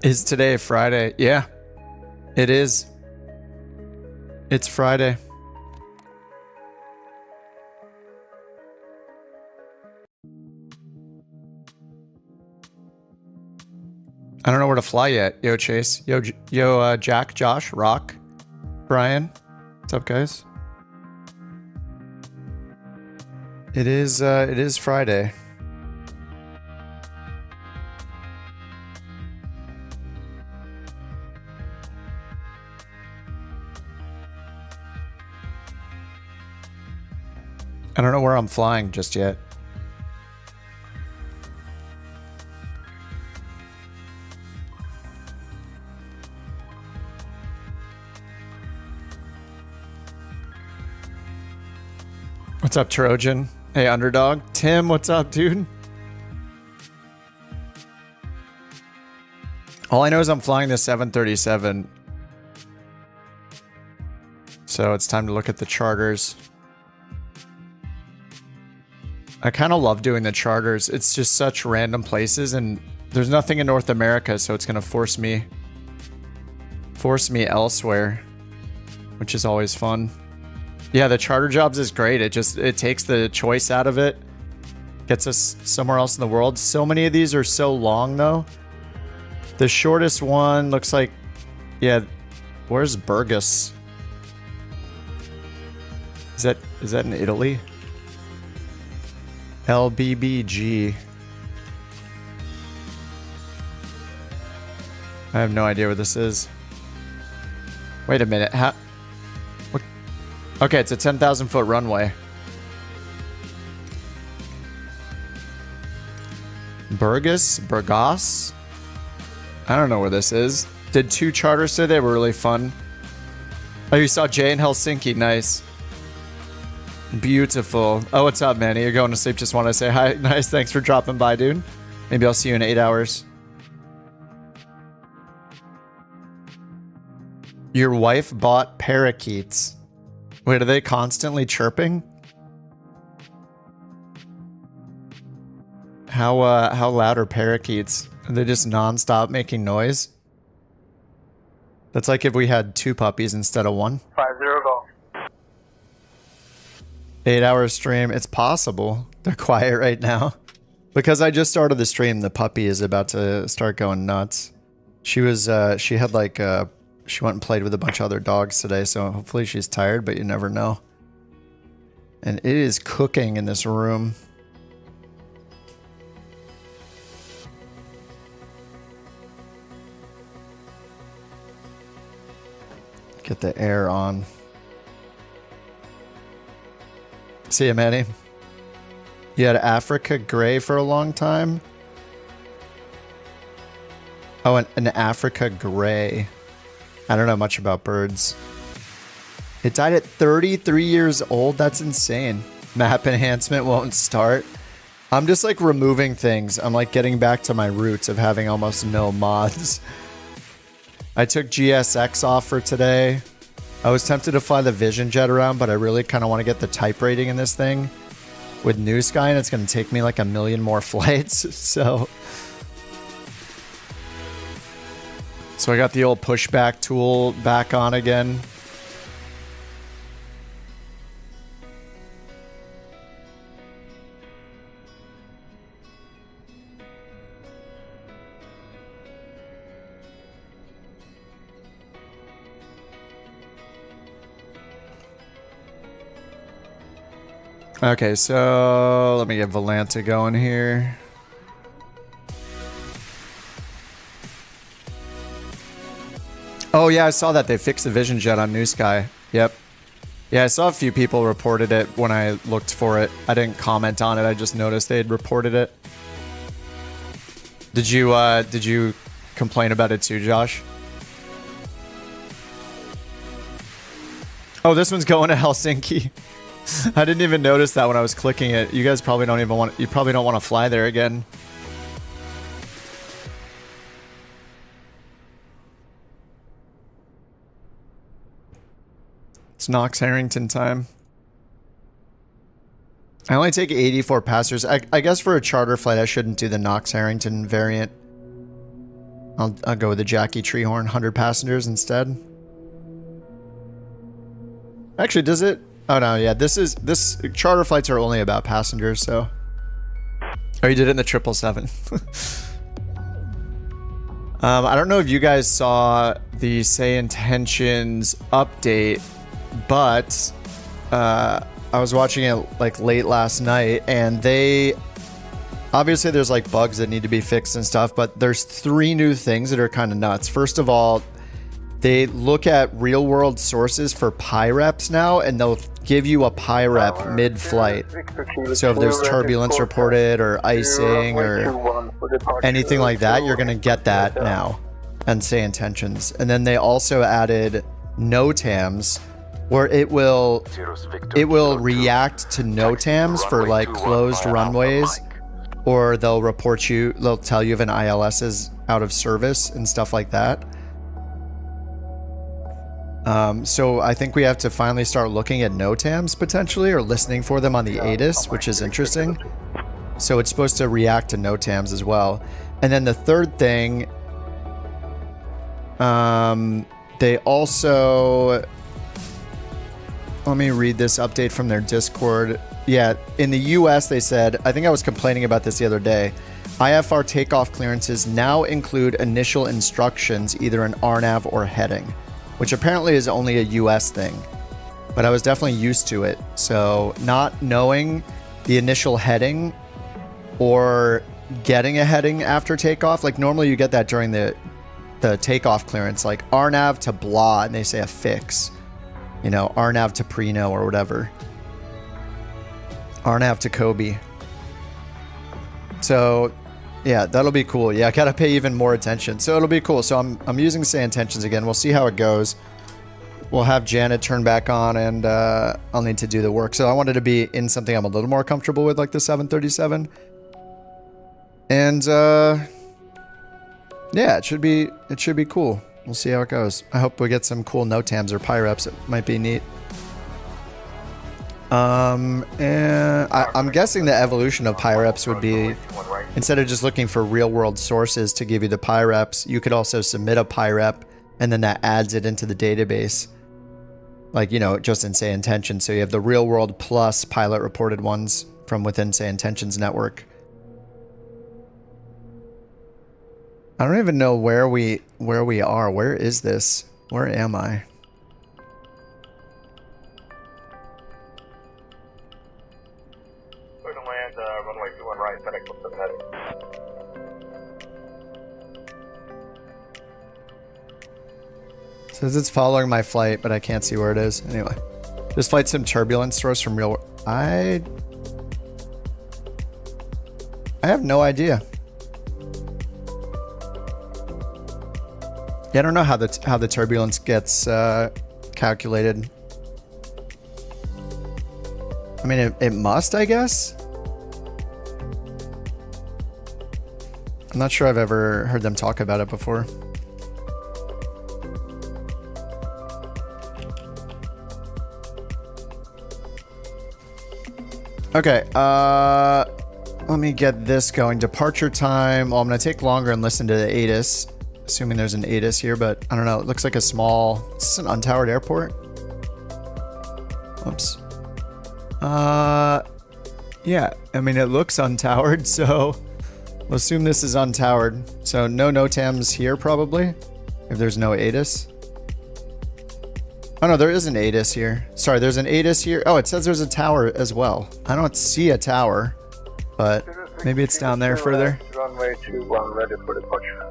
Is today Friday? Yeah, it is. It's Friday. I don't know where to fly yet. Yo, Chase. Yo, Jack, Josh, Rock, Brian. What's up, guys? It is Friday. I don't know where I'm flying just yet. What's up, Trojan? Hey, Underdog. Tim, what's up, dude? All I know is I'm flying the 737. So it's time to look at the charters. I kind of love doing the charters. It's just such random places, and there's nothing in North America, so it's gonna force me elsewhere, which is always fun. Yeah, the charter jobs is great. It takes the choice out of it, gets us somewhere else in the world. So many of these are so long though. The shortest one looks like, yeah, where's Burgos? Is that in Italy? LBBG. I have no idea what this is. Wait a minute. What? Okay, it's a 10,000 foot runway. Burgos? I don't know where this is. Did 2 charters today. They were really fun. Oh, you saw Jay in Helsinki. Nice. Beautiful. Oh, what's up, Manny? You're going to sleep. Just want to say hi. Nice. Thanks for dropping by, dude. Maybe I'll see you in 8 hours. Your wife bought parakeets. Wait, are they constantly chirping? How loud are parakeets? Are they just non-stop making noise? That's like if we had 2 puppies instead of 1. 50 go. 8-hour stream. It's possible. They're quiet right now. Because I just started the stream, the puppy is about to start going nuts. She was, she had like, she went and played with a bunch of other dogs today, so hopefully she's tired, but you never know. And it is cooking in this room. Get the air on. See ya, Manny. You had Africa Gray for a long time? Oh, an Africa Gray. I don't know much about birds. It died at 33 years old? That's insane. Map enhancement won't start. I'm just like removing things. I'm like getting back to my roots of having almost no mods. I took GSX off for today. I was tempted to fly the Vision Jet around, but I really kind of want to get the type rating in this thing with NewSky, and it's going to take me like 1 million more flights. So I got the old pushback tool back on again. Okay, so let me get Volanta going here. Oh yeah, I saw that they fixed the Vision Jet on NewSky. Yep. Yeah, I saw a few people reported it when I looked for it. I didn't comment on it. I just noticed they had reported it. Did you complain about it too, Josh? Oh, this one's going to Helsinki. I didn't even notice that when I was clicking it. You guys probably don't even want. You probably don't want to fly there again. It's Knox Harrington time. I only take 84 passengers. I guess for a charter flight, I shouldn't do the Knox Harrington variant. I'll go with the Jackie Treehorn, 100 passengers instead. Actually, does it? Oh no, yeah, this charter flights are only about passengers, so. Oh, you did it in the 777. I don't know if you guys saw the Say Intentions update, but I was watching it like late last night, and they obviously there's like bugs that need to be fixed and stuff, but there's 3 new things that are kind of nuts. First of all, they look at real world sources for PIREPs now, and they'll give you a PIREP mid-flight. So if there's turbulence reported or icing or anything like that, you're gonna get that now and Say Intentions. And then they also added NOTAMs, where it will react to NOTAMs for like closed runways, or they'll tell you if an ILS is out of service and stuff like that. So I think we have to finally start looking at NOTAMs potentially, or listening for them on the ATIS, which is interesting. So it's supposed to react to NOTAMs as well. And then the third thing, they also, let me read this update from their Discord. Yeah, in the US they said, I think I was complaining about this the other day, IFR takeoff clearances now include initial instructions, either an RNAV or heading, which apparently is only a US thing, but I was definitely used to it. So not knowing the initial heading or getting a heading after takeoff, like normally you get that during the takeoff clearance, like RNAV to blah, and they say a fix, you know, RNAV to preno or whatever, RNAV to Kobe. So yeah, that'll be cool. Yeah, I gotta pay even more attention. So it'll be cool. So I'm using Say Intentions again. We'll see how it goes. We'll have Janet turn back on, and I'll need to do the work. So I wanted to be in something I'm a little more comfortable with, like the 737. And yeah, it should be cool. We'll see how it goes. I hope we get some cool NOTAMs or PIREPs. It might be neat. And I'm guessing the evolution of PIREPs would be, instead of just looking for real world sources to give you the PIREPs, you could also submit a PIREP, and then that adds it into the database. Like, you know, just in Say Intentions. So you have the real world plus pilot reported ones from within Say Intentions network. I don't even know where we are. Where is this? Where am I? Says it's following my flight, but I can't see where it is. Anyway, this flight sim turbulence source from real. I have no idea. Yeah, I don't know how the turbulence gets calculated. I mean, it must, I guess. I'm not sure I've ever heard them talk about it before. Okay, let me get this going. Departure time. Well, I'm going to take longer and listen to the ATIS, assuming there's an ATIS here, but I don't know. It looks like a small... Is this an untowered airport? Oops. Yeah, I mean, it looks untowered, so we'll assume this is untowered. So no NOTAMs here, probably, if there's no ATIS. Oh no, there is an ATIS here. Sorry, there's an ATIS here. Oh, it says there's a tower as well. I don't see a tower, but maybe it's down there further. Runway 21 ready for departure.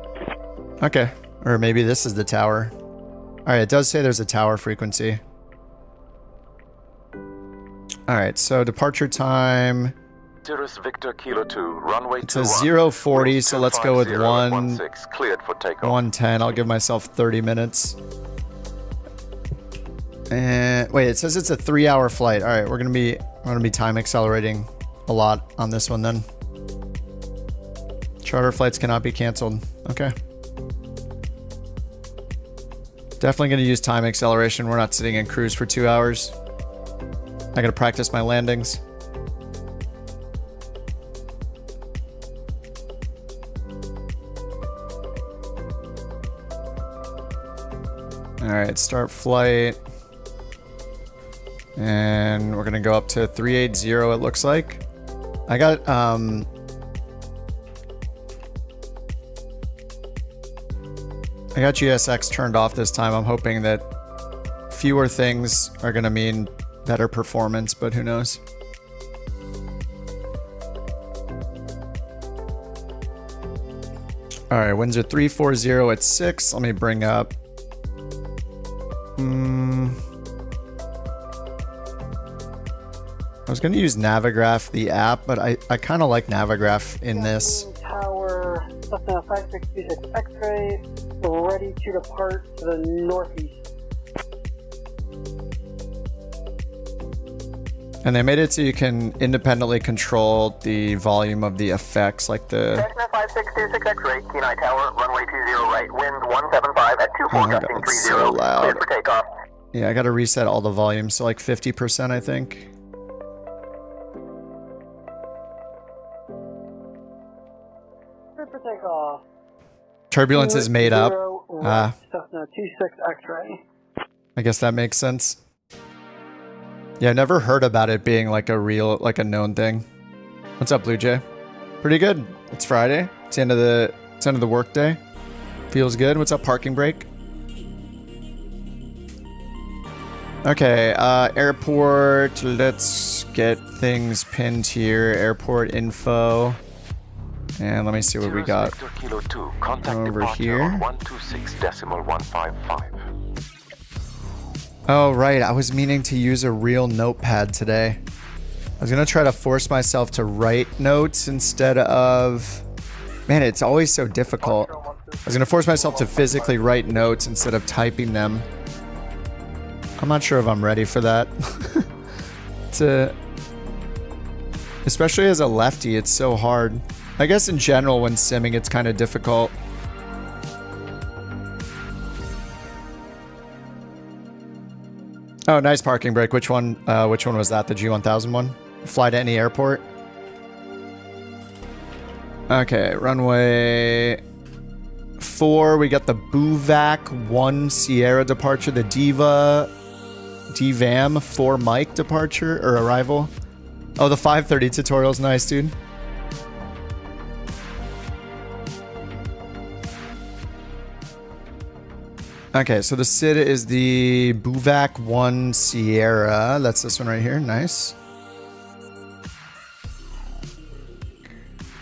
Okay, or maybe this is the tower. All right, it does say there's a tower frequency. All right, so departure time. Victor Kilo 2, runway it says 040, so let's go with 116, cleared for takeoff. 110. I'll give myself 30 minutes. And wait, it says it's a 3-hour flight. All right, we're gonna be time accelerating a lot on this one then. Charter flights cannot be canceled. Okay. Definitely gonna use time acceleration. We're not sitting in cruise for 2 hours. I gotta practice my landings. Alright, start flight. And we're gonna go up to 380, it looks like. I got, GSX turned off this time. I'm hoping that fewer things are gonna mean better performance, but who knows? Alright, winds are 340 at 6. Let me bring up... I was going to use Navigraph, the app, but I kind of like Navigraph in this. Tower, Cessna 5626 X-ray, ready to depart to the northeast. And they made it so you can independently control the volume of the effects, like the... Cessna 5626 X-ray, Kenai Tower, runway 20 right, wind 175 at 24, Oh my gusting God, it's 30, so loud. cleared for takeoff. Yeah, I got to reset all the volumes, so like 50%, I think. Cleared for takeoff. Turbulence is made up. Right, Cessna 26 X-ray. I guess that makes sense. Yeah, I never heard about it being like a real, like a known thing. What's up, Blue Jay? Pretty good. It's Friday. It's the end of the work day. Feels good. What's up, parking brake? Okay, airport. Let's get things pinned here. Airport info. And let me see what we got Victor Kilo 2, contact over departure here. on 126.155. Oh, right. I was meaning to use a real notepad today. I was going to try to force myself to write notes instead of... Man, it's always so difficult. I was going to force myself to physically write notes instead of typing them. I'm not sure if I'm ready for that. Especially as a lefty, it's so hard. I guess in general, when simming, it's kind of difficult. Oh, nice parking brake. Which one was that? The G1000 one? Fly to any airport? Okay, runway 4. We got the Buvac 1 Sierra departure. The DVAM 4 Mike departure or arrival. Oh, the 530 tutorial's nice, dude. Okay, so the SID is the Buvac 1 Sierra. That's this one right here. Nice.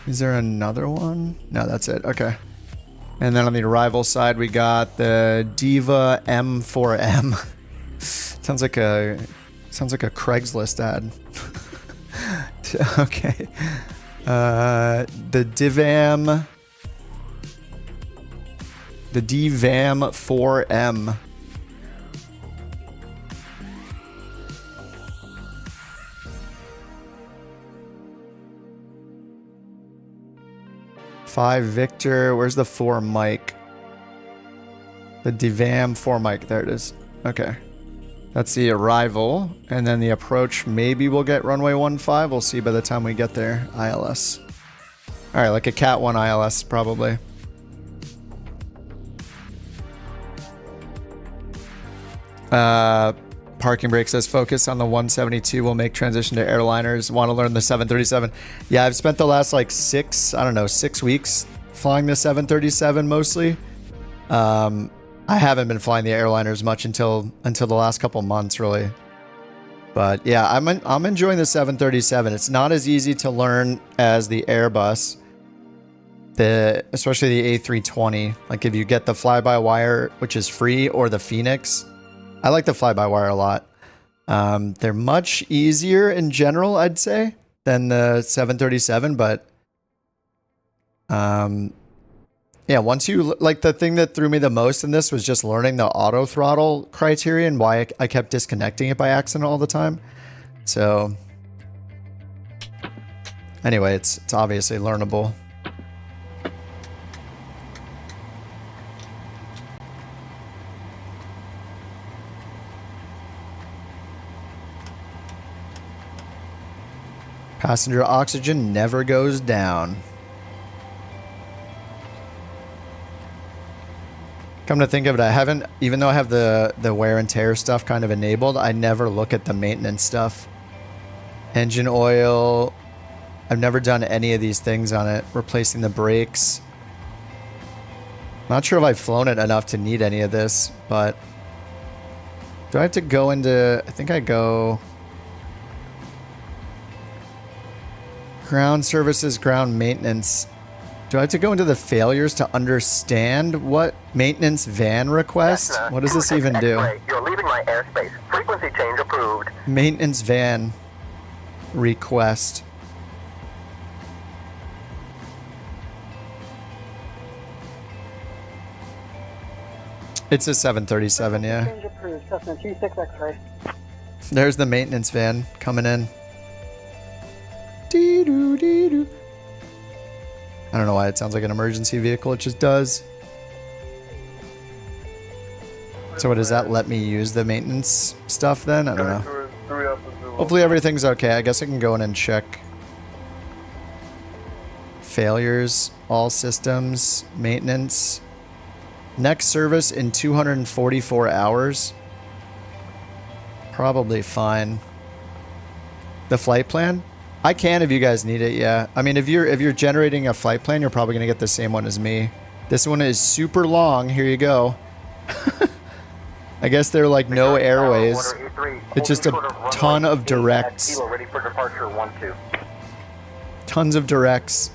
Is there another one? No, that's it. Okay. And then on the arrival side, we got the Diva M4M. Sounds like a Craigslist ad. Okay. The DVAM 4M. Five Victor. Where's the 4 Mike? The DVAM 4 Mike. There it is. Okay. That's the arrival. And then the approach, maybe we'll get runway 15. We'll see by the time we get there. ILS. All right, like a Cat 1 ILS probably. Parking brake says focus on the 172 will make transition to airliners. Want to learn the 737. Yeah, I've spent the last like 6 weeks flying the 737 mostly. I haven't been flying the airliners much until the last couple months really. But yeah, I'm enjoying the 737. It's not as easy to learn as the Airbus. Especially the A320. Like if you get the fly-by-wire, which is free, or the Phoenix. I like the fly-by-wire a lot. They're much easier in general, I'd say, than the 737, but yeah, once you, like, the thing that threw me the most in this was just learning the auto throttle criteria and why I kept disconnecting it by accident all the time. So anyway, it's obviously learnable. Passenger oxygen never goes down. Come to think of it, I haven't, even though I have the wear and tear stuff kind of enabled, I never look at the maintenance stuff. Engine oil, I've never done any of these things on it. Replacing the brakes. Not sure if I've flown it enough to need any of this, but do I have to go into, I think I go ground services, ground maintenance. Do I have to go into the failures to understand what maintenance van request? Cessna What does this 26 even do? X-ray, you're leaving my airspace. Frequency change approved. Maintenance van request. It's a 737, yeah. Change approved. Cessna 26 X-ray. There's the maintenance van coming in. Dee-doo, dee-doo. I don't know why it sounds like an emergency vehicle. It just does. So what does that let me use the maintenance stuff then? I don't know. Hopefully everything's okay. I guess I can go in and check failures, all systems, maintenance. Next service in 244 hours. Probably fine. The flight plan? I can if you guys need it, yeah. I mean, if you're generating a flight plan, you're probably gonna get the same one as me. This one is super long. Here you go. I guess they're like no airways. It's just a ton of directs. Ready for departure 1-2. Tons of directs.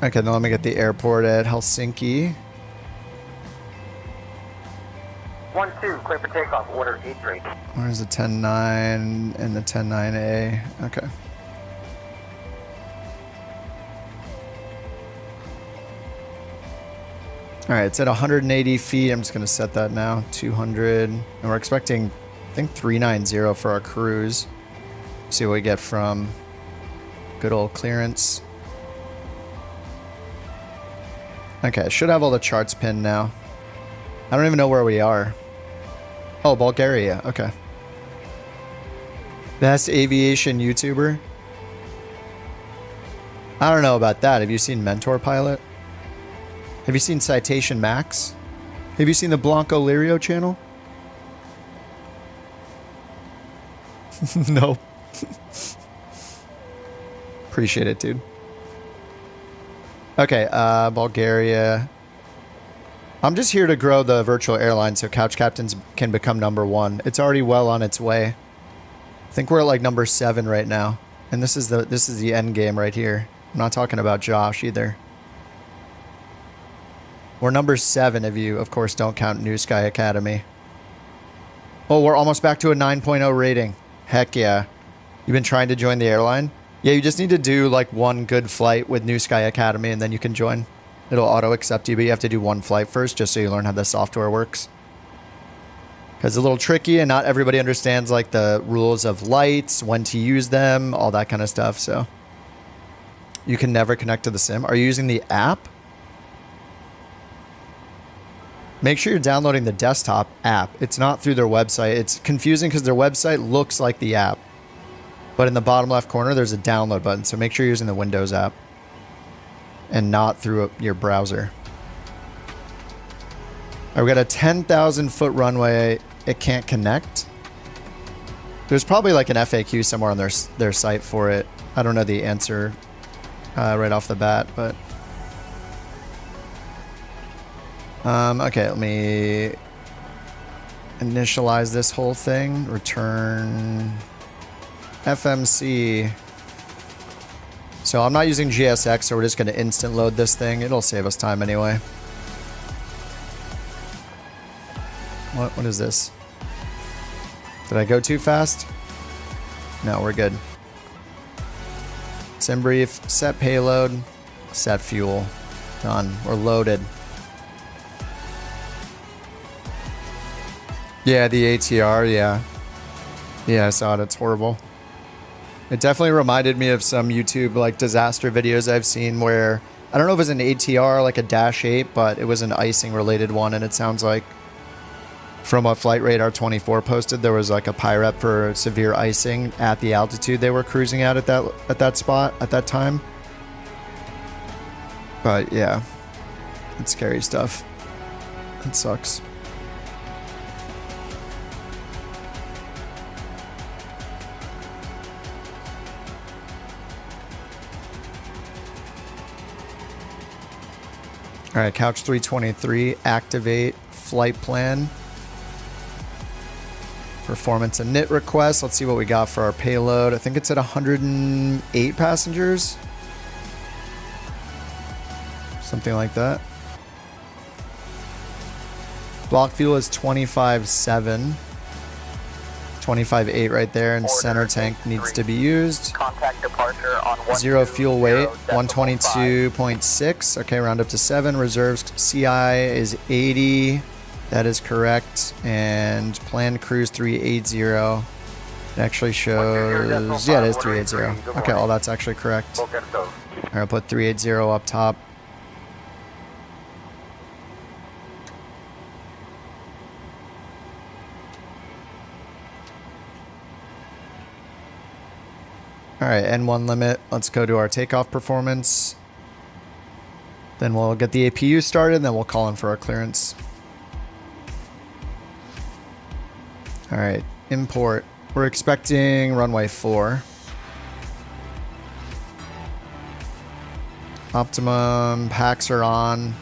Okay, then let me get the airport at Helsinki. 1-2, clear for takeoff. Order 83. Where's the 10-9 and the 10-9A? Okay. All right, it's at 180 feet. I'm just going to set that now. 200. And we're expecting, I think, 390 for our cruise. See what we get from good old clearance. Okay, I should have all the charts pinned now. I don't even know where we are. Oh, Bulgaria. Okay. Best aviation YouTuber? I don't know about that. Have you seen Mentor Pilot? Have you seen Citation Max? Have you seen the Blanco Lirio channel? Nope. Appreciate it, dude. Okay, Bulgaria. I'm just here to grow the virtual airline so Couch Captains can become #1. It's already well on its way. I think we're at like number 7 right now. And this is the end game right here. I'm not talking about Josh either. We're number 7 if you, of course, don't count NewSky Academy. Oh, we're almost back to a 9.0 rating. Heck yeah. You've been trying to join the airline? Yeah, you just need to do like one good flight with NewSky Academy and then you can join. It'll auto-accept you, but you have to do one flight first just so you learn how the software works. Because it's a little tricky and not everybody understands like the rules of lights, when to use them, all that kind of stuff. So you can never connect to the sim. Are you using the app? Make sure you're downloading the desktop app. It's not through their website. It's confusing because their website looks like the app. But in the bottom left corner, there's a download button. So make sure you're using the Windows app and not through your browser. All right, we got a 10,000 foot runway. It can't connect. There's probably like an FAQ somewhere on their site for it. I don't know the answer right off the bat, but okay, let me initialize this whole thing. Return FMC. So I'm not using GSX, so we're just going to instant load this thing. It'll save us time anyway. What is this? Did I go too fast? No, we're good. Sim brief, set payload, set fuel. Done. We're loaded. Yeah, the ATR, yeah. Yeah, I saw it. It's horrible. It definitely reminded me of some YouTube like disaster videos I've seen where, I don't know if it was an ATR, like a Dash 8, but it was an icing related one. And it sounds like from what Flight Radar 24 posted, there was like a PIREP for severe icing at the altitude they were cruising at that spot at that time. But yeah, it's scary stuff. That sucks. All right, Couch 323, activate flight plan. Performance and NIT request. Let's see what we got for our payload. I think it's at 108 passengers. Something like that. Block fuel is 25.7. 25.8 right there, and center tank needs to be used. Contact departure on 0 fuel weight, 120.5. 122.6. Okay, round up to 7. Reserves CI is 80. That is correct. And planned cruise 380. It actually shows, yeah, it is 380. Okay, all that's actually correct. All right, I'll put 380 up top. All right, N1 limit. Let's go to our takeoff performance. Then we'll get the APU started, and then we'll call in for our clearance. All right, import. We're expecting runway 4. Optimum packs are on.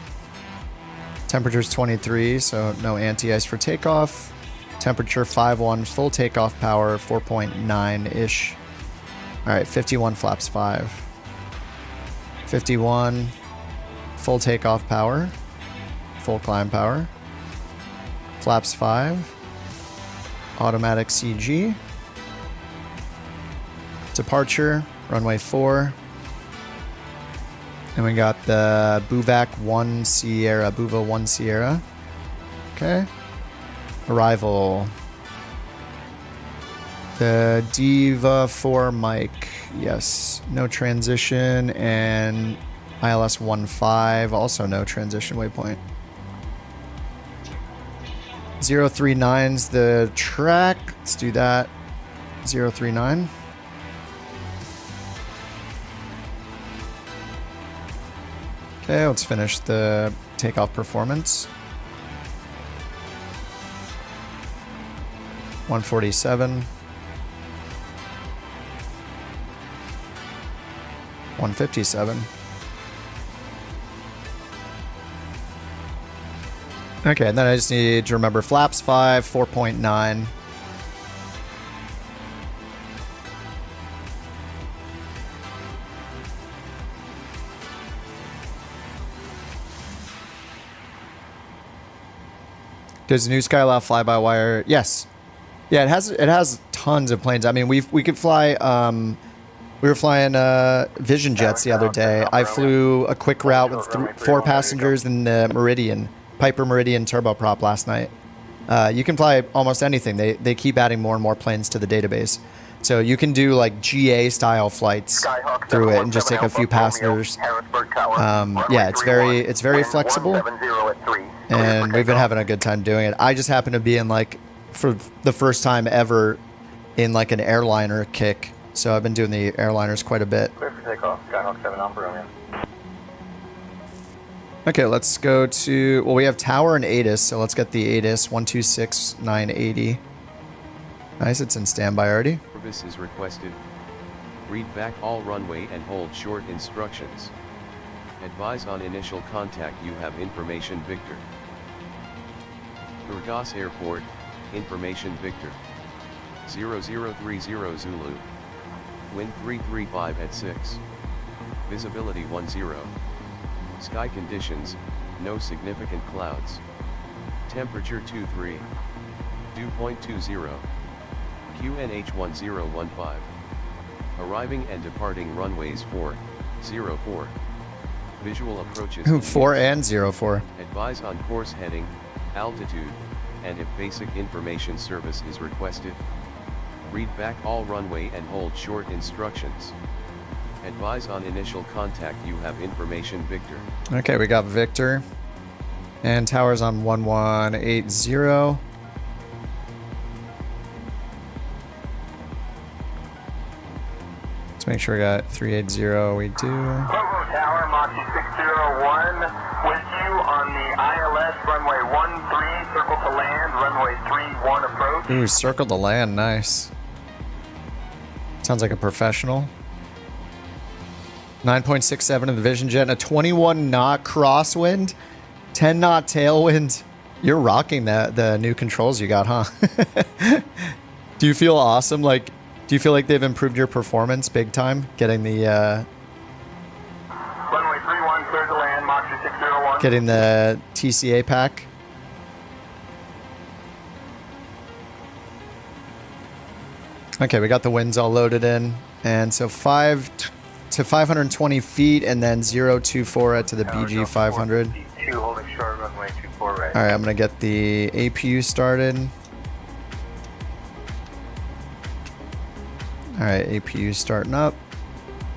Temperature's 23, so no anti-ice for takeoff. Temperature 5.1, full takeoff power 4.9-ish. All right, 51 flaps 5. 51, full takeoff power, full climb power. Flaps 5. Automatic CG. Departure, runway 4. And we got the Buvac 1 Sierra, Buva 1 Sierra. Okay. Arrival. The Diva 4 mic, yes, no transition, and ILS 15, also no transition waypoint. 039's the track, let's do that. 039. Okay, let's finish the takeoff performance. 147. 157. Okay, and then I just need to remember flaps 5, 4.9. Does NewSky allow fly-by-wire? Yes. Yeah, it has tons of planes. I mean, we could fly. We were flying Vision jets the other day. I flew a quick route with 4 passengers in the Meridian, Piper Meridian turboprop last night. You can fly almost anything. They keep adding more and more planes to the database. So you can do like GA style flights through it and just take a few passengers. Yeah, it's very flexible. And we've been having a good time doing it. I just happen to be in like, for the first time ever, in like an airliner kick. So I've been doing the airliners quite a bit. Clear for takeoff. Skyhawk 7 on Romeo. Okay, let's go to, well, we have tower and ATIS, so let's get the ATIS 126-980. Nice, it's in standby already. Service is requested. Read back all runway and hold short instructions. Advise on initial contact you have information Victor. Burgos Airport, information Victor. 0030 Zulu. Wind 335 at 6. Visibility 10. Sky conditions, no significant clouds. Temperature 23. Dew point 20. QNH 1015. Arriving and departing runways 404. Visual approaches. 4 and 04. Advise on course heading, altitude, and if basic information service is requested. Read back all runway and hold short instructions. Advise on initial contact you have information Victor. Okay, we got Victor. And tower's on 1180. Let's make sure we got 380. We do. Tower, Moxie 601, with you on the ILS runway runway 31 approach. Ooh, circled the land. Nice. Sounds like a professional. 9.67 in the Vision Jet and a 21 knot crosswind. 10 knot tailwind. You're rocking the new controls you got, huh? Do you feel awesome? Like, do you feel like they've improved your performance big time? Getting the Runway 31, clear to land, Mach 601. getting the TCA pack. Okay, we got the winds all loaded in, and so 5 to 520 feet, and then 024 to the BG 500. 2 holding short, runway 24 right. All right, I'm gonna get the APU started. All right, APU starting up.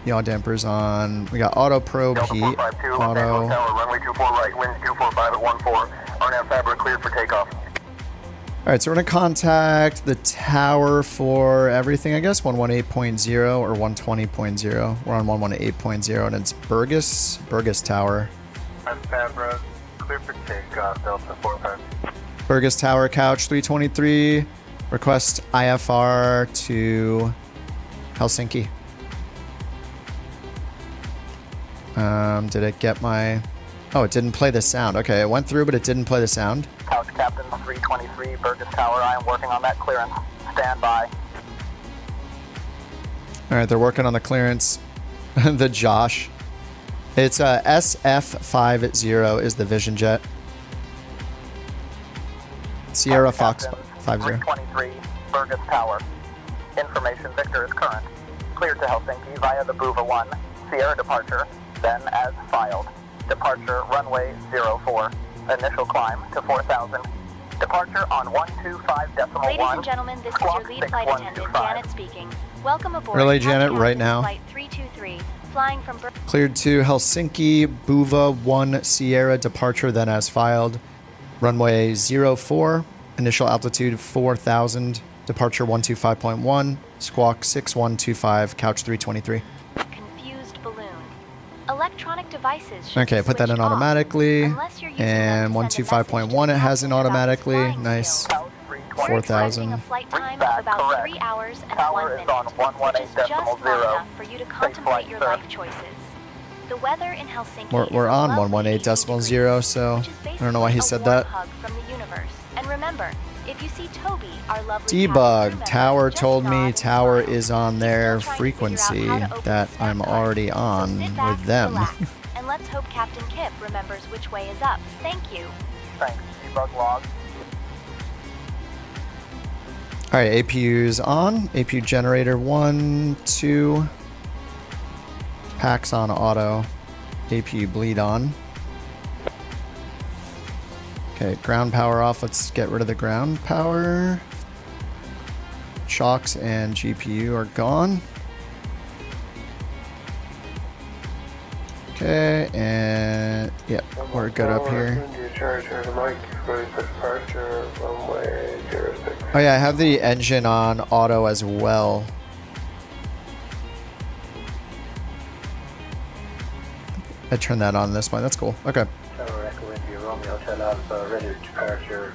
Yaw dampers on. We got auto probe Delta heat. 452, Auto. Tower, runway 24 right, wind 245 at 14. RNAV fabric cleared for takeoff. All right, so we're gonna contact the tower for everything, I guess. 118.0 or 120.0. We're on 118.0, and it's Burgess Tower. I'm Fabra, clear for takeoff, Delta 452. Burgess Tower, couch 323. Request IFR to Helsinki. Did it get my... Oh, it didn't play the sound. Okay, it went through, but it didn't play the sound. Couch Captain 323, Burgess Tower, I am working on that clearance. Stand by. All right, they're working on the clearance. The Josh. It's SF50 is the Vision Jet. Sierra Fox 50. 323, Burgess Tower. Information Victor is current. Cleared to Helsinki via the Buva 1. Sierra departure, then as filed. Departure runway 04. Initial climb to 4,000. Departure on 125.1. Ladies and gentlemen, this is your lead flight attendant, Janet speaking. Welcome aboard. Relay Janet Captain right now. Flight 323, flying from Cleared to Helsinki, Buva 1 Sierra departure, then as filed. Runway 04. Initial altitude 4,000. Departure 125.1. Squawk 6125. Couch 323. confused balloon. Electronic devices should Okay, be put that in switched off, automatically. unless you're using them And to send a 125.1 it has in message to automatically. flying Nice. skills. We're 4,000. expecting a flight time Readback of about correct. 3 hours and Tower 1 is minute, on which is just 118.0. long enough for you to contemplate flight, your sir. life choices. The weather in Helsinki We're is on above 118.0, 80 so which is I don't know why he basically said a warm that. hug from the universe. And remember, if you see Toby, our lovely Debug. cabin crew Tower member, just told nod me and tower smile. is on He's their still trying to frequency figure out how to open that the I'm snap already code. on So sit back, with them. relax, and let's hope Captain Kip remembers which way is up. Thank you. Thanks. Debug log. All right, APU's on. APU generator 1, 2. Packs on auto. APU bleed on. Okay, ground power off. Let's get rid of the ground power. Shocks and GPU are gone. Okay, and yep, we're good up here. Oh yeah, I have the engine on auto as well. I turned that on this one. That's cool. Okay. Tower Echo India Romeo Hotel Alpha, ready to departure.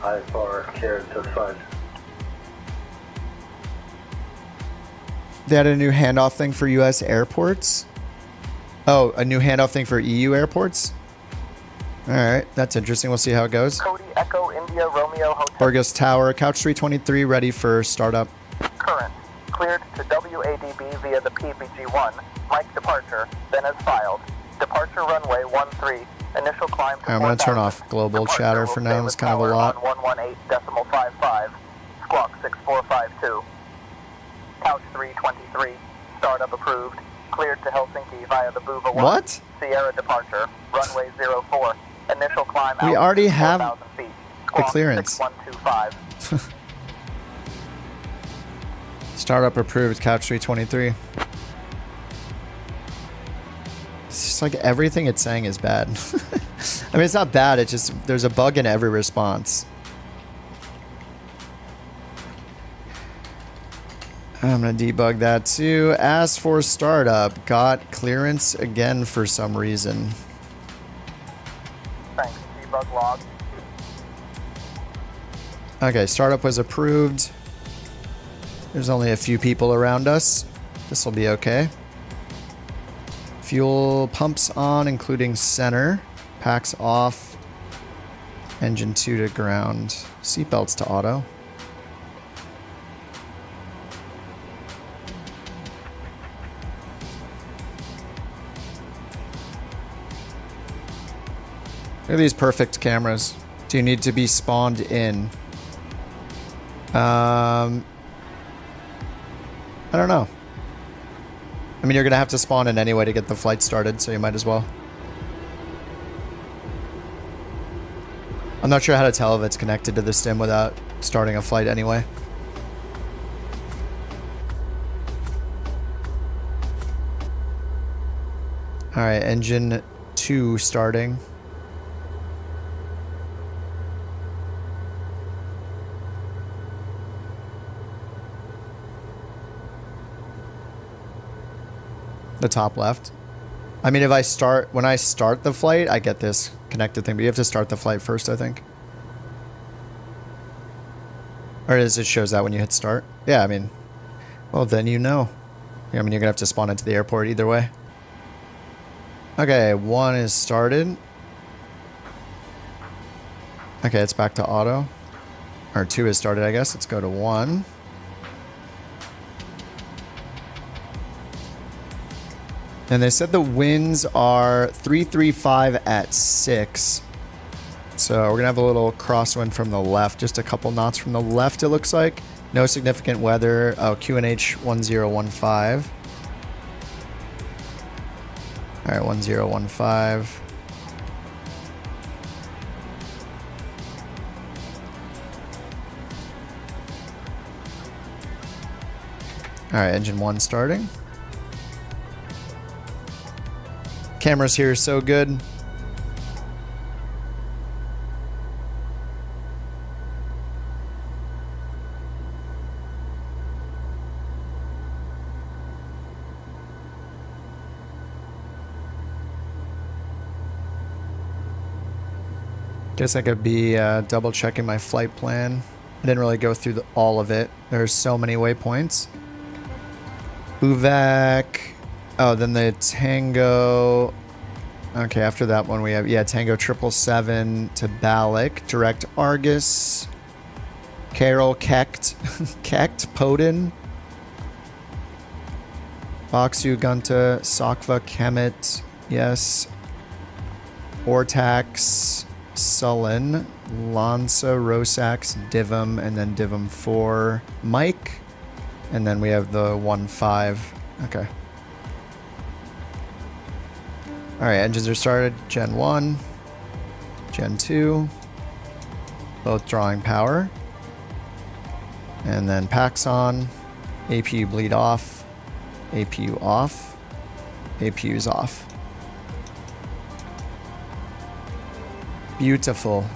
I4 cleared to 5. They had a new handoff thing for US airports. Oh, a new handoff thing for EU airports? Alright, that's interesting. We'll see how it goes. Cody Echo India Romeo Hotel. Burgess Tower, couch 323, ready for startup. Current. Cleared to WADB via the PBG-1. Mike departure, then as filed. Departure runway 13. Initial climb to I'm going to turn 4,000. off global Departure chatter will for stay now. with It's kind of a tower lot. on 118.55. Squawk 6452. Couch 323. Startup approved. Cleared to Helsinki via the Buva 1. What? Sierra departure. Runway 04. Initial climb We altitude already have 4,000 feet. Squawk clearance. 6125. Startup approved, couch 323. It's just like everything it's saying is bad. I mean, it's not bad. It's just there's a bug in every response. I'm going to debug that too. As for startup, got clearance again for some reason. Thanks. Debug log. Okay, startup was approved. There's only a few people around us. This will be okay. Fuel pumps on, including center. Packs off. Engine 2 to ground. Seatbelts to auto. Look at these perfect cameras. Do you need to be spawned in? I don't know. I mean, you're going to have to spawn in anyway to get the flight started, so you might as well. I'm not sure how to tell if it's connected to the stim without starting a flight anyway. Alright, engine 2 starting. The top left. I mean, if I start, when I start the flight, I get this connected thing, but you have to start the flight first, I think. Or does it shows that when you hit start? Yeah, I mean, well, then you know. I mean, you're gonna have to spawn into the airport either way. Okay, 1 is started. Okay, it's back to auto. Or 2 is started, I guess. Let's go to 1. And they said the winds are 335 at 6. So we're going to have a little crosswind from the left. Just a couple knots from the left, it looks like. No significant weather. Oh, QNH 1015. All right, 1015. All right, engine 1 starting. Cameras here are so good. Guess I could be double checking my flight plan. I didn't really go through all of it. There's so many waypoints. Uvac. Oh, then the Tango. Okay, after that one we have, yeah, Tango 777 to Balik. Direct Argus. Carol Kekt. Kekt. Podin. Boxu Gunta. Sakva Kemet. Yes. Ortax. Sullen. Lanza. Rosax. Divam. And then Divam 4. Mike. And then we have the 1-5. Okay. Alright, engines are started. Gen 1. Gen 2. Both drawing power. And then packs on. APU bleed off. APU off. APU's off. Beautiful.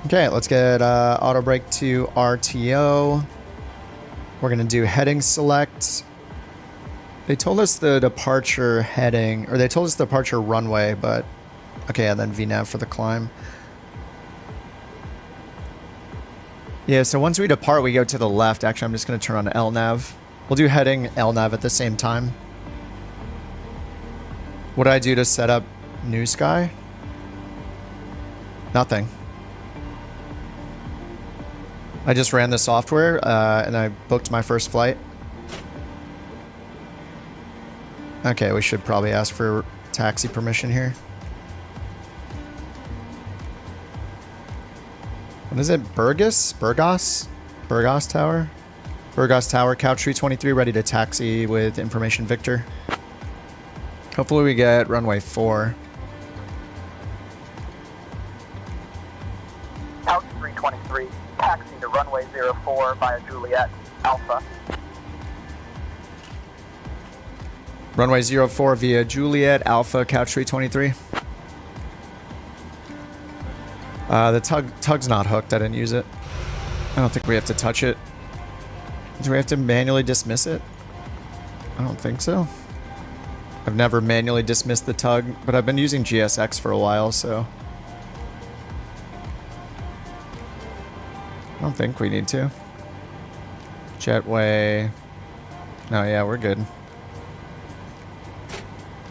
Okay, let's get auto brake to RTO. We're gonna do heading select. They told us the departure heading, or they told us the departure runway, but okay, and then VNAV for the climb. Yeah, so once we depart, we go to the left. Actually, I'm just gonna turn on LNAV. We'll do heading LNAV at the same time. What did I do to set up NewSky? Nothing. I just ran the software and I booked my first flight. Okay, we should probably ask for taxi permission here. What is it? Burgos? Burgos? Burgos Tower? Burgos Tower, Couch 323, ready to taxi with information Victor. Hopefully we get runway 4. Couch 323, taxi to runway 04 via Juliet, Alpha. Runway 04 via Juliet, Alpha, Couch 323. The tug's not hooked. I didn't use it. I don't think we have to touch it. Do we have to manually dismiss it? I don't think so. I've never manually dismissed the tug, but I've been using GSX for a while, so I don't think we need to. Jetway. No, yeah, we're good.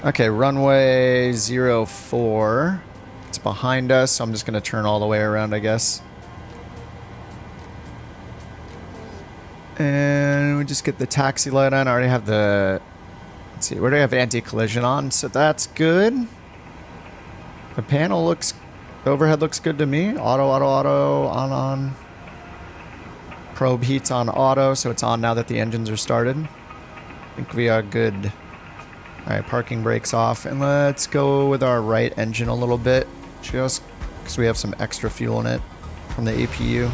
Okay, runway 04. It's behind us, so I'm just going to turn all the way around, I guess. And we just get the taxi light on. I already have the... Let's see, where do I have anti-collision on? So that's good. The panel looks... The overhead looks good to me. Auto, on. Probe heat's on auto, so it's on now that the engines are started. I think we are good. Alright, parking brakes off. And let's go with our right engine a little bit. Just because we have some extra fuel in it from the APU.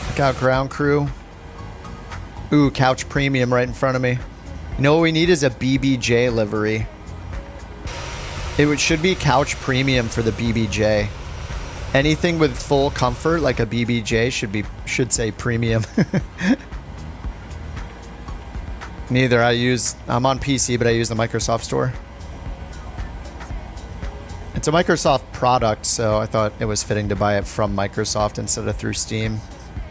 Look out, ground crew. Ooh, couch premium right in front of me. You know what we need is a BBJ livery. Should be couch premium for the BBJ. Anything with full comfort like a BBJ should say premium. Neither. I'm on PC, but I use the Microsoft Store. It's a Microsoft product, so I thought it was fitting to buy it from Microsoft instead of through Steam.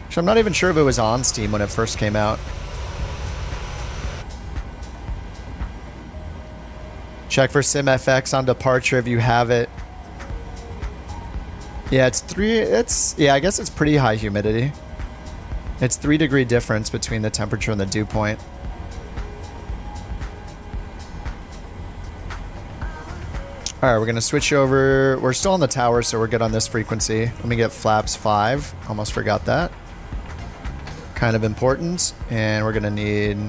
So I'm not even sure if it was on Steam when it first came out. Check for SimFX on departure if you have it. Yeah, I guess it's pretty high humidity. It's 3-degree difference between the temperature and the dew point. Alright, we're gonna switch over. We're still on the tower, so we're good on this frequency. Let me get flaps 5. Almost forgot that. Kind of important. And we're gonna need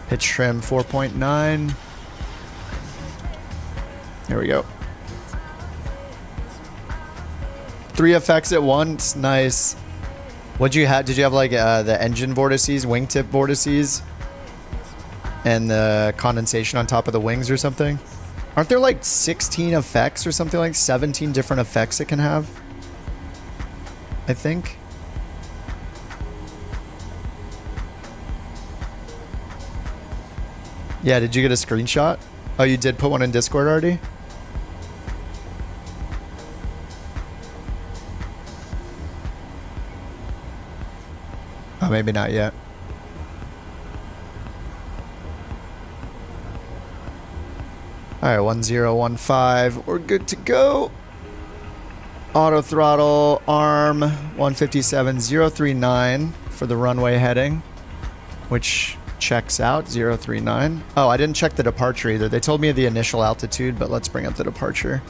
pitch trim 4.9. Here we go. 3 effects at once. Nice. What'd you have? Did you have like the engine vortices, wingtip vortices, and the condensation on top of the wings or something? Aren't there like 16 effects or something, like 17 different effects it can have? I think. Yeah, did you get a screenshot? Oh, you did put one in Discord already? Oh, maybe not yet. Alright, 1015. We're good to go. Auto throttle, arm 157.039 for the runway heading, which checks out 039. Oh, I didn't check the departure either. They told me the initial altitude, but let's bring up the departure.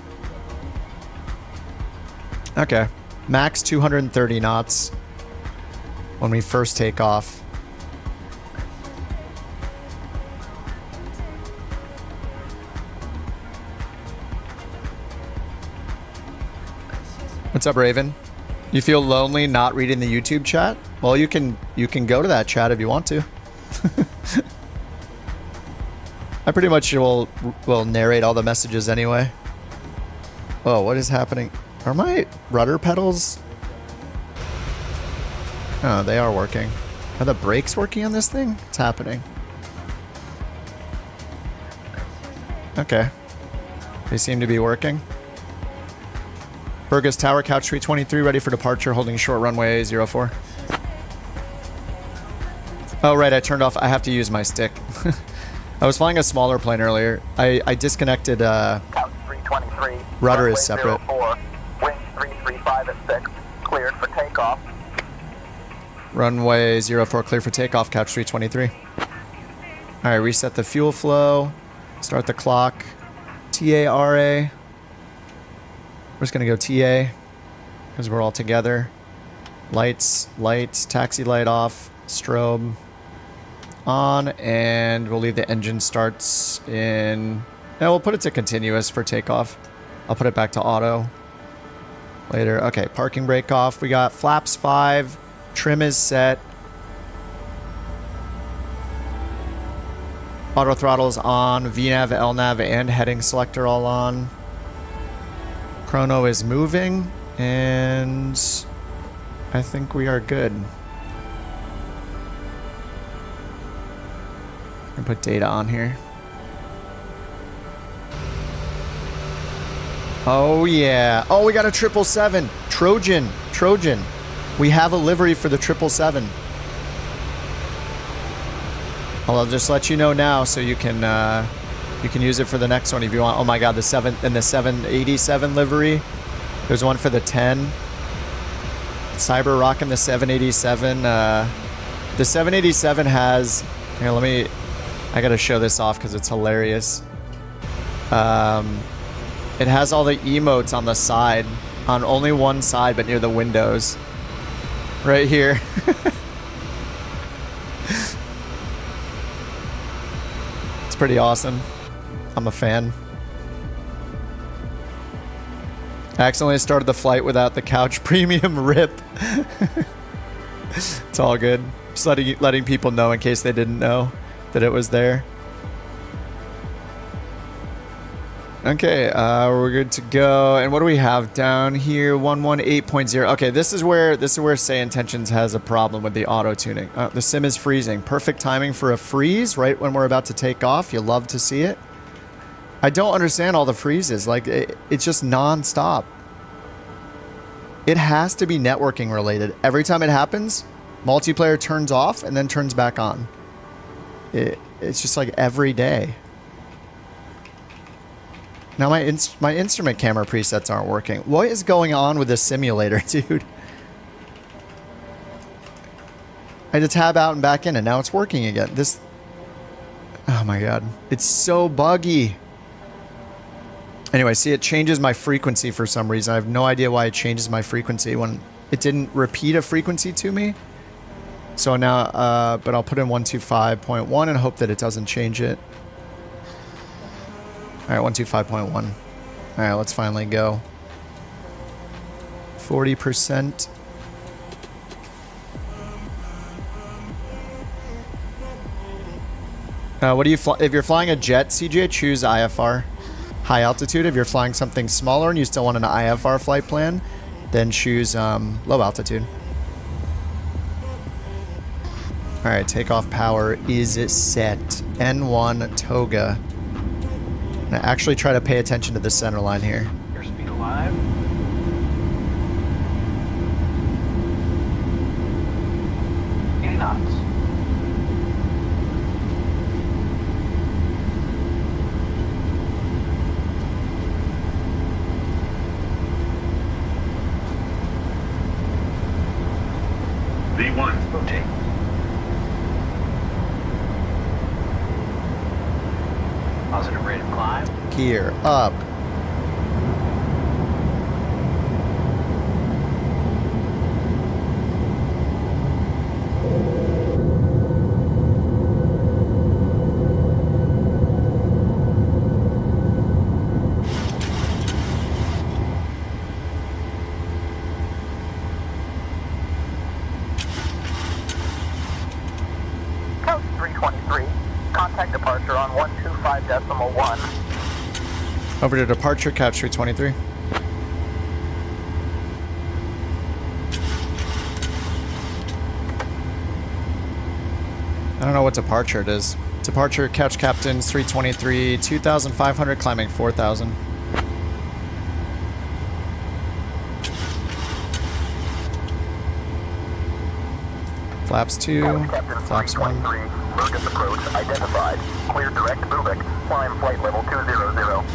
Okay. Max 230 knots when we first take off. What's up, Raven? You feel lonely not reading the YouTube chat? Well, you can go to that chat if you want to. I pretty much will narrate all the messages anyway. Oh, what is happening? Are my rudder pedals? Oh, they are working. Are the brakes working on this thing? What's happening? Okay. They seem to be working. Burgess Tower, Couch 323, ready for departure, holding short runway 04. Oh, right, I turned off. I have to use my stick. I was flying a smaller plane earlier. I disconnected. Couch 323. Rudder is separate. 04, wind 335 at 6, cleared for takeoff. Runway 04, clear for takeoff, Couch 323. Alright, reset the fuel flow. Start the clock. TARA. We're just going to go TA because we're all together. Lights, taxi light off, strobe on, and we'll leave the engine starts in... No, we'll put it to continuous for takeoff. I'll put it back to auto later. Okay, parking brake off. We got flaps 5. Trim is set. Auto throttle's on. VNav, LNav, and heading selector all on. Chrono is moving, and I think we are good. I can put data on here. Oh yeah. Oh, we got a 777. Trojan. We have a livery for the 777. I'll just let you know now so you can use it for the next one if you want. Oh my god, the 787 livery. There's one for the 10. Cyber rocking the 787. The 787 has, here, I gotta show this off because it's hilarious. It has all the emotes on the side, on only one side, but near the windows. Right here. It's pretty awesome. I'm a fan. I accidentally started the flight without the couch premium. RIP. It's all good. Just letting people know in case they didn't know that it was there. Okay, we're good to go. And what do we have down here? 118.0. Okay, this is where Say Intentions has a problem with the auto tuning. The sim is freezing. Perfect timing for a freeze right when we're about to take off. You love to see it. I don't understand all the freezes. Like it's just non-stop. It has to be networking related. Every time it happens, multiplayer turns off and then turns back on. It's just like every day. Now my instrument camera presets aren't working. What is going on with this simulator, dude? I had to tab out and back in and now it's working again. Oh my god. It's so buggy. Anyway, see, it changes my frequency for some reason. I have no idea why it changes my frequency when it didn't repeat a frequency to me. So now, but I'll put in 125.1 and hope that it doesn't change it. All right, 125.1. All right, let's finally go. 40%. What do you fly? If you're flying a jet, CJ, choose IFR. High altitude. If you're flying something smaller and you still want an IFR flight plan, then choose low altitude. All right, takeoff power is set. N1 Toga. Now actually try to pay attention to the center line here. Airspeed alive. Knots. V1. Rotate. Positive rate of climb. Gear up. Coast 323. Contact departure on 125.1. Over to departure, couch 323. I don't know what departure it is. Departure, couch captains 323, 2,500, climbing 4,000. Flaps 2, flaps 1. Burgess approach identified. Clear direct Buvik. Climb flight level 200.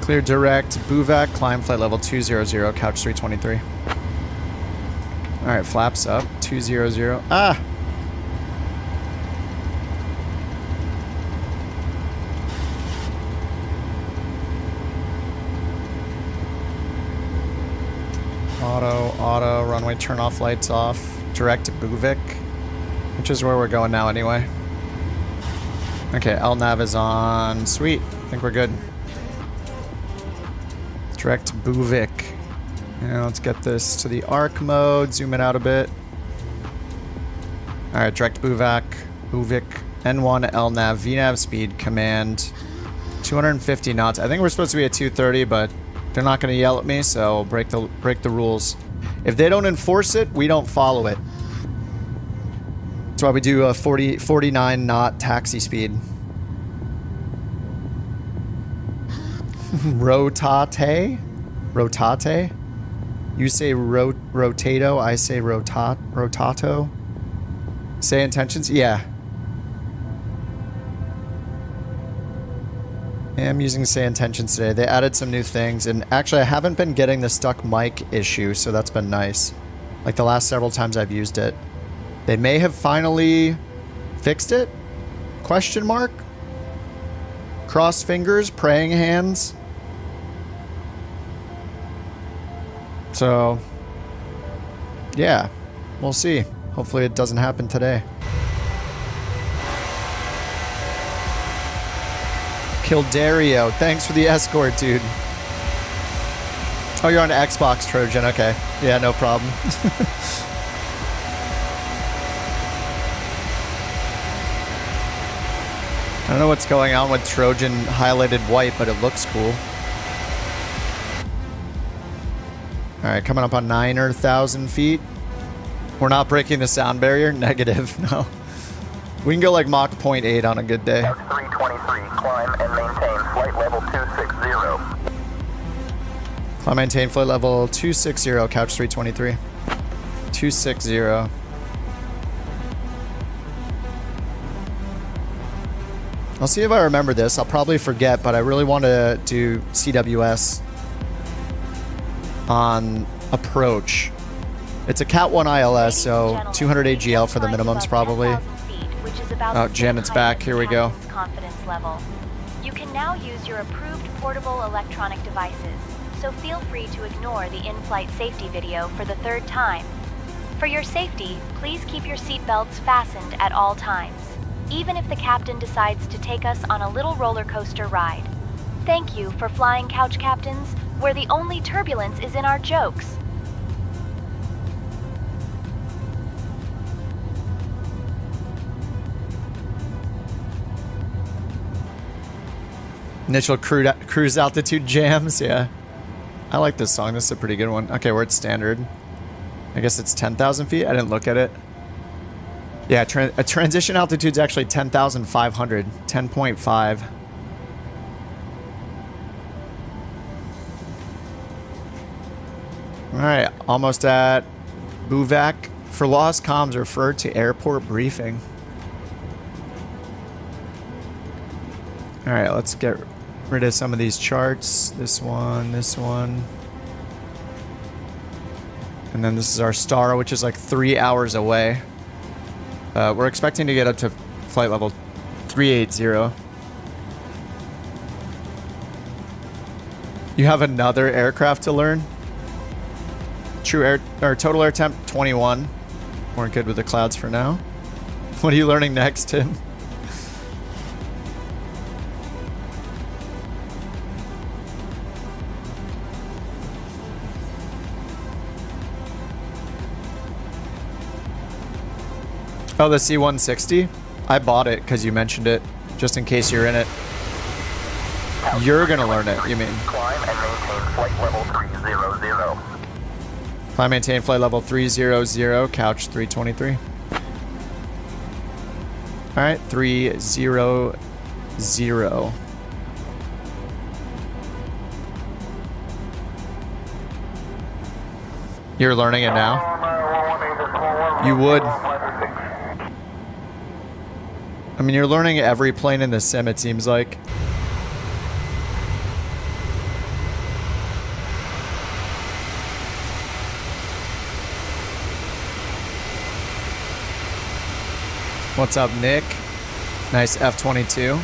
Clear direct, Buvak, climb flight level 200, couch 323. Alright, flaps up, 200. Ah! Auto, runway turn off, lights off. Direct to Buvik, which is where we're going now anyway. Okay, LNav is on. Sweet. I think we're good. Direct to Buvik. Now let's get this to the arc mode. Zoom it out a bit. Alright, direct Buvik. N1 LNAV VNAV speed command 250 knots. I think we're supposed to be at 230, but they're not going to yell at me, so break the rules. If they don't enforce it, we don't follow it. That's why we do a 49 knot taxi speed. Rotate? Rotate? You say rotato, I say rotato. Say intentions? Yeah. I'm using say intentions today. They added some new things, and actually I haven't been getting the stuck mic issue, so that's been nice. Like the last several times I've used it. They may have finally fixed it? Question mark? Cross fingers, praying hands. So, yeah, we'll see. Hopefully it doesn't happen today. Kildario, thanks for the escort, dude. Oh, you're on Xbox, Trojan. Okay. Yeah, no problem. I don't know what's going on with Trojan highlighted white, but it looks cool. Alright, coming up on 9,000 feet. We're not breaking the sound barrier? Negative, no. We can go like Mach 0.8 on a good day. X323, climb and maintain flight level 260. Climb, maintain flight level 260, couch 323. 260. I'll see if I remember this. I'll probably forget, but I really want to do CWS on approach. It's a Cat 1 ILS, so 200 AGL for the minimums probably. Oh, Janet's back. Here we go. Confidence level. You can now use your approved portable electronic devices, so feel free to ignore the in-flight safety video for the third time. For your safety, please keep your seatbelts fastened at all times, even if the captain decides to take us on a little roller coaster ride. Thank you for flying Couch Captains, where the only turbulence is in our jokes. Initial cruise altitude jams, yeah. I like this song. This is a pretty good one. Okay, we're at standard. I guess it's 10,000 feet. I didn't look at it. Yeah, a transition altitude's actually 10,500. 10.5. Alright, almost at Buvak. For lost comms, refer to airport briefing. Alright, let's get rid of some of these charts. This one, this one. And then this is our star, which is like 3 hours away. We're expecting to get up to flight level 380. You have another aircraft to learn? True air, or total air temp 21. We're good with the clouds for now. What are you learning next, Tim? Oh, the C-160? I bought it because you mentioned it, just in case you're in it. You're gonna learn it, you mean? Climb and maintain flight level 300. Climb, maintain flight level 300, couch 323. Alright, 300. You're learning it now? You would. I mean, you're learning every plane in the sim, it seems like. What's up, Nick? Nice F-22.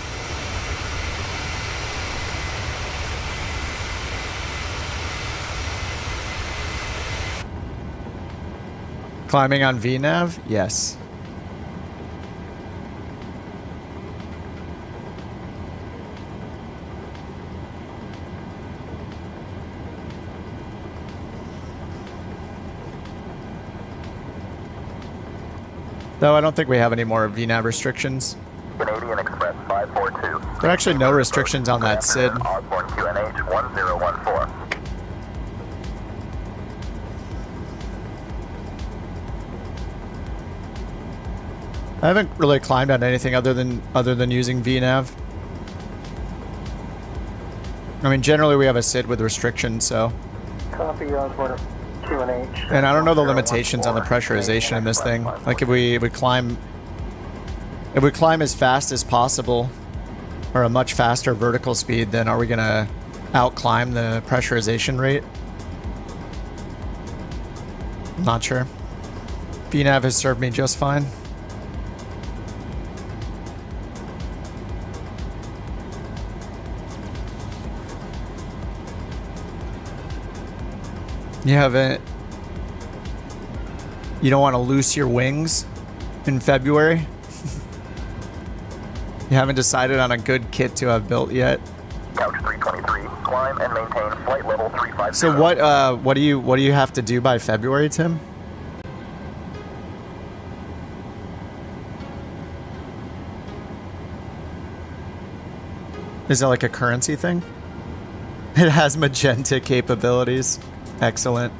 Climbing on VNAV? Yes. Though I don't think we have any more VNAV restrictions. Canadian Express 542. There are actually no restrictions on that SID. Osborne QNH 1014. I haven't really climbed on anything other than using VNav. I mean, generally we have a SID with restrictions, so. Copy, Osborne QNH. And I don't know the limitations on the pressurization in this thing. Like if we climb as fast as possible, or a much faster vertical speed, then are we gonna outclimb the pressurization rate? I'm not sure. VNav has served me just fine. You don't want to loose your wings in February? You haven't decided on a good kit to have built yet? Couch 323, climb and maintain flight level 350. So what do you have to do by February, Tim? Is that like a currency thing? It has magenta capabilities. Excellent.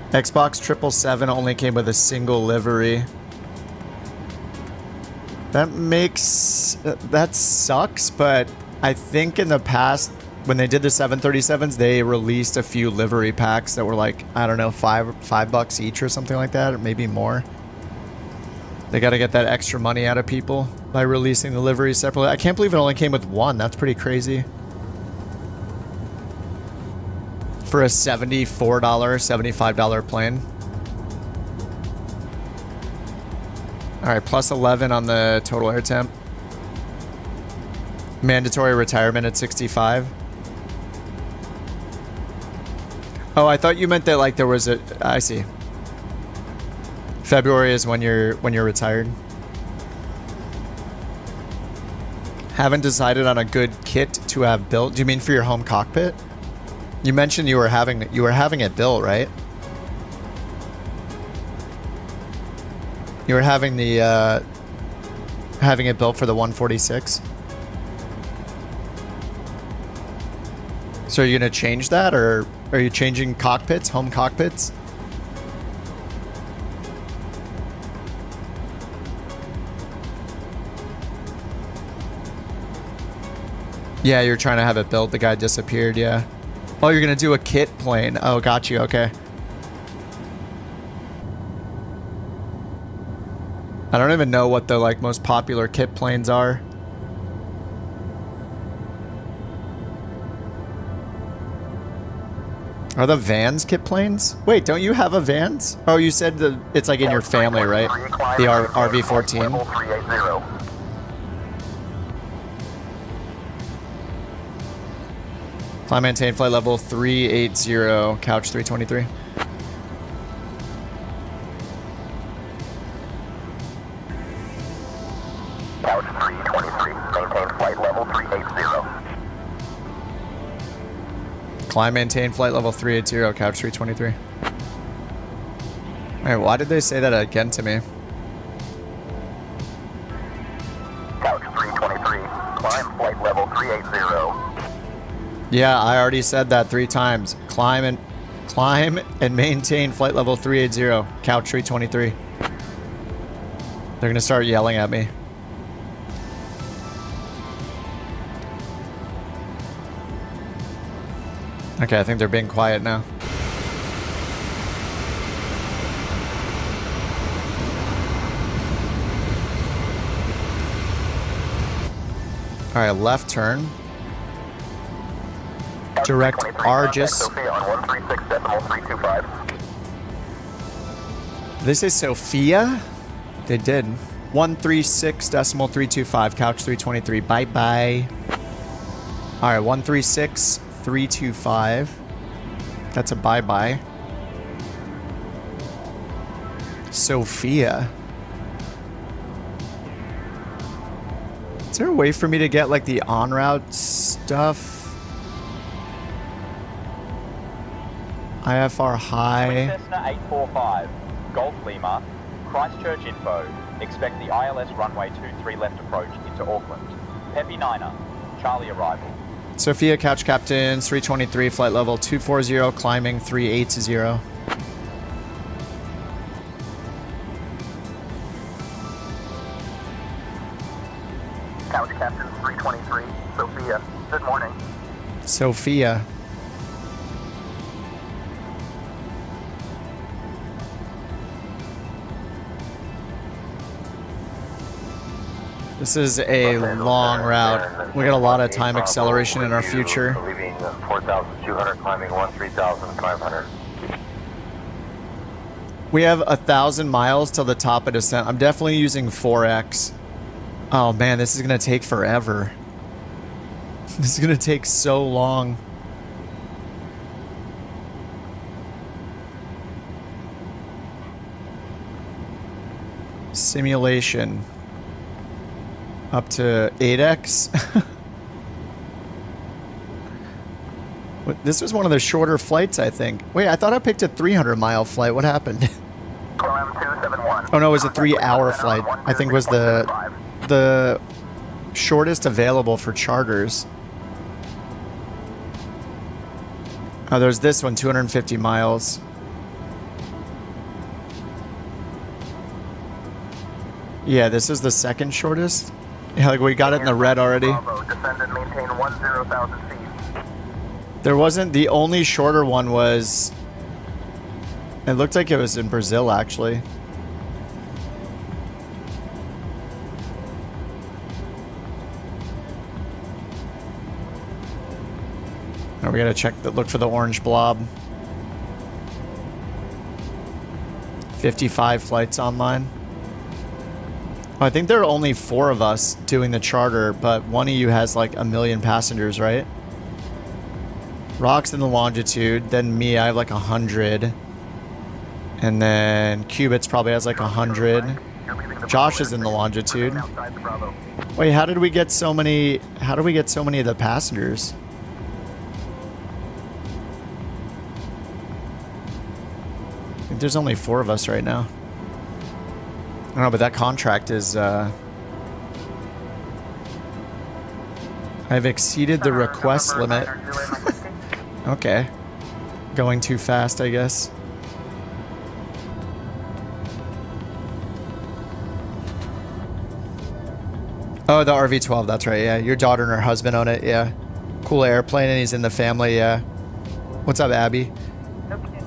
Xbox 777 only came with a single livery. That sucks, but I think in the past, when they did the 737s, they released a few livery packs that were like, I don't know, $5 each or something like that, or maybe more. They got to get that extra money out of people by releasing the liveries separately. I can't believe it only came with one. That's pretty crazy. For a $74, $75 plane. Alright, plus 11 on the total air temp. Mandatory retirement at 65. Oh, I thought you meant that like there was a... I see. February is when you're retired. Haven't decided on a good kit to have built. Do you mean for your home cockpit? You mentioned you were having it built, right? You were having the having it built for the 146. So are you gonna change that, or are you changing cockpits, home cockpits? Yeah, you're trying to have it built. The guy disappeared. Yeah. Oh, you're gonna do a kit plane. Oh, got you. Okay. I don't even know what the like most popular kit planes are. Are the Vans kit planes? Wait, don't you have a Vans? Oh, you said it's like in your family, right? The RV14. Climb, maintain flight level 380, couch 323. Couch 323, maintain flight level 380. Climb, maintain flight level 380, couch 323. Alright, why did they say that again to me? Couch 323, climb flight level 380. Yeah, I already said that 3 times. Climb and maintain flight level 380, couch 323. They're gonna start yelling at me. Okay, I think they're being quiet now. All right, left turn. Direct Argus. Did they say Sophia? They did. 136.325, couch 323. Bye bye. All right, 136.325. That's a bye bye. Sophia. Is there a way for me to get like the en route stuff? IFR high. Cessna 845, Golf Lima, Christchurch info, Expect the ILS runway 23 left approach into Auckland. Peppy Niner, Charlie arrival. Sophia, couch captain, 323, flight level 240, climbing 380. Couch Captain 323, Sophia. Good morning. Sophia. This is a long route. We got a lot of time acceleration in our future. Leaving 4,200, climbing 13,500. We have 1,000 miles till the top of descent. I'm definitely using 4X. Oh man, this is gonna take forever. This is gonna take so long. Simulation. Up to 8X. This was one of the shorter flights, I think. Wait, I thought I picked a 300-mile flight. What happened? Oh no, it was a 3-hour flight. I think was the shortest available for charters. Oh, there's this one, 250 miles. Yeah, this is the second shortest. Yeah, like we got it in the red already. Descend and maintain 10,000 feet. There wasn't, the only shorter one was, it looked like it was in Brazil actually. Now we gotta look for the orange blob. 55 flights online. I think there are only 4 of us doing the charter, but one of you has like 1 million passengers, right? Rock's in the longitude, then me, I have like 100. And then Cubits probably has like 100. Josh is in the longitude. Wait, how did we get so many of the passengers? I think there's only 4 of us right now. I don't know, but that contract is, I've exceeded the request limit. Okay. Going too fast, I guess. Oh, the RV-12, that's right, yeah. Your daughter and her husband own it, yeah. Cool airplane, and he's in the family, yeah. What's up, Abby?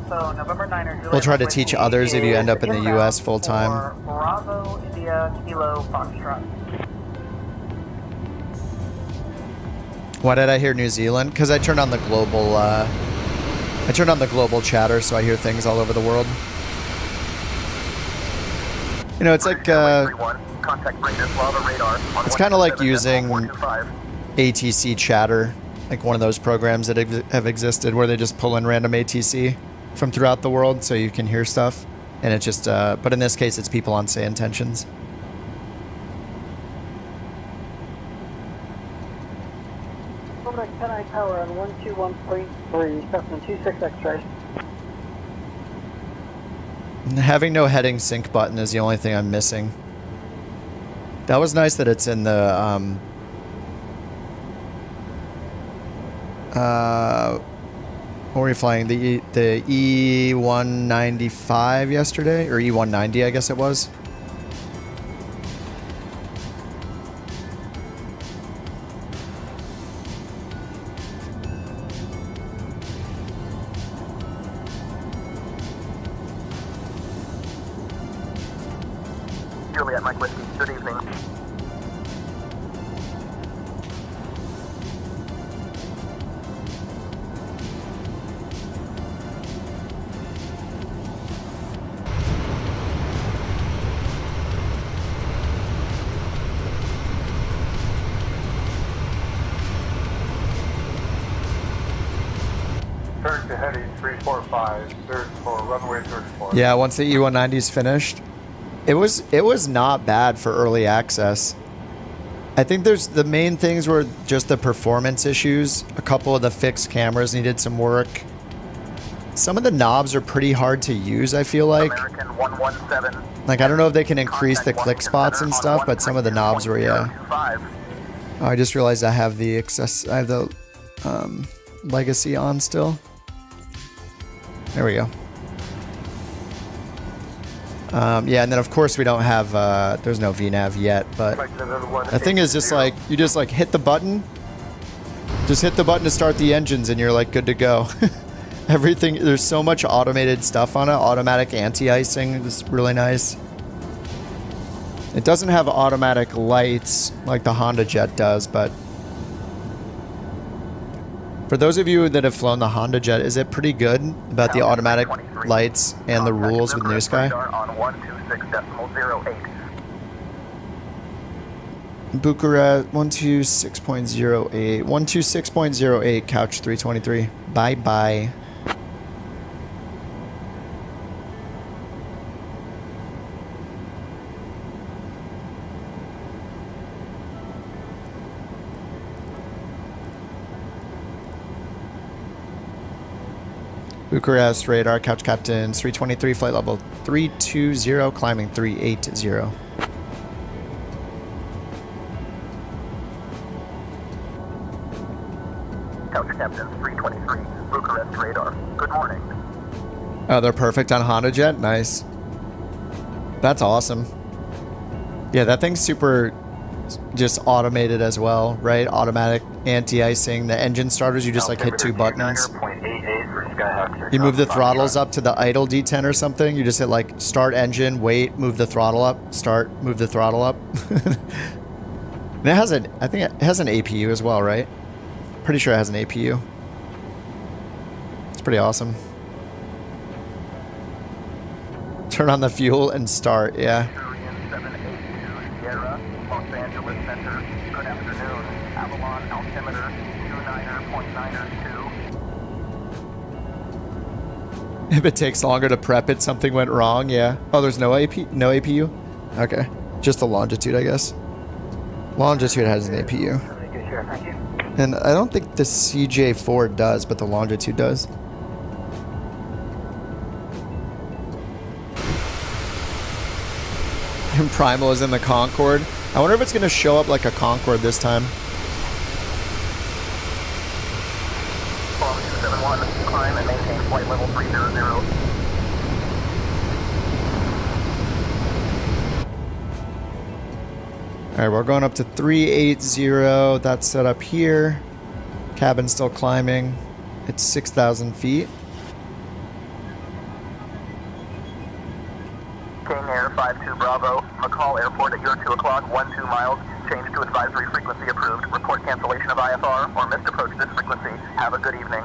So November 9er, We'll try to teach others if you end up in the U.S. full time. Bravo India Kilo Foxtrot. Why did I hear New Zealand? Because I turned on the global. I turned on the global chatter, so I hear things all over the world. You know, it's like it's kind of like using ATC chatter, like one of those programs that have existed where they just pull in random ATC from throughout the world so you can hear stuff, and it just but in this case it's people on say intentions. Overnight 10 power on 121.3, Cessna 26 X-ray. Having no heading sync button is the only thing I'm missing. That was nice that it's in the what were we flying? The E195 yesterday? Or E190, I guess it was. Juliet, Mike Whiskey. Good evening. Turn to heading 345, search for runway 34. Yeah, once the E190 is finished. It was not bad for early access. I think the main things were just the performance issues. A couple of the fixed cameras needed some work. Some of the knobs are pretty hard to use, I feel like. American 117. Like, I don't know if they can increase the click spots and stuff, but some of the knobs were, yeah. Oh, I just realized I have the legacy on still. There we go. Yeah, and then of course we don't have, there's no VNav yet, but the thing is just like, you just like hit the button, just hit the button to start the engines and you're like good to go. Everything, there's so much automated stuff on it. Automatic anti-icing is really nice. It doesn't have automatic lights like the Honda Jet does, but for those of you that have flown the Honda Jet, is it pretty good about the automatic lights and the rules with NewSky? Bucharest 126.08. 126.08, couch 323. Bye bye. Bucharest radar, couch captain 323, flight level 320, climbing 380. Couch captain 323, Bucharest radar. Good morning. Oh, they're perfect on Honda Jet? Nice. That's awesome. Yeah, that thing's super just automated as well, right? Automatic anti-icing. The engine starters, you just like hit two buttons. You move the throttles up to the idle D10 or something. You just hit like start engine, wait, move the throttle up, start, move the throttle up. And it has I think it has an APU as well, right? Pretty sure it has an APU. It's pretty awesome. Turn on the fuel and start, yeah. Los Angeles Center. Good afternoon. Avalon altimeter 29.92. If it takes longer to prep it, something went wrong, yeah. Oh, there's no APU? Okay. Just the longitude, I guess. Longitude has an APU. And I don't think the CJ4 does, but the longitude does. And Primal is in the Concorde. I wonder if it's going to show up like a Concorde this time. 1271, climb and maintain flight level 300. Alright, we're going up to 380. That's set up here. Cabin's still climbing. It's 6,000 feet. King Air 52 Bravo, McCall Airport at your 2 o'clock, 12 miles. Change to advisory frequency approved. Report cancellation of IFR or missed approach this frequency. Have a good evening.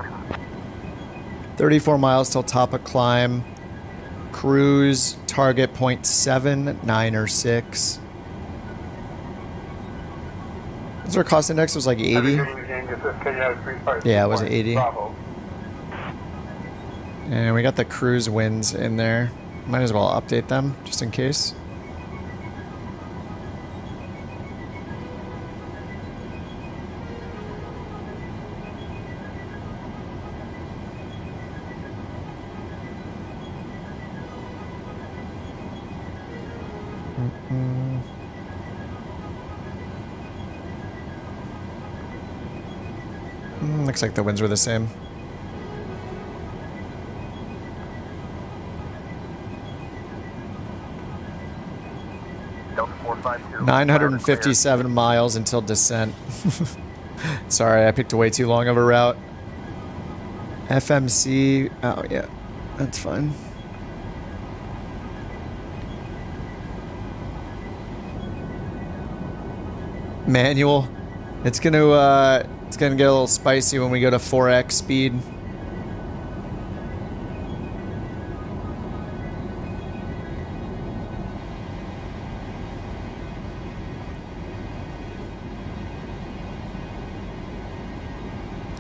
34 miles till top of climb. Cruise target 0.7, or 6. What's our cost index? It was like 80. Yeah, it was 80. And we got the cruise winds in there. Might as well update them just in case. Looks like the winds were the same. Delta 452. 957 miles until descent. Sorry, I picked a way too long of a route. FMC. Oh, yeah. That's fine. Manual. It's gonna get a little spicy when we go to 4x speed.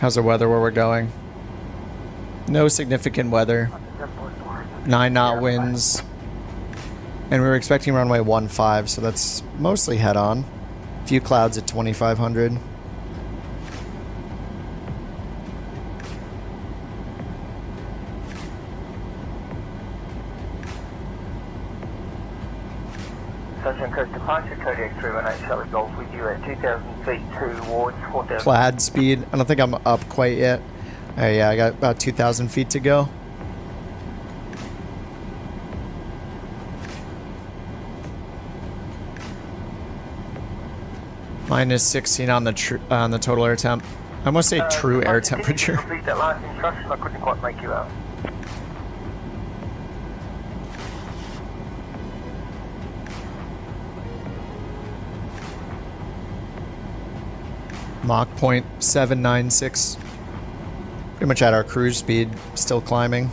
How's the weather where we're going? No significant weather. 9 knot winds. And we were expecting runway 15, so that's mostly head on. Few clouds at 2,500. Departure Kodiak 318 Charlie Golf with you at 2,000 feet towards 4,000. Plaid speed. I don't think I'm up quite yet. Oh yeah, I got about 2,000 feet to go. Minus 16 on the total air temp. I must say true air temperature. Repeat that last instruction, I couldn't quite make you out. Mach 0.796. Pretty much at our cruise speed, still climbing.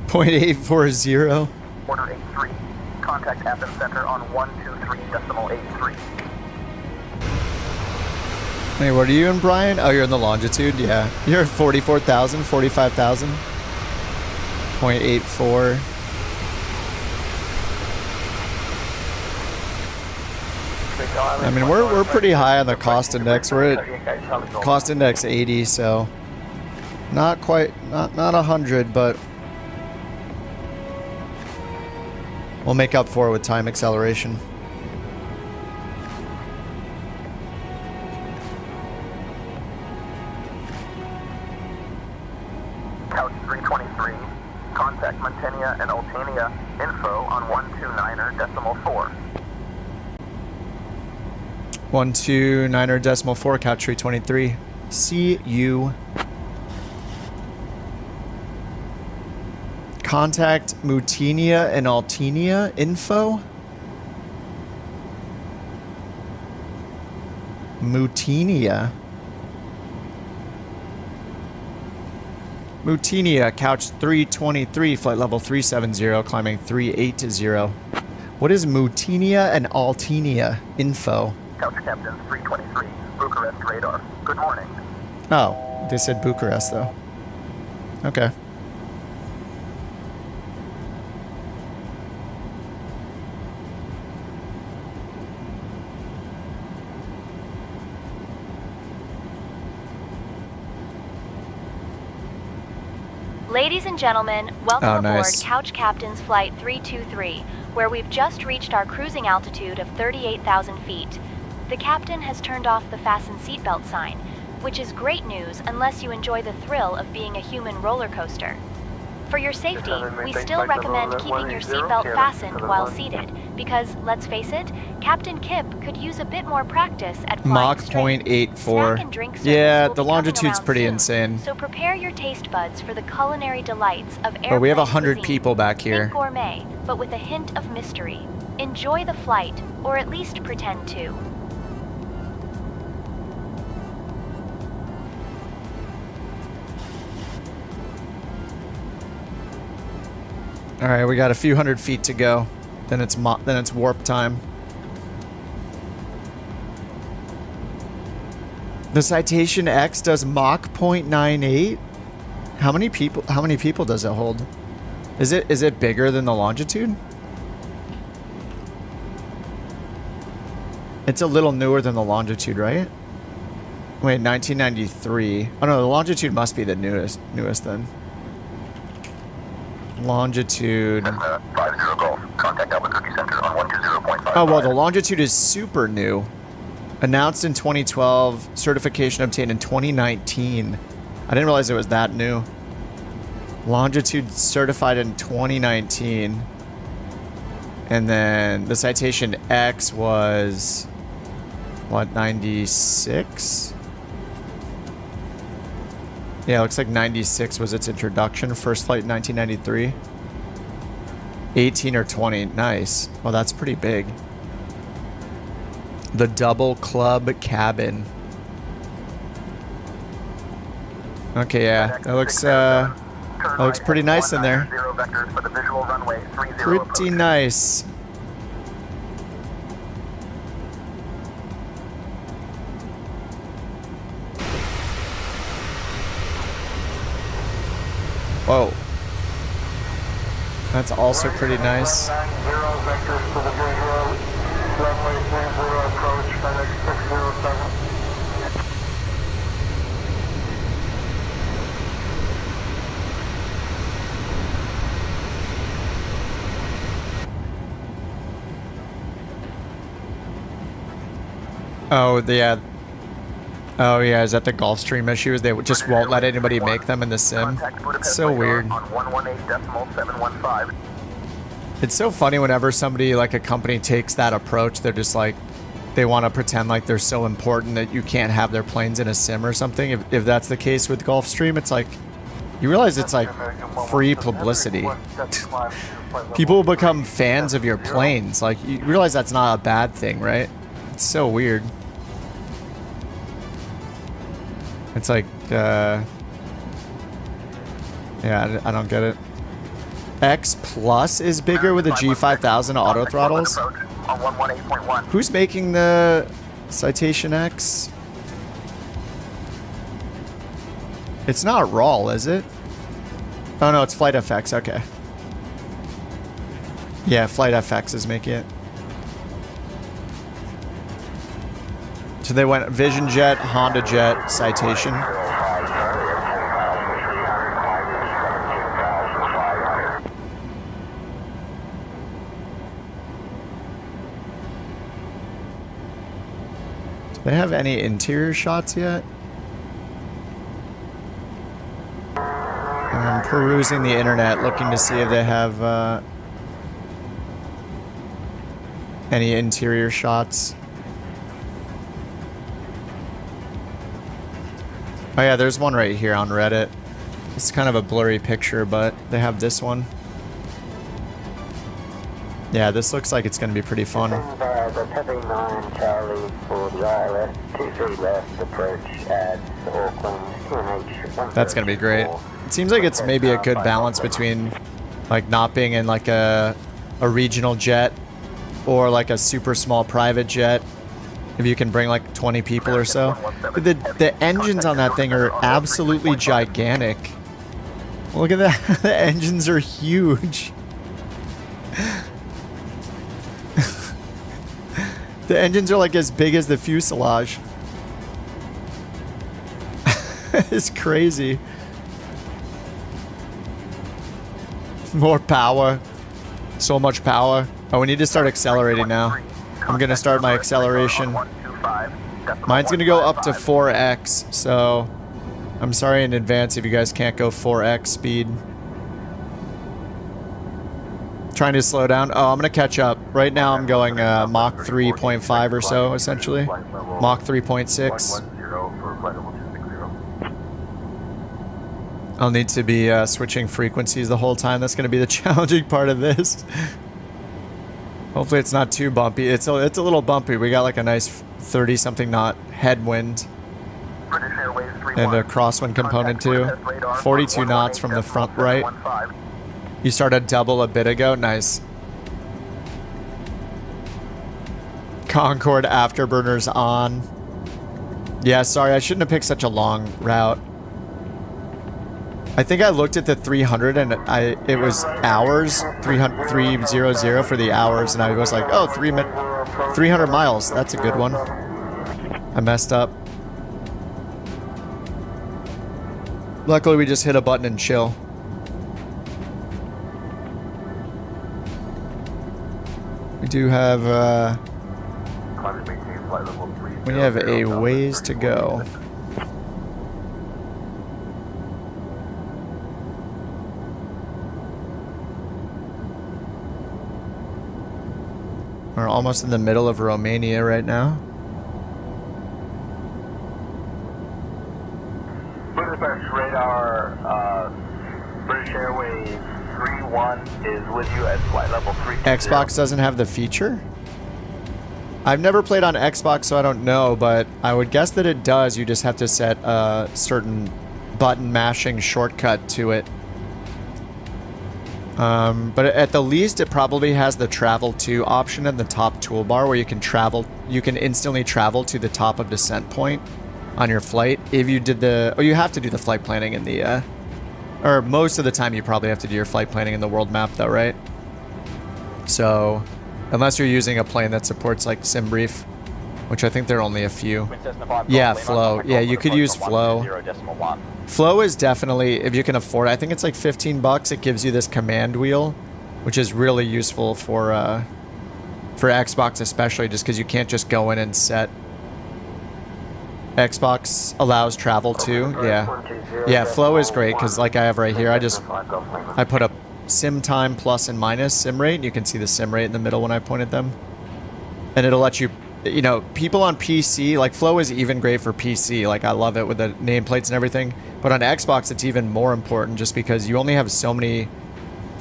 .840. Order 83. Contact Captain Center on 123.83. Hey, what are you in, Brian? Oh, you're in the longitude? Yeah. You're at 44,000, 45,000. 0.84. I mean, we're pretty high on the cost index. We're at cost index 80, so not quite, not 100, but we'll make up for it with time acceleration. Couch 323. Contact Montania and Ultania. Info on 129.4. 129.4, couch 323. See you. Contact Mutinia and Altinia info. Mutinia. Mutinia, couch 323, flight level 370, climbing 380. What is Mutinia and Altinia info? Couch Captain 323. Bucharest radar. Good morning. Oh, they said Bucharest though. Okay. Ladies and gentlemen, welcome aboard nice. Couch Captain's Flight 323, where we've just reached our cruising altitude of 38,000 feet. The captain has turned off the fasten seatbelt sign, which is great news unless you enjoy the thrill of being a human roller coaster. For your safety, we still recommend keeping your seatbelt fastened while seated, because, let's face it, Captain Kip could use a bit more practice at flying Mach straight. 0.84. Snack and drink service Yeah, will the be coming longitude's around pretty soon, insane. So prepare your taste buds for the culinary delights of airplane But we have 100 cuisine. people back here. Think gourmet, but with a hint of mystery. Enjoy the flight, or at least pretend to. All right, we got a few hundred feet to go. Then it's warp time. The Citation X does Mach 0.98. How many people does it hold? Is it bigger than the longitude? It's a little newer than the longitude, right? Wait, 1993. Oh no, the longitude must be the newest then. Longitude. 50 Golf. Contact Albuquerque Center on 120.5. Oh, well, the longitude is super new. Announced in 2012, certification obtained in 2019. I didn't realize it was that new. Longitude certified in 2019. And then the Citation X was, what, 96? Yeah, it looks like 96 was its introduction. First flight in 1993. 18 or 20. Nice. Well, that's pretty big. The double club cabin. Okay, yeah. That looks pretty nice in there. Pretty nice. Whoa. That's also pretty nice. 90 vectors to the green road. Runway 30 approach, FedEx 607. Oh, yeah. Oh, yeah. Is that the Gulfstream issues? They just won't let anybody make them in the sim. It's so weird. On 118.715. It's so funny whenever somebody, like a company, takes that approach. They're just like, they want to pretend like they're so important that you can't have their planes in a sim or something. If that's the case with Gulfstream, it's like, you realize it's like free publicity. People will become fans of your planes. Like, you realize that's not a bad thing, right? It's so weird. It's like, yeah, I don't get it. X Plus is bigger with the G5000 auto throttles. On 118.1. Who's making the Citation X? It's not RAL, is it? Oh no, it's Flight FX, okay. Yeah, Flight FX is making it. So they went Vision Jet, Honda Jet, Citation. Do they have any interior shots yet? I'm perusing the internet looking to see if they have any interior shots. Oh yeah, there's one right here on Reddit. It's kind of a blurry picture, but they have this one. Yeah, this looks like it's going to be pretty fun. The Peppy 9 Charlie for the ILS 23 left approach at Auckland QNH. That's going to be great. It seems like it's maybe a good balance between like not being in like a regional jet or like a super small private jet. If you can bring like 20 people or so. The engines on that thing are absolutely gigantic. Look at that. The engines are huge. The engines are like as big as the fuselage. It's crazy. More power. So much power. Oh, we need to start accelerating now. I'm going to start my acceleration. Mine's going to go up to 4x, so I'm sorry in advance if you guys can't go 4x speed. Trying to slow down. Oh, I'm going to catch up. Right now I'm going Mach 3.5 or so, essentially. Mach 3.6. I'll need to be switching frequencies the whole time. That's going to be the challenging part of this. Hopefully it's not too bumpy. It's a little bumpy. We got like a nice 30-something knot headwind. And a crosswind component too. 42 knots from the front right. You started double a bit ago. Nice. Concorde afterburners on. Yeah, sorry. I shouldn't have picked such a long route. I think I looked at the 300 and it was hours, 300 for the hours, and I was like, oh, 300 miles, that's a good one. I messed up. Luckily, we just hit a button and chill. We do have, we have a ways to go. We're almost in the middle of Romania right now. Budapest radar, British Airways 31 is with you at flight level 3. Xbox doesn't have the feature? I've never played on Xbox, so I don't know, but I would guess that it does. You just have to set a certain button mashing shortcut to it. But at the least, it probably has the travel to option in the top toolbar where you can travel. You can instantly travel to the top of descent point on your flight if you did the. Oh, you have to do the flight planning in the or most of the time you probably have to do your flight planning in the world map though, right? So unless you're using a plane that supports like SimBrief, which I think there are only a few. Yeah, Flow. Yeah, you could use Flow. Flow is definitely, if you can afford it, I think it's like $15. It gives you this command wheel, which is really useful for Xbox especially, just because you can't just go in and set. Xbox allows travel too. Yeah, Flow is great because like I have right here, I put up sim time plus and minus sim rate. You can see the sim rate in the middle when I pointed them, and it'll let you, you know, people on PC, like Flow is even great for PC. Like I love it with the nameplates and everything, but on Xbox it's even more important just because you only have so many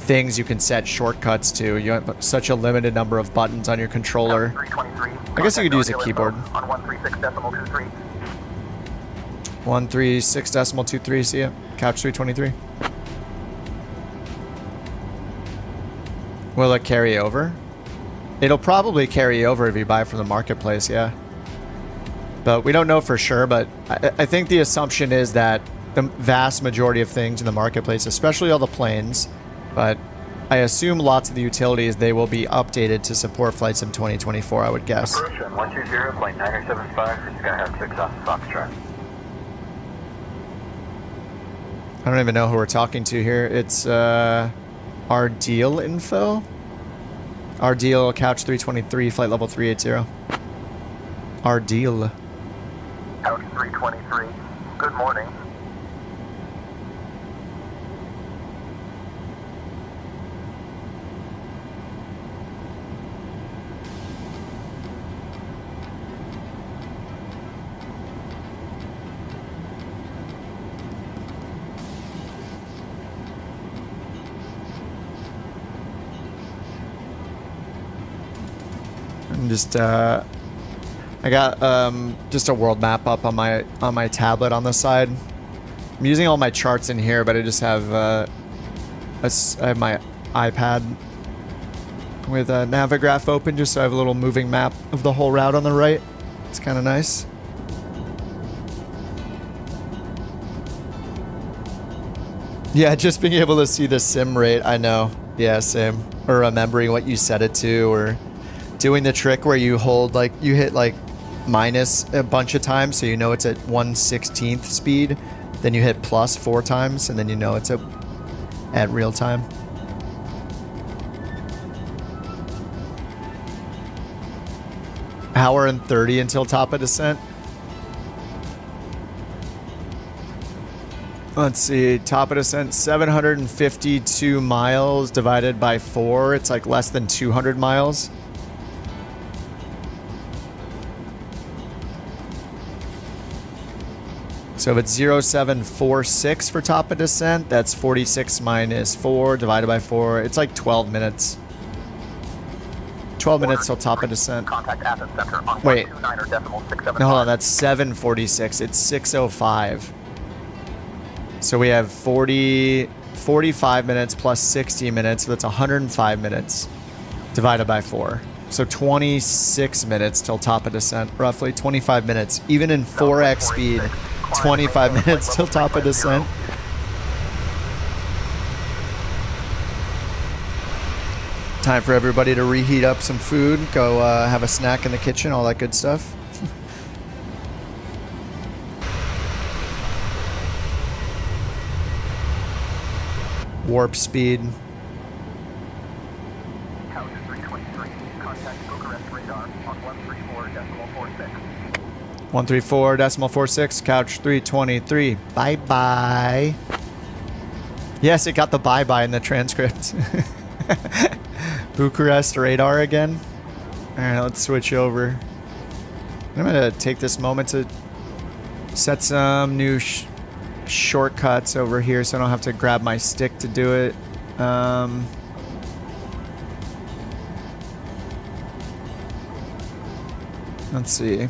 things you can set shortcuts to. You have such a limited number of buttons on your controller. I guess you could use a keyboard. On 136.23. 136.23, see ya. Couch 323. Will it carry over? It'll probably carry over if you buy from the marketplace, yeah. But we don't know for sure, but I think the assumption is that the vast majority of things in the marketplace, especially all the planes, but I assume lots of the utilities, they will be updated to support Flight Sim 2024, I would guess. Approach 120, plane 975 for Skyhawk 6 off Foxtrot. I don't even know who we're talking to here. It's our deal info. Our deal, couch 323, flight level 380. Our deal. Couch 323. Good morning. I'm just I got just a world map up on my tablet on the side. I'm using all my charts in here, but I just have I have my iPad with Navigraph open just so I have a little moving map of the whole route on the right. It's kind of nice. Yeah, just being able to see the sim rate, I know. Yeah, same. Or remembering what you set it to, or doing the trick where you hold, like, you hit like minus a bunch of times so you know it's at 1/16th speed, then you hit plus 4 times and then you know it's at real time. Hour and 30 until top of descent. Let's see, top of descent, 752 miles divided by 4. It's like less than 200 miles. So if it's 0746 for top of descent, that's 46 minus 4 divided by 4. It's like 12 minutes. 12 minutes till top of descent. Contact Athens Center on Wait. 129.675. No, hold on, that's 746. It's 605. So we have 45 minutes plus 60 minutes. So that's 105 minutes divided by 4. So 26 minutes till top of descent, roughly 25 minutes. Even in 4x speed, 25 minutes till top of descent. Time for everybody to reheat up some food, go have a snack in the kitchen, all that good stuff. Warp speed. Couch 323. Contact Bucharest radar on 134.46. 134.46, couch 323. Bye-bye. Yes, it got the bye-bye in the transcript. Bucharest radar again. All right, let's switch over. I'm going to take this moment to set some new shortcuts over here so I don't have to grab my stick to do it. Let's see.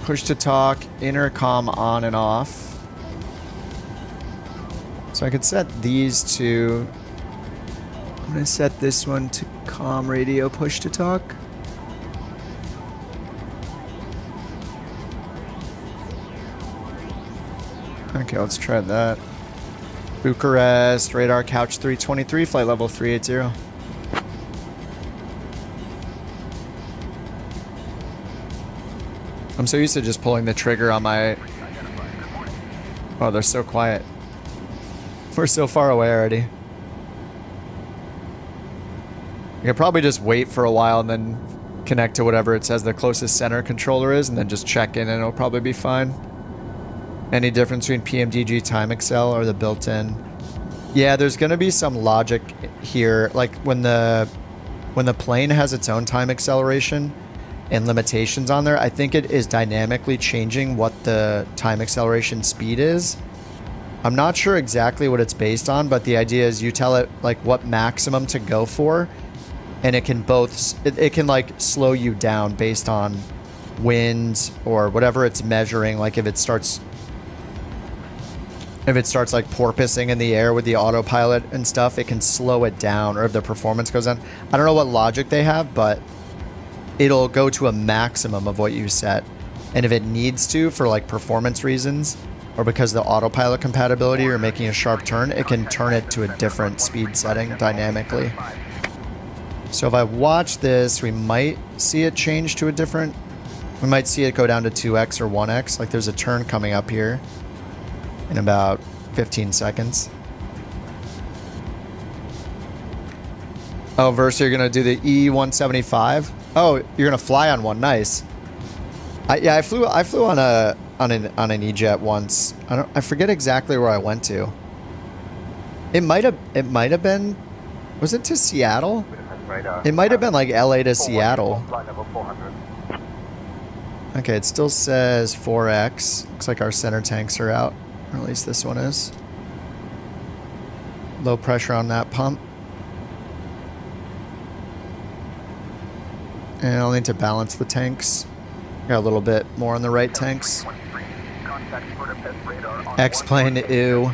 Push to talk, intercom on and off. So I could set these to... I'm going to set this one to comm radio push to talk. Okay, let's try that. Bucharest, radar couch 323, flight level 380. I'm so used to just pulling the trigger on my... Oh, they're so quiet. We're so far away already. I could probably just wait for a while and then connect to whatever it says the closest center controller is and then just check in and it'll probably be fine. Any difference between PMDG time accel or the built-in? Yeah, there's going to be some logic here. Like when the plane has its own time acceleration and limitations on there, I think it is dynamically changing what the time acceleration speed is. I'm not sure exactly what it's based on, but the idea is you tell it like what maximum to go for, and it can both, it can like slow you down based on wind or whatever it's measuring. Like if it starts like porpoising in the air with the autopilot and stuff, it can slow it down, or if the performance goes down. I don't know what logic they have, but it'll go to a maximum of what you set. And if it needs to, for like performance reasons, or because the autopilot compatibility or making a sharp turn, it can turn it to a different speed setting dynamically. So if I watch this, we might see it change to a different, we might see it go down to 2x or 1x. Like there's a turn coming up here in about 15 seconds. Oh, Versa, you're gonna do the E175? Oh, you're gonna fly on one. Nice. Yeah, I flew on an E-jet once. I forget exactly where I went to. It might have been, was it to Seattle? It might have been like LA to Seattle. Okay, it still says 4x. Looks like our center tanks are out, or at least this one is. Low pressure on that pump. And I'll need to balance the tanks. Got a little bit more on the right tanks. X-plane, ew.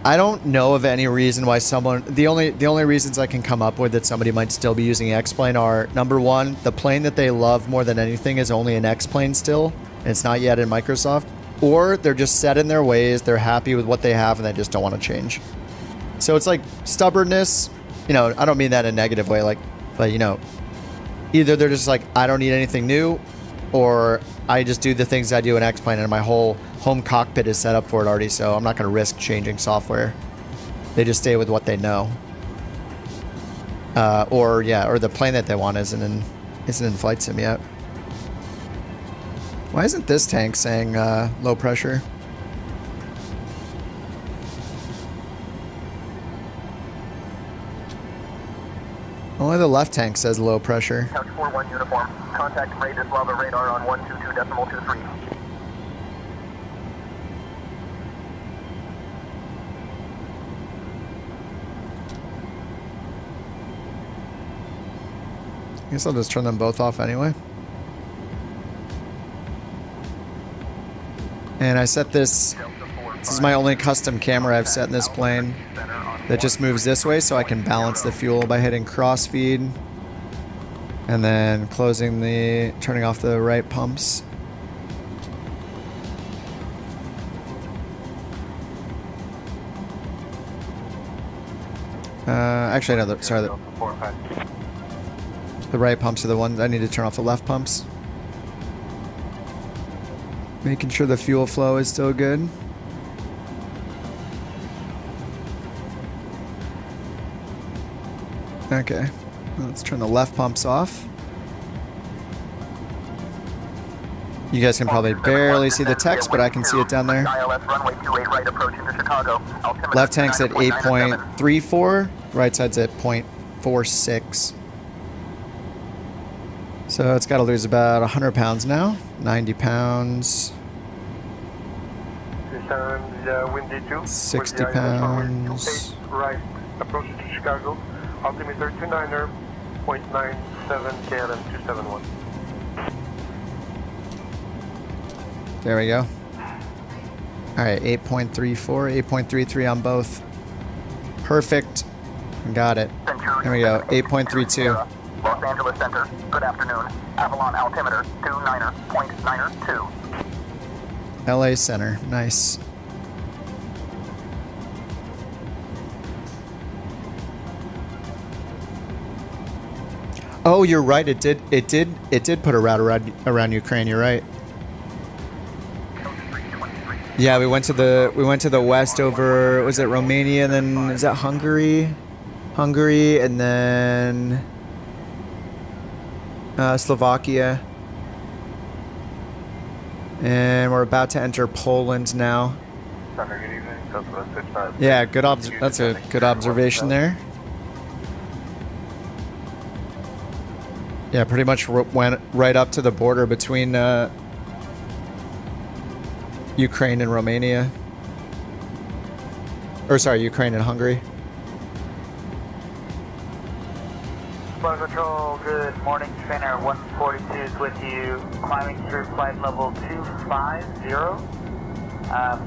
I don't know of any reason why someone... The only reasons I can come up with that somebody might still be using X-plane are, number one, the plane that they love more than anything is only an X-plane still, and it's not yet in Microsoft. Or they're just set in their ways, they're happy with what they have, and they just don't want to change. So it's like stubbornness. You know, I don't mean that in a negative way, like... But, you know, either they're just like, I don't need anything new, or I just do the things I do in X-plane and my whole home cockpit is set up for it already, so I'm not going to risk changing software. They just stay with what they know. Or the plane that they want isn't in flight sim yet. Why isn't this tank saying low pressure? Only the left tank says low pressure. Couch 41 uniform. Contact Bratislava radar on 122.23. I guess I'll just turn them both off anyway. And I set this. This is my only custom camera I've set in this plane. That just moves this way so I can balance the fuel by hitting crossfeed. And then turning off the right pumps. Actually, no, sorry. The right pumps are the ones I need to turn off the left pumps. Making sure the fuel flow is still good. Okay, let's turn the left pumps off. You guys can probably barely see the text, but I can see it down there. Left tank's at 8.34, right side's at 0.46. So it's got to lose about 100 pounds now, 90 pounds. 60 pounds. Right, approaching to Chicago. Altimeter 29er, 0.97 KLM 271. There we go. Alright, 8.34, 8.33 on both. Perfect. Got it. There we go, 8.32. Los Angeles Center, good afternoon. Avalon altimeter 29er, 0.92. LA Center. Nice. Oh, you're right. It did put a route around Ukraine. You're right. Yeah, we went to the west over, was it Romania, and then is that Hungary? Hungary, and then Slovakia. And we're about to enter Poland now. Yeah, that's a good observation there. Yeah, pretty much went right up to the border between Ukraine and Romania. Or sorry, Ukraine and Hungary. Flight Control, good morning. Trainer 142 is with you. Climbing through flight level 250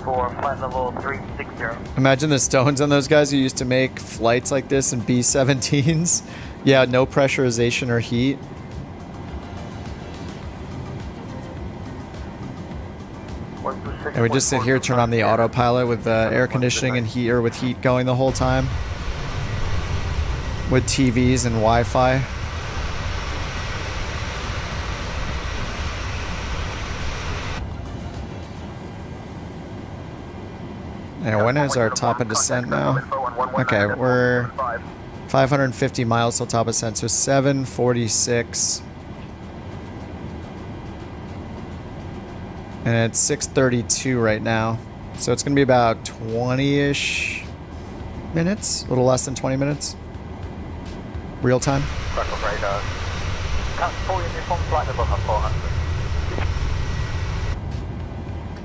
for flight level 360. Imagine the stones on those guys who used to make flights like this in B-17s. Yeah, no pressurization or heat. And we just sit here, turn on the autopilot with air conditioning and heat, or with heat going the whole time. With TVs and Wi-Fi. And when is our top of descent now? Okay, we're 550 miles till top of descent, so 746. And it's 6:32 right now. So it's going to be about 20-ish minutes, a little less than 20 minutes. Real time.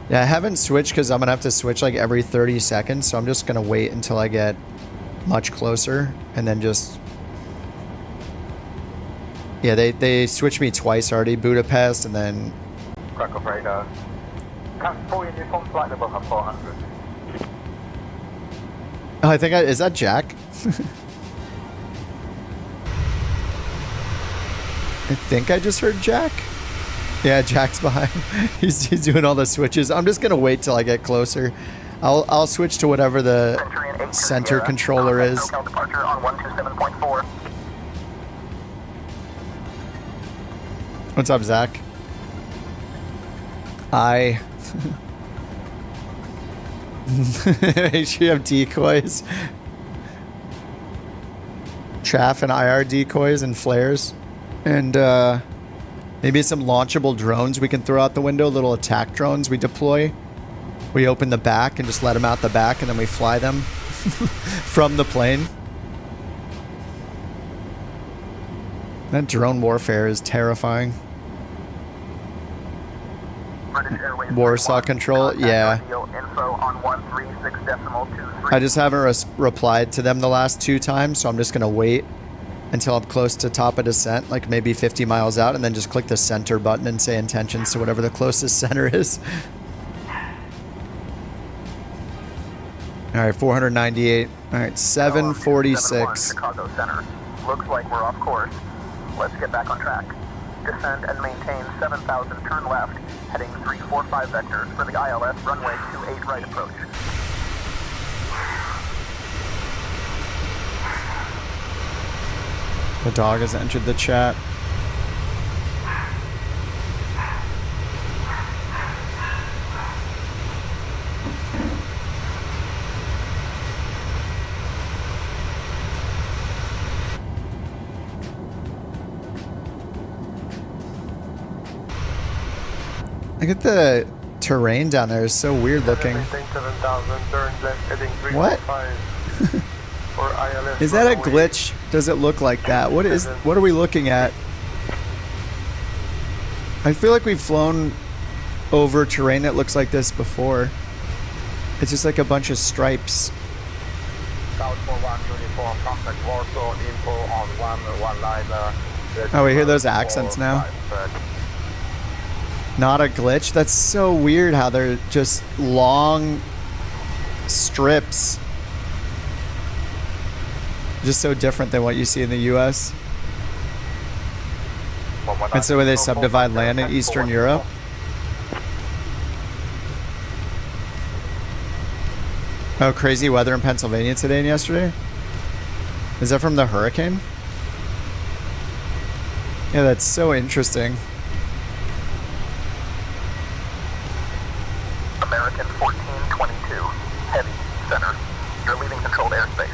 Yeah, I haven't switched because I'm going to have to switch like every 30 seconds. So I'm just going to wait until I get much closer and then just... Yeah, they switched me twice already, Budapest and then... Oh, I think is that Jack? I think I just heard Jack. Yeah, Jack's behind. He's doing all the switches. I'm just gonna wait till I get closer. I'll switch to whatever the center controller is. What's up, Zach? You have decoys. Chaff and IR decoys and flares. And maybe some launchable drones we can throw out the window, little attack drones we deploy. We open the back and just let them out the back and then we fly them from the plane. That drone warfare is terrifying. Warsaw control, yeah. I just haven't replied to them the last 2 times, so I'm just gonna wait until I'm close to top of descent, like maybe 50 miles out, and then just click the center button and say intentions to whatever the closest center is. All right, 498. All right, 746. Chicago Center. Looks like we're off course. Let's get back on track. Descend and maintain 7,000, turn left, heading 345 vectors for the ILS runway 28 right approach. The dog has entered the chat. Look at the terrain down there. It's so weird looking. What? Is that a glitch? Does it look like that? What are we looking at? I feel like we've flown over terrain that looks like this before. It's just like a bunch of stripes. Oh, we hear those accents now. Not a glitch? That's so weird how they're just long strips. Just so different than what you see in the US. And so when they subdivide land in Eastern Europe. Oh, crazy weather in Pennsylvania today and yesterday? Is that from the hurricane? Yeah, that's so interesting. American 1422, heavy, center. You're leaving controlled airspace.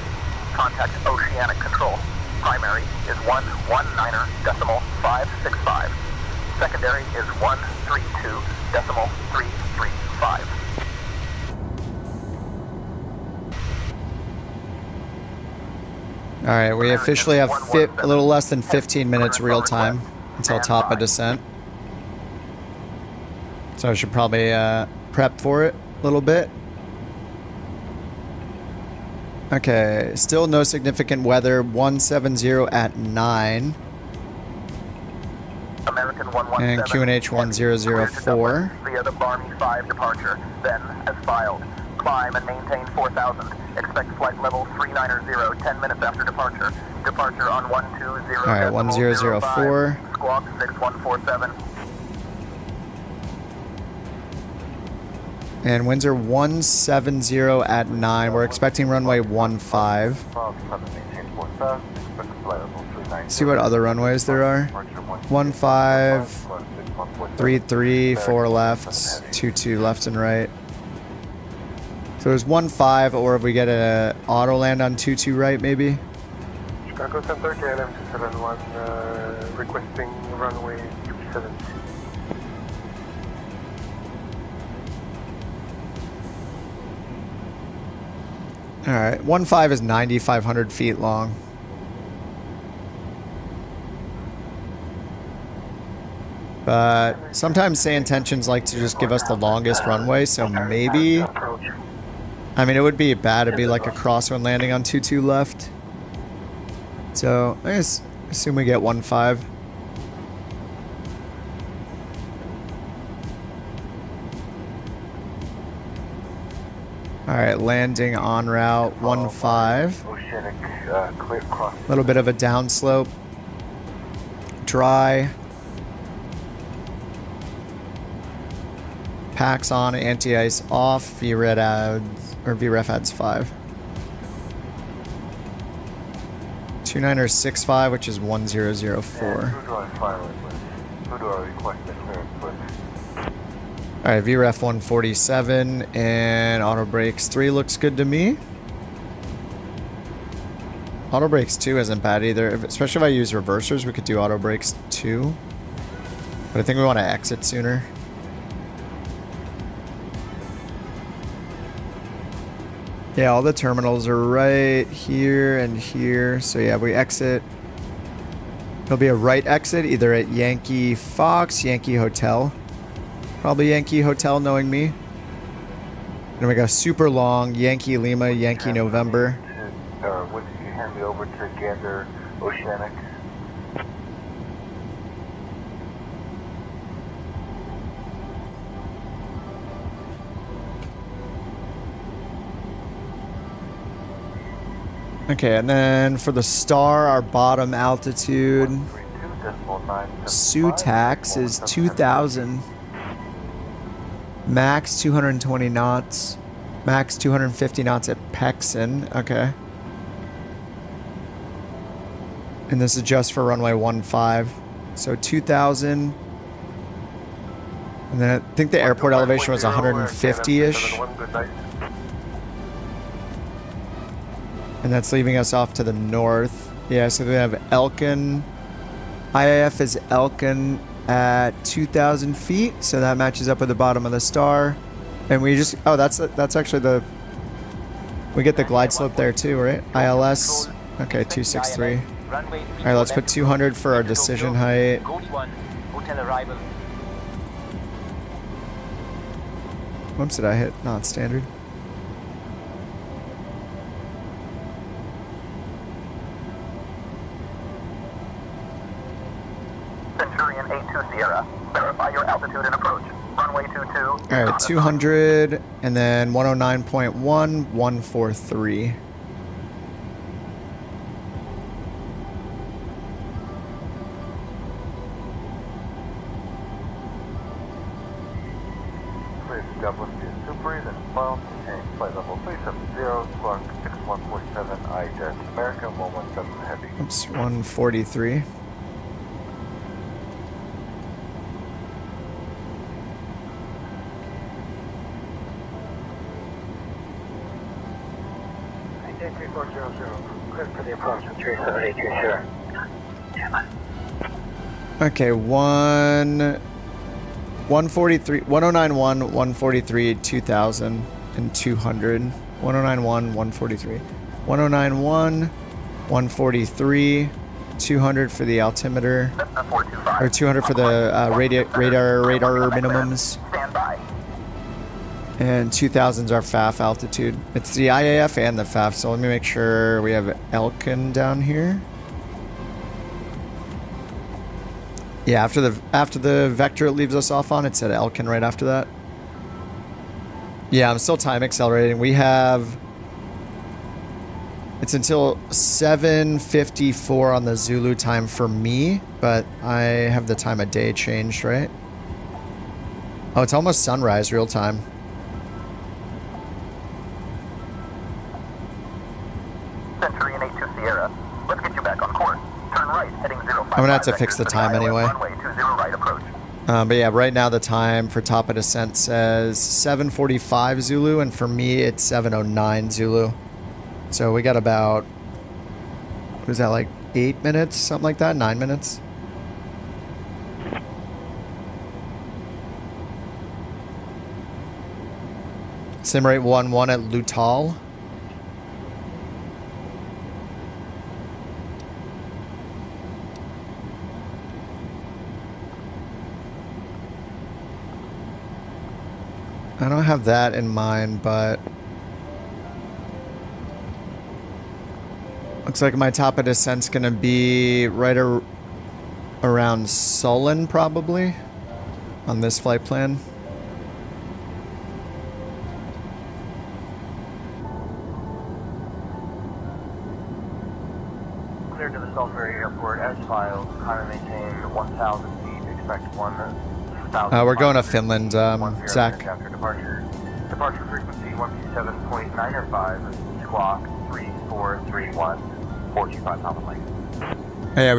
Contact Oceanic Control. Primary is 119.565. Secondary is 132.335. All right, we officially have a little less than 15 minutes real time until top of descent. So I should probably prep for it a little bit. Okay, still no significant weather. 170 at 9. American And QNH 1004. Via the Barmy 5 departure. Then, as filed, climb and maintain 4,000. Expect flight level 390 10 minutes after departure. Departure on 120. All right, 1004. Squawk 6147. And winds are 170 at 9. We're expecting runway 15. See what other runways there are. 15, 33, 4 left, 22 left and right. So there's 15, or if we get an auto land on 22 right, maybe. Chicago Center, KLM 271, requesting runway 27. All right, 15 is 9,500 feet long. But sometimes say intentions like to just give us the longest runway, so maybe, I mean, it would be bad. It'd be like a crosswind landing on 22 left. So I just assume we get 15. All right, landing en route 15. A little bit of a downslope. Dry. Packs on, anti-ice off. VREF adds 5. 2965, which is 1004. Alright, VREF 147 and auto brakes 3 looks good to me. Auto brakes 2 isn't bad either, especially if I use reversers. We could do auto brakes 2, but I think we want to exit sooner. Yeah, all the terminals are right here and here. So yeah, we exit. There'll be a right exit either at Yankee Fox, Yankee Hotel. Probably Yankee Hotel, knowing me. Then we go super long, Yankee Lima, Yankee November. Would you hand me over to Gander Oceanic? Okay, and then for the star, our bottom altitude, SUTAX is 2,000. Max 220 knots. Max 250 knots at Pexin. Okay. And this is just for runway 15. So 2,000. And then I think the airport elevation was 150-ish. And that's leaving us off to the north. Yeah, so we have Elkin. IAF is Elkin at 2,000 feet. So that matches up with the bottom of the star. And we just, oh, that's actually the, we get the glide slope there too, right? ILS, okay, 263. All right, let's put 200 for our decision height. Whoops, did I hit not standard? Centurion 82 Sierra. Verify your altitude and approach. Runway 22. All right, 200 and then 109.1, 143. breathe and smile. Maintain flight level 370, squawk 6147, IJet American 117 Heavy. Oops, 143. IJet 3400, clear for the approach of 37820. Okay, 143, 1091, 143, 2000, and 200. 1091, 143. 1091, 143, 200 for the altimeter, or 200 for the radar minimums, Stand by. and 2000's our FAF altitude. It's the IAF and the FAF, so let me make sure we have Elkin down here. Yeah, after the vector it leaves us off on, it said Elkin right after that. Yeah, I'm still time accelerating. We have... It's until 7:54 on the Zulu time for me, but I have the time of day changed, right? Oh, it's almost sunrise real time. Century and 82 Sierra. Let's get you back on course. Turn right, heading 055. I'm gonna have to fix the time anyway. Runway 20 right approach. But yeah, right now the time for top of descent says 7:45 Zulu, and for me it's 7:09 Zulu. So we got about, what is that, like 8 minutes, something like that, 9 minutes. Simrate 1-1 at Lutal. I don't have that in mind, but looks like my top of descent's gonna be right around Sullen, probably, on this flight plan. Clear to the Salisbury Airport as filed. Climb and maintain 1,000 feet. Expect 1,000. We're going to Finland, Zach. After departure. Departure frequency 127.905. Squawk 3431. 425 Papa Lake. Yeah,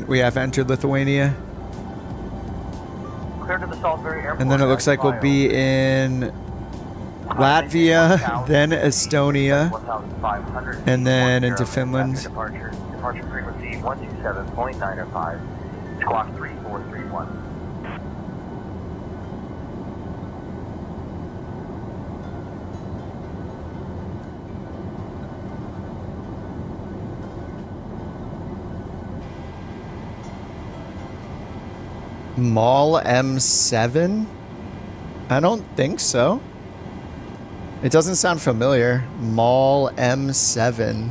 we have entered Lithuania. Clear to the Salisbury Airport. And then it looks like we'll be in Latvia, then Estonia, and then into Finland. Departure frequency 127.905. Squawk 3431. Mall M7? I don't think so. It doesn't sound familiar. Mall M7.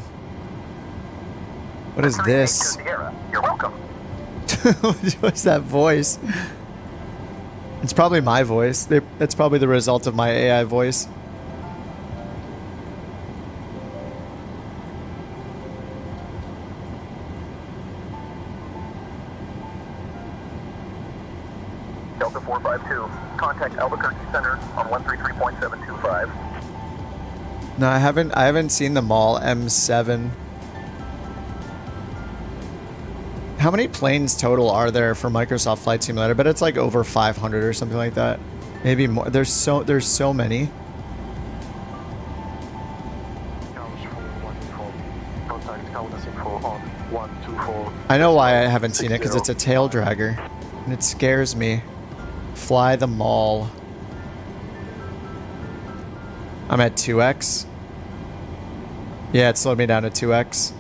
What is this? You're welcome. What's that voice? It's probably my voice. It's probably the result of my AI voice. Delta 452. Contact Albuquerque Center on 133.725. No, I haven't seen the Mall M7. How many planes total are there for Microsoft Flight Simulator? But it's like over 500 or something like that. Maybe more. There's so many. I know why I haven't seen it, because it's a tail dragger. And it scares me. Fly the Mall. I'm at 2x. Yeah, it slowed me down to 2x.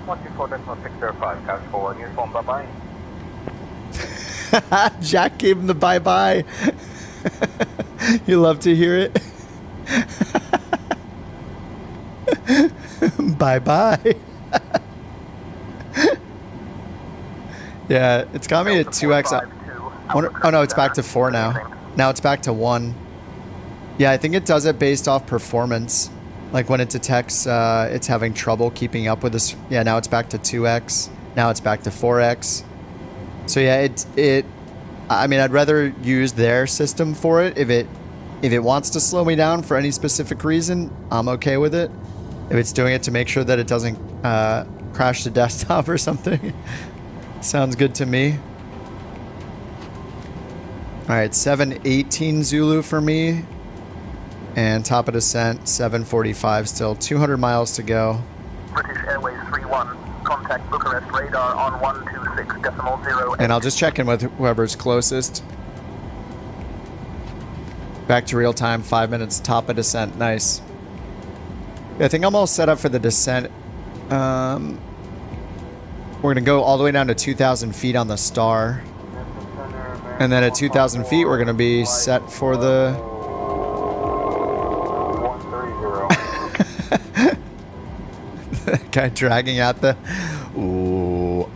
124.605, couch 4, uniform, bye-bye. Jack gave him the bye-bye. You love to hear it. Bye-bye. Yeah, it's got me at 2x. Oh no, it's back to 4 now. Now it's back to 1. Yeah, I think it does it based off performance. Like when it detects it's having trouble keeping up with this. Yeah, now it's back to 2x. Now it's back to 4x. So yeah, I mean, I'd rather use their system for it. If it wants to slow me down for any specific reason, I'm okay with it. If it's doing it to make sure that it doesn't crash the desktop or something, sounds good to me. All right, 718 Zulu for me. And top of descent, 745 still. 200 miles to go. British Airways 31, contact Bucharest radar on 126.08. And I'll just check in with whoever's closest. Back to real time, 5 minutes, top of descent, nice. I think I'm all set up for the descent. We're gonna go all the way down to 2,000 feet on the Star. And then at 2,000 feet, we're gonna be set for the... 130. That guy dragging out the... Ooh.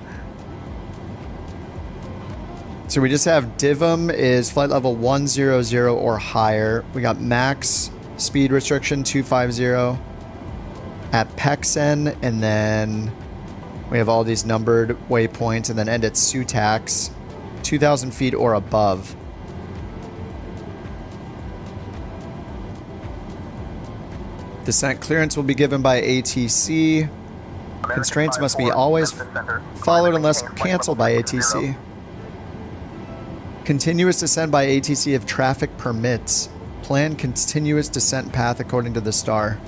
So we just have Divum is flight level 100 or higher. We got max speed restriction 250 at Pexen, and then we have all these numbered waypoints, and then end at Sutax, 2,000 feet or above. Descent clearance will be given by ATC. Constraints must be always followed unless canceled by ATC. Continuous descent by ATC if traffic permits. Plan continuous descent path according to the Star.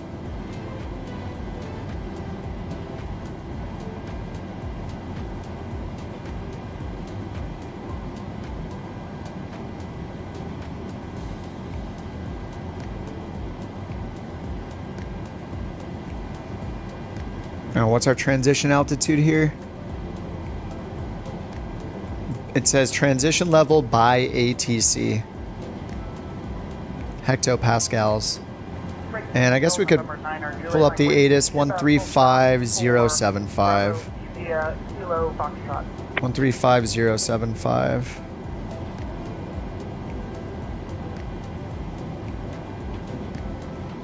Now, what's our transition altitude here? It says transition level by ATC. Hectopascals. And I guess we could pull up the ATIS 135075. 135075.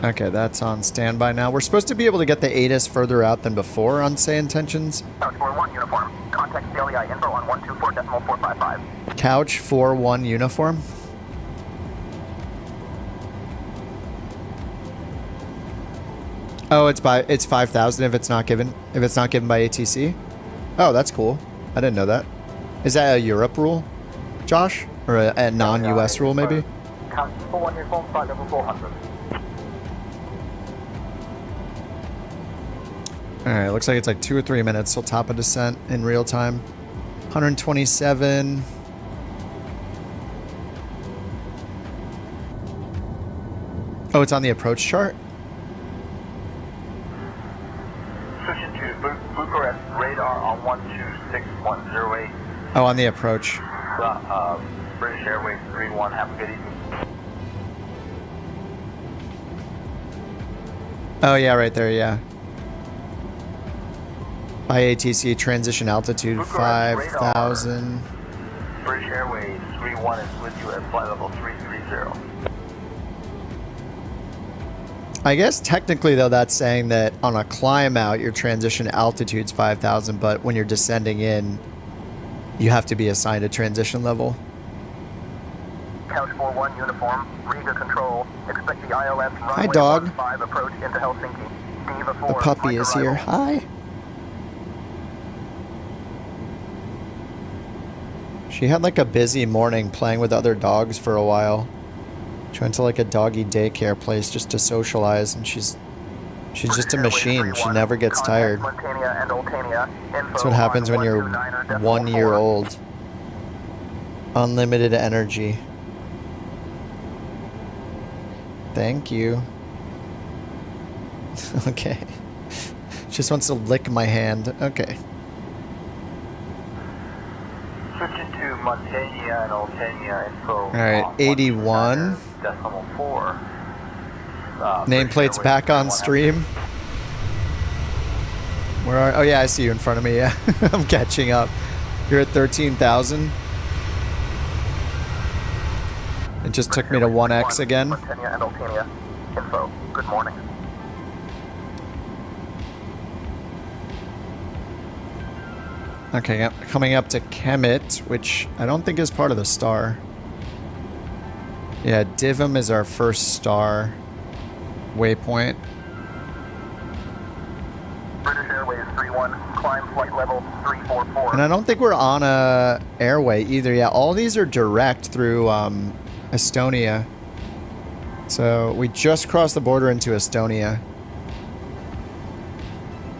Okay, that's on standby now. We're supposed to be able to get the ATIS further out than before on Say Intentions. Couch 41 uniform. Contact CLEI info on 124.455. Couch 41 uniform. Oh, it's 5,000 if it's not given by ATC. Oh, that's cool. I didn't know that. Is that a Europe rule, Josh, or a non-US rule maybe? Couch 41 uniform, flight level 400. Alright, looks like it's like 2 or 3 minutes till top of descent in real time. 127. Oh, it's on the approach chart? Switching to Bucharest radar on 126108. Oh, on the approach. British Airways 31, have a good evening. Oh, yeah, right there, yeah. By ATC, transition altitude 5,000. British Airways 31 is with you at flight level 330. I guess technically, though, that's saying that on a climb out, your transition altitude's 5,000, but when you're descending in, you have to be assigned a transition level. Couch 41 uniform, Riga control. Expect the ILS runway Hi, dog. 15 approach into Helsinki. Diva 4, The puppy flight is here. arrival. Hi. She had like a busy morning playing with other dogs for a while. She went to like a doggy daycare place just to socialize, and she's just a machine. She never gets tired. That's what happens when you're 1 year old. Unlimited energy. Thank you. Okay. Just wants to lick my hand. Okay. Switching to Montania and Oltenia info. Alright, 81. Decimal 4. Nameplate's back on stream. Where are... Oh, yeah, I see you in front of me. Yeah, I'm catching up. You're at 13,000. It just took me to 1x again. Montania and Oltenia info. Good morning. Okay, yep, coming up to Kemet, which I don't think is part of the star. Yeah, Divum is our first star waypoint. British Airways 31, climb flight level 344. And I don't think we're on a airway either. Yeah, all these are direct through Estonia. So we just crossed the border into Estonia.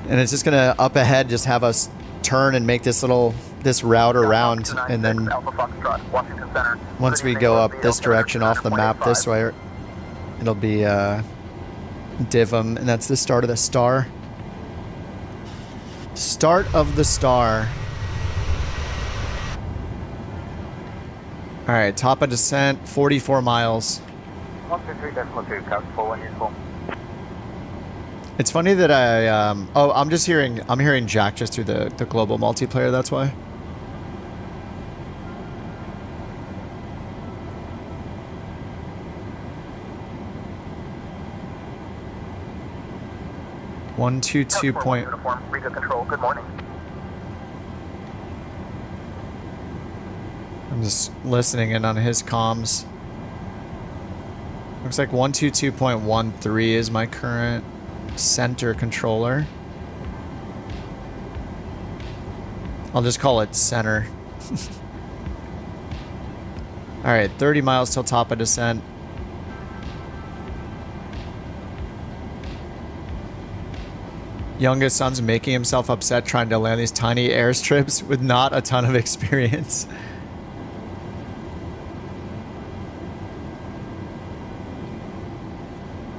And it's just gonna up ahead just have us turn and make this route around, and then once we go up this direction off the map this way, it'll be Divum, and that's the start of the star. Start of the star. All right, top of descent, 44 miles. 123.2, count 41 useful. It's funny that I'm hearing Jack just through the global multiplayer, that's why. One, 2, point. Uniform, Riga Control, good morning. I'm just listening in on his comms. Looks like 122.13 is my current center controller. I'll just call it center. Alright, 30 miles till top of descent. Youngest son's making himself upset trying to land these tiny airstrips with not a ton of experience.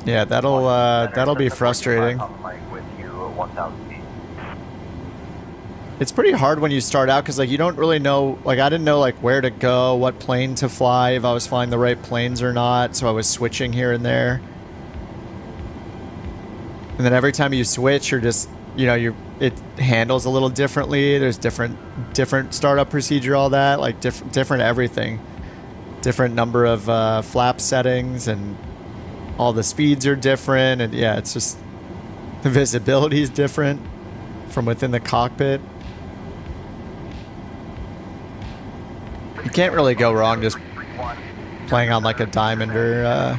Yeah, that'll be frustrating. It's pretty hard when you start out because like you don't really know, like I didn't know like where to go, what plane to fly, if I was flying the right planes or not, so I was switching here and there. And then every time you switch, you're just, you know, it handles a little differently. There's different startup procedure, all that, like different everything. Different number of flap settings, and all the speeds are different, and yeah, it's just the visibility is different from within the cockpit. You can't really go wrong just playing on like a Diamond or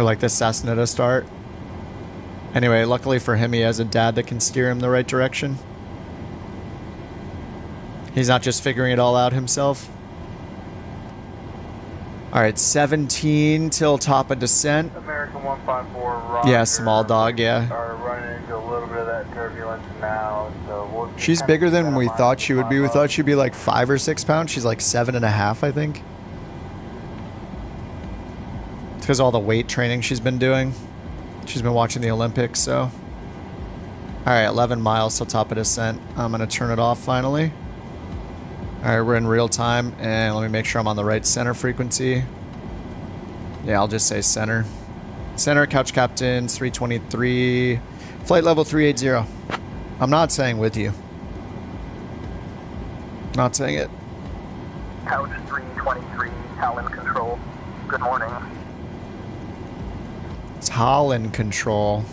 like the Cessna to start. Anyway, luckily for him, he has a dad that can steer him the right direction. He's not just figuring it all out himself. Alright, 17 till top of descent. American 154, Roger. Yeah, small dog, yeah. Are running into a little bit of that turbulence now, so we'll She's bigger than we thought she would be. We thought she'd be like 5 or 6 pounds. She's like 7.5, I think. It's because all the weight training she's been doing. She's been watching the Olympics, so. Alright, 11 miles till top of descent. I'm going to turn it off finally. Alright, we're in real time, and let me make sure I'm on the right center frequency. Yeah, I'll just say center. Center, couch captains, 323. Flight level 380. I'm not saying with you. Not saying it. Couch 323, Talon Control, good morning. Talon Control.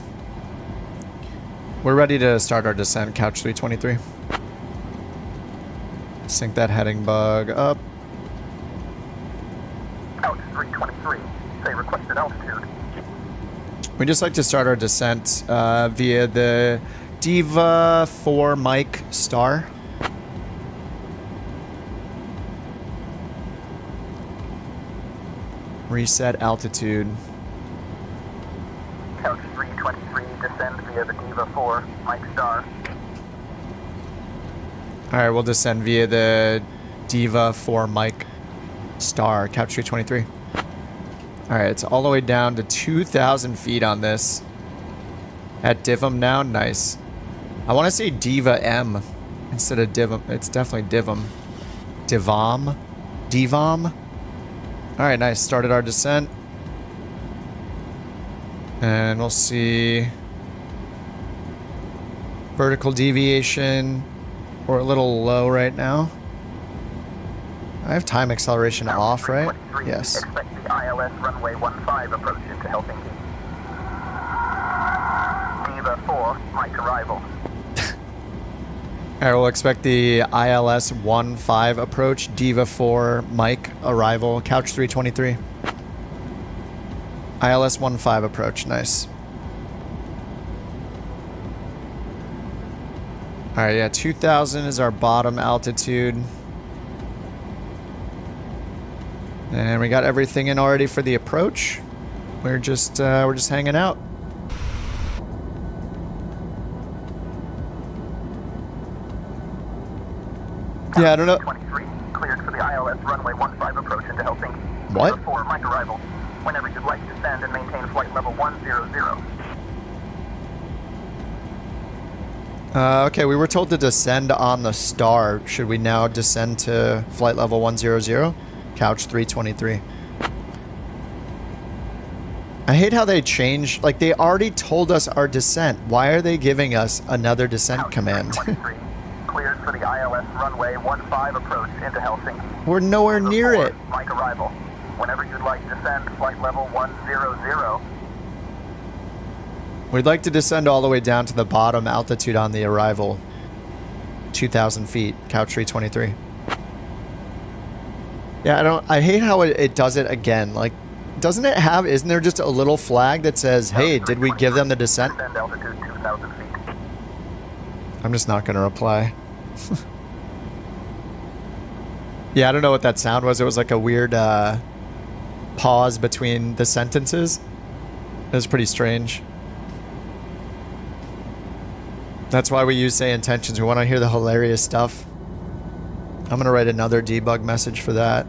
We're ready to start our descent, couch 323. Sync that heading bug up. Couch 323, say requested altitude. We just like to start our descent via the Diva 4 Mike Star. Reset altitude. Couch 323, descend via the Diva 4 Mike Star. Alright, we'll descend via the Diva 4 Mike Star, couch 323. Alright, it's all the way down to 2,000 feet on this. At Divum now, nice. I want to say Diva M instead of Divum. It's definitely Divum. Divam? Divam? Alright, nice. Started our descent. And we'll see vertical deviation. We're a little low right now. I have time acceleration off, right? Yes. Expect the ILS runway 15 approach into Helsinki. Diva 4, Mike arrival. Alright, we'll expect the ILS 15 approach, Diva 4, Mike, arrival, couch 323. ILS 15 approach, nice. Alright, yeah, 2000 is our bottom altitude. And we got everything in already for the approach. We're just hanging out. Yeah, I don't know. 23, cleared for the ILS runway 15 approach into Helsinki. What? Diva 4, Mike arrival. Whenever you'd like, descend and maintain flight level 100. Okay, we were told to descend on the star. Should we now descend to flight level 100? Couch 323. I hate how they change. Like, they already told us our descent. Why are they giving us another descent Couch command? 323, cleared for the ILS runway 15 approach into Helsinki. We're nowhere Diva near 4, it. Mike arrival. Whenever you'd like, descend flight level 100. We'd like to descend all the way down to the bottom altitude on the arrival. 2,000 feet, couch 323. Yeah, I hate how it does it again. Like, isn't there just a little flag that says, hey, did we give them the descent? Descend altitude 2,000 feet. I'm just not going to reply. Yeah, I don't know what that sound was. It was like a weird pause between the sentences. It was pretty strange. That's why we use say intentions. We want to hear the hilarious stuff. I'm going to write another debug message for that.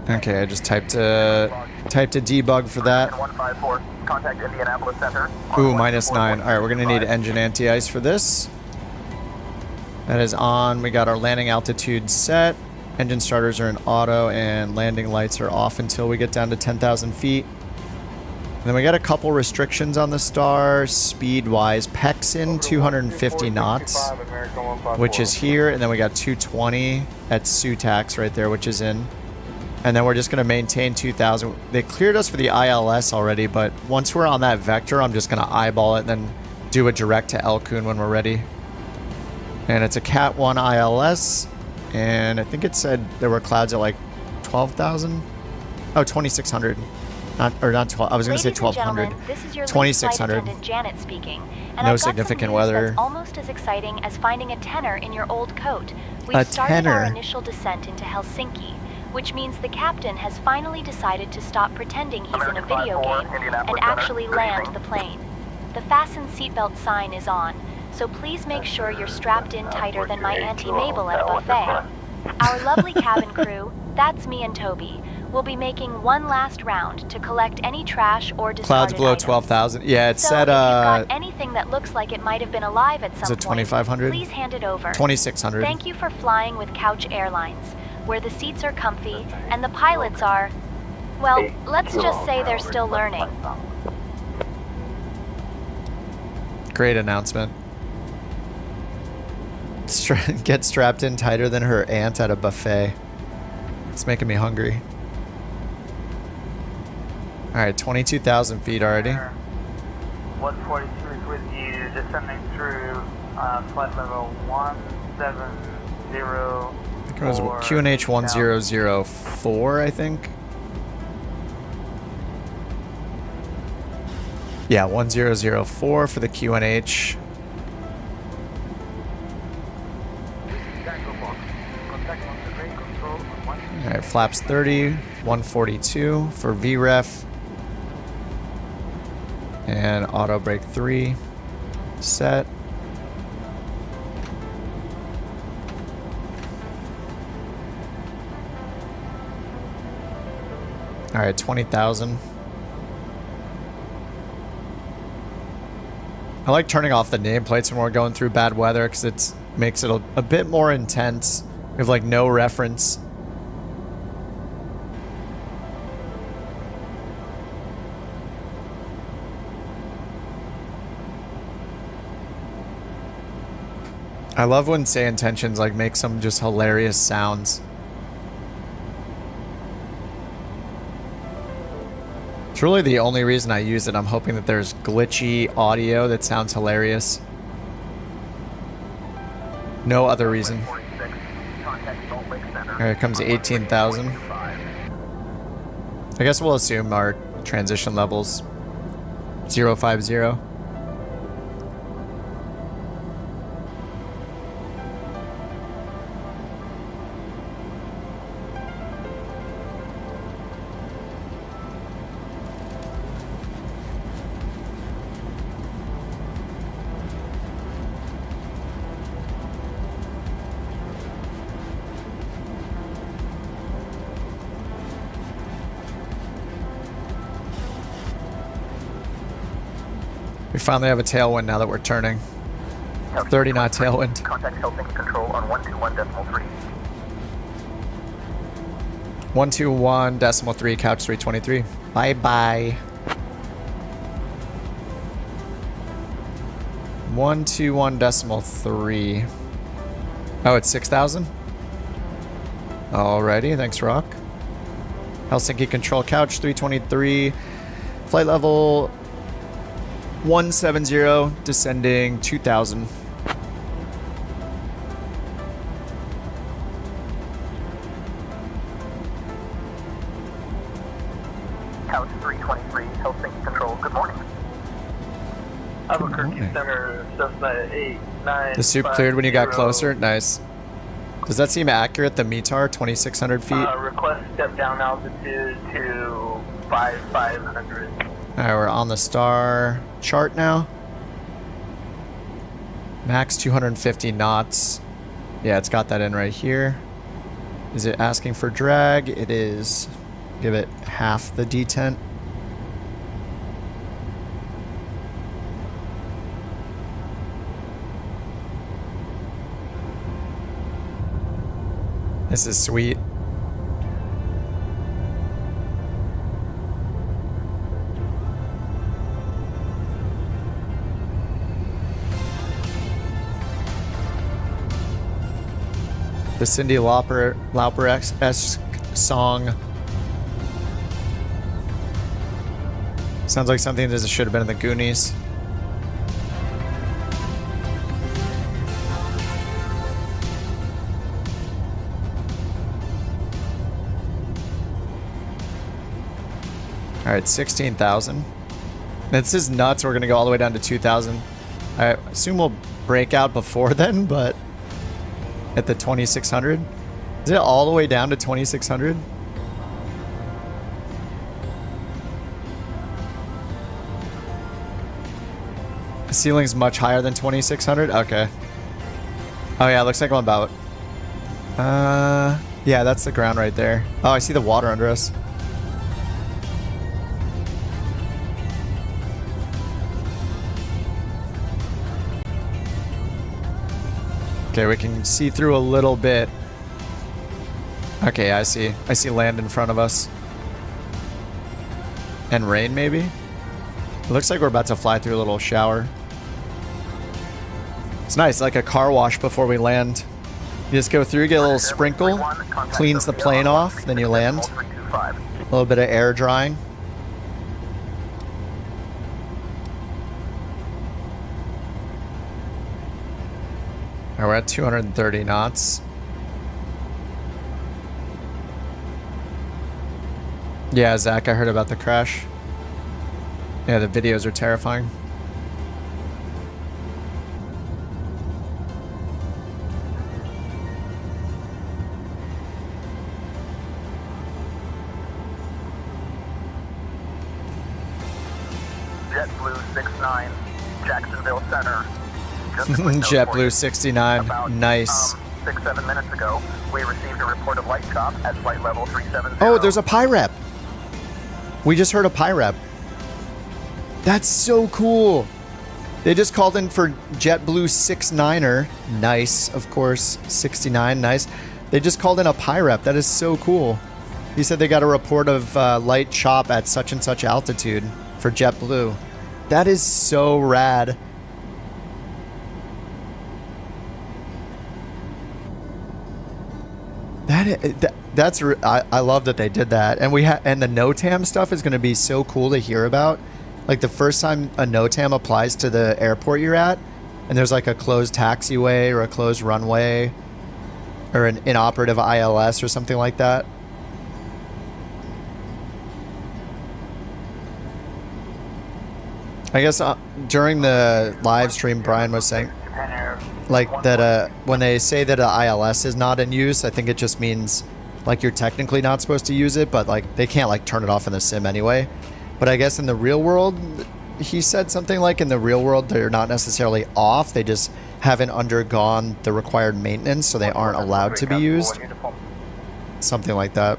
Okay, I just typed a debug for that. 154, contact Indianapolis Center. Ooh, -9. All right, we're gonna need engine anti-ice for this. That is on. We got our landing altitude set. Engine starters are in auto, and landing lights are off until we get down to 10,000 feet. And then we got a couple restrictions on the star, speed-wise. PEC's in 250 knots, which is here, and then we got 220 at Sutax right there, which is in. And then we're just going to maintain 2,000. They cleared us for the ILS already, but once we're on that vector, I'm just going to eyeball it and then do a direct to Elkun when we're ready. And it's a Cat 1 ILS, and I think it said there were clouds at like 12,000? Oh, 2,600. Not 12. I was going to say 1,200. This is your 2,600. Attendant Janet speaking. And No I've got significant some news weather. That's almost as exciting as finding a tenor in your old coat. We've A started tenor? our initial descent into Helsinki, which means the captain has finally decided to stop pretending he's in a video game and actually land the plane. The fasten seatbelt sign is on, so please make sure you're strapped in tighter than my Auntie Mabel at a buffet. Our lovely cabin crew, that's me and Toby, will be making one last round to collect any trash or discarded Clouds below items. 12,000. Yeah, it So said, if you've got anything that looks like it might have been alive at some is it point, 2,500? please hand it over. 2,600. Thank you for flying with Couch Airlines, where the seats are comfy and the pilots are, well, let's just say they're still learning. Great announcement. Get strapped in tighter than her aunt at a buffet. It's making me hungry. Alright, 22,000 feet already. 142 is with you, descending through flight level 170. I think it was QNH 1004, I think. Yeah, 1004 for the QNH. Alright, flaps 30, 142 for VREF. And auto brake 3. Set. All right, 20,000. I like turning off the nameplates when we're going through bad weather because it makes it a bit more intense. We have like no reference. I love when say intentions like make some just hilarious sounds. It's really the only reason I use it. I'm hoping that there's glitchy audio that sounds hilarious. No other reason. Here comes 18,000. I guess we'll assume our transition levels 050. We finally have a tailwind now that we're turning. 30 knot tailwind. Contact Helsinki Control on 121.3. 121.3, couch 323. Bye-bye. 121.3. Oh, it's 6,000? Alrighty, thanks, Rock. Helsinki Control, couch 323. Flight level 170, descending 2,000. Couch 323, Helsinki Control, good morning. Albuquerque Center, Cessna 89. The soup cleared when you got closer? Nice. Does that seem accurate, the METAR, 2,600 feet? Request step down altitude to 5,500. Alright, we're on the star chart now. Max 250 knots. Yeah, it's got that in right here. Is it asking for drag? It is. Give it half the detent. This is sweet. The Cyndi Lauper-esque song. Sounds like something that should have been in the Goonies. Alright, 16,000. This is nuts. We're going to go all the way down to 2,000. I assume we'll break out before then, but at the 2,600? Is it all the way down to 2,600? The ceiling's much higher than 2,600? Okay. Oh yeah, it looks like I'm about... yeah, that's the ground right there. Oh, I see the water under us. Okay, we can see through a little bit. Okay, I see. I see land in front of us. And rain, maybe? It looks like we're about to fly through a little shower. It's nice, like a car wash before we land. You just go through, get a little sprinkle, cleans the plane off, then you land. A little bit of air drying. Alright, we're at 230 knots. Yeah, Zach, I heard about the crash. Yeah, the videos are terrifying. JetBlue 69, Jacksonville Center. Just a quick note for you. JetBlue 69. About, Nice. 6-7 minutes ago, we received a report of light chop at flight level 370. Oh, there's a PIREP. We just heard a PIREP. That's so cool. They just called in for JetBlue 69er. Nice, of course. 69, nice. They just called in a PIREP. That is so cool. He said they got a report of light chop at such and such altitude for JetBlue. That is so rad. I love that they did that, and and the NOTAM stuff is going to be so cool to hear about. Like the first time a NOTAM applies to the airport you're at, and there's like a closed taxiway or a closed runway, or an inoperative ILS or something like that. I guess during the live stream, Brian was saying, like that when they say that an ILS is not in use, I think it just means like you're technically not supposed to use it, but like they can't like turn it off in the sim anyway. But I guess in the real world, he said something like in the real world they're not necessarily off, they just haven't undergone the required maintenance, so they aren't allowed to be used. Something like that.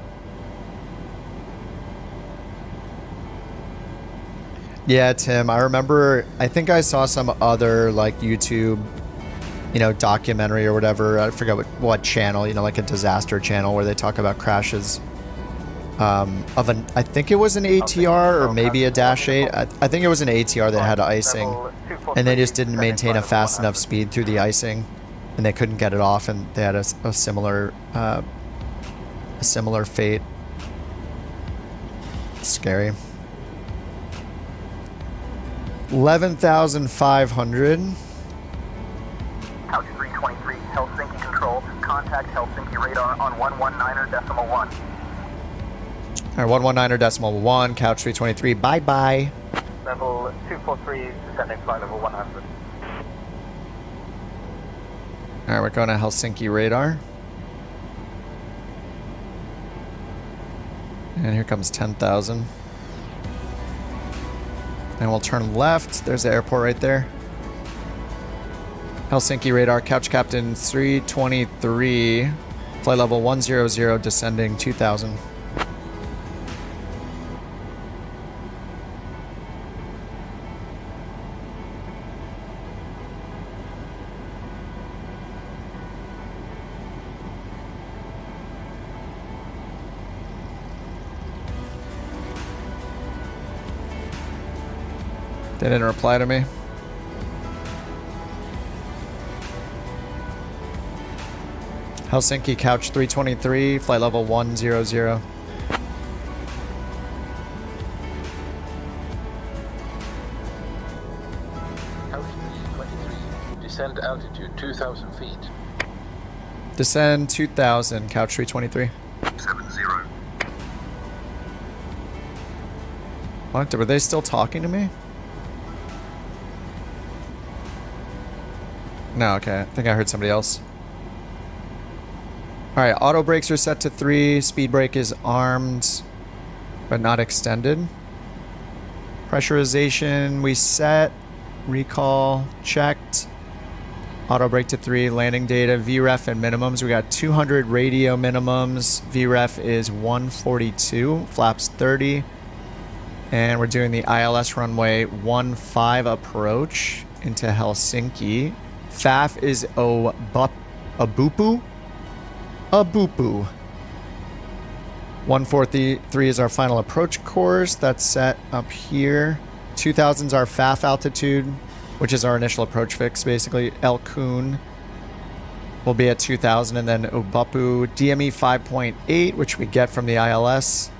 Yeah, Tim, I remember, I think I saw some other like YouTube, you know, documentary or whatever. I forget what channel, you know, like a disaster channel where they talk about crashes of an, I think it was an ATR or maybe a Dash 8. I think it was an ATR that had icing, and they just didn't maintain a fast enough speed through the icing, and they couldn't get it off, and they had a similar fate. Scary. 11,500. Couch 323, Helsinki Control. Contact Helsinki radar on 119.1. All right, 119.1, Couch 323. Bye-bye. Level 243, descending flight level 100. All right, we're going to Helsinki radar. And here comes 10,000. And we'll turn left. There's the airport right there. Helsinki radar, Couch Captain 323, flight level 100, descending 2,000. They didn't reply to me. Helsinki Couch 323, flight level 100. Couch 323, descend altitude 2,000 feet. Descend 2,000, Couch 323. 70. What? Were they still talking to me? No, okay. I think I heard somebody else. Alright, auto brakes are set to 3. Speed brake is armed, but not extended. Pressurization, we set. Recall, checked. Auto brake to 3. Landing data, VREF and minimums. We got 200 radio minimums. VREF is 142. Flaps 30. And we're doing the ILS runway 15 approach into Helsinki. FAF is Abupu. 143 is our final approach course. That's set up here. 2,000 is our FAF altitude, which is our initial approach fix, basically. El Kun will be at 2,000, and then Obupu DME 5.8, which we get from the ILS.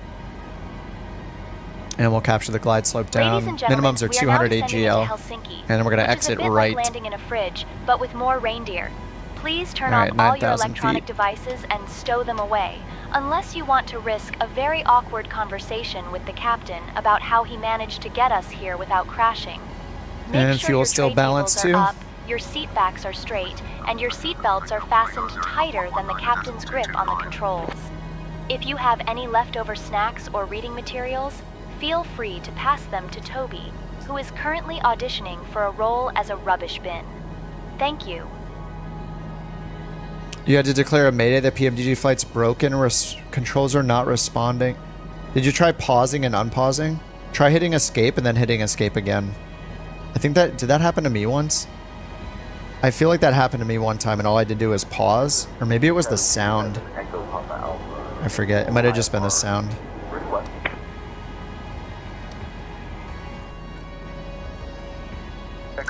And we'll capture the glide slope down. Minimums are 200 AGL. And then we're going to exit right. Like landing in a fridge, but with more reindeer. Please turn off all your electronic devices and stow them away, unless you want to risk a very awkward conversation with the captain about how he managed to get us here without crashing. And fuel still balanced too. Up, your seat backs are straight, and your seat belts are fastened tighter than the captain's grip on the controls. If you have any leftover snacks or reading materials, feel free to pass them to Toby, who is currently auditioning for a role as a rubbish bin. Thank you. You had to declare a mayday. The PMDG flight's broken. Controls are not responding. Did you try pausing and unpausing? Try hitting escape and then hitting escape again. I think that... Did that happen to me once? I feel like that happened to me one time and all I had to do was pause. Or maybe it was the sound. I forget. It might have just been the sound.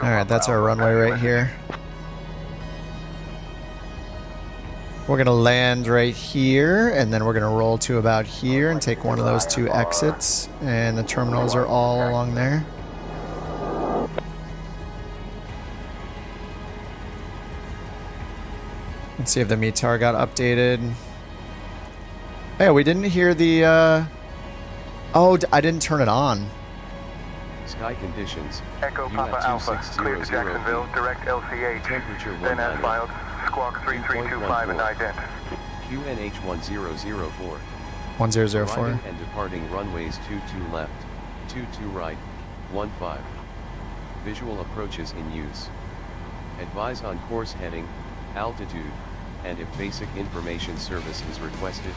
Alright, that's our runway right here. We're going to land right here, and then we're going to roll to about here and take one of those two exits. And the terminals are all along there. Let's see if the METAR got updated. Yeah, we didn't hear the... Oh, I didn't turn it on. Sky conditions. Echo Papa Alpha, clear to Jacksonville, direct LCH. Temperature Then as filed, squawk 3325 and ident. QNH 1004. 1004. Arriving and departing runways 22 left, 22 right, 15. Visual approaches in use. Advise on course heading, altitude, and if basic information service is requested.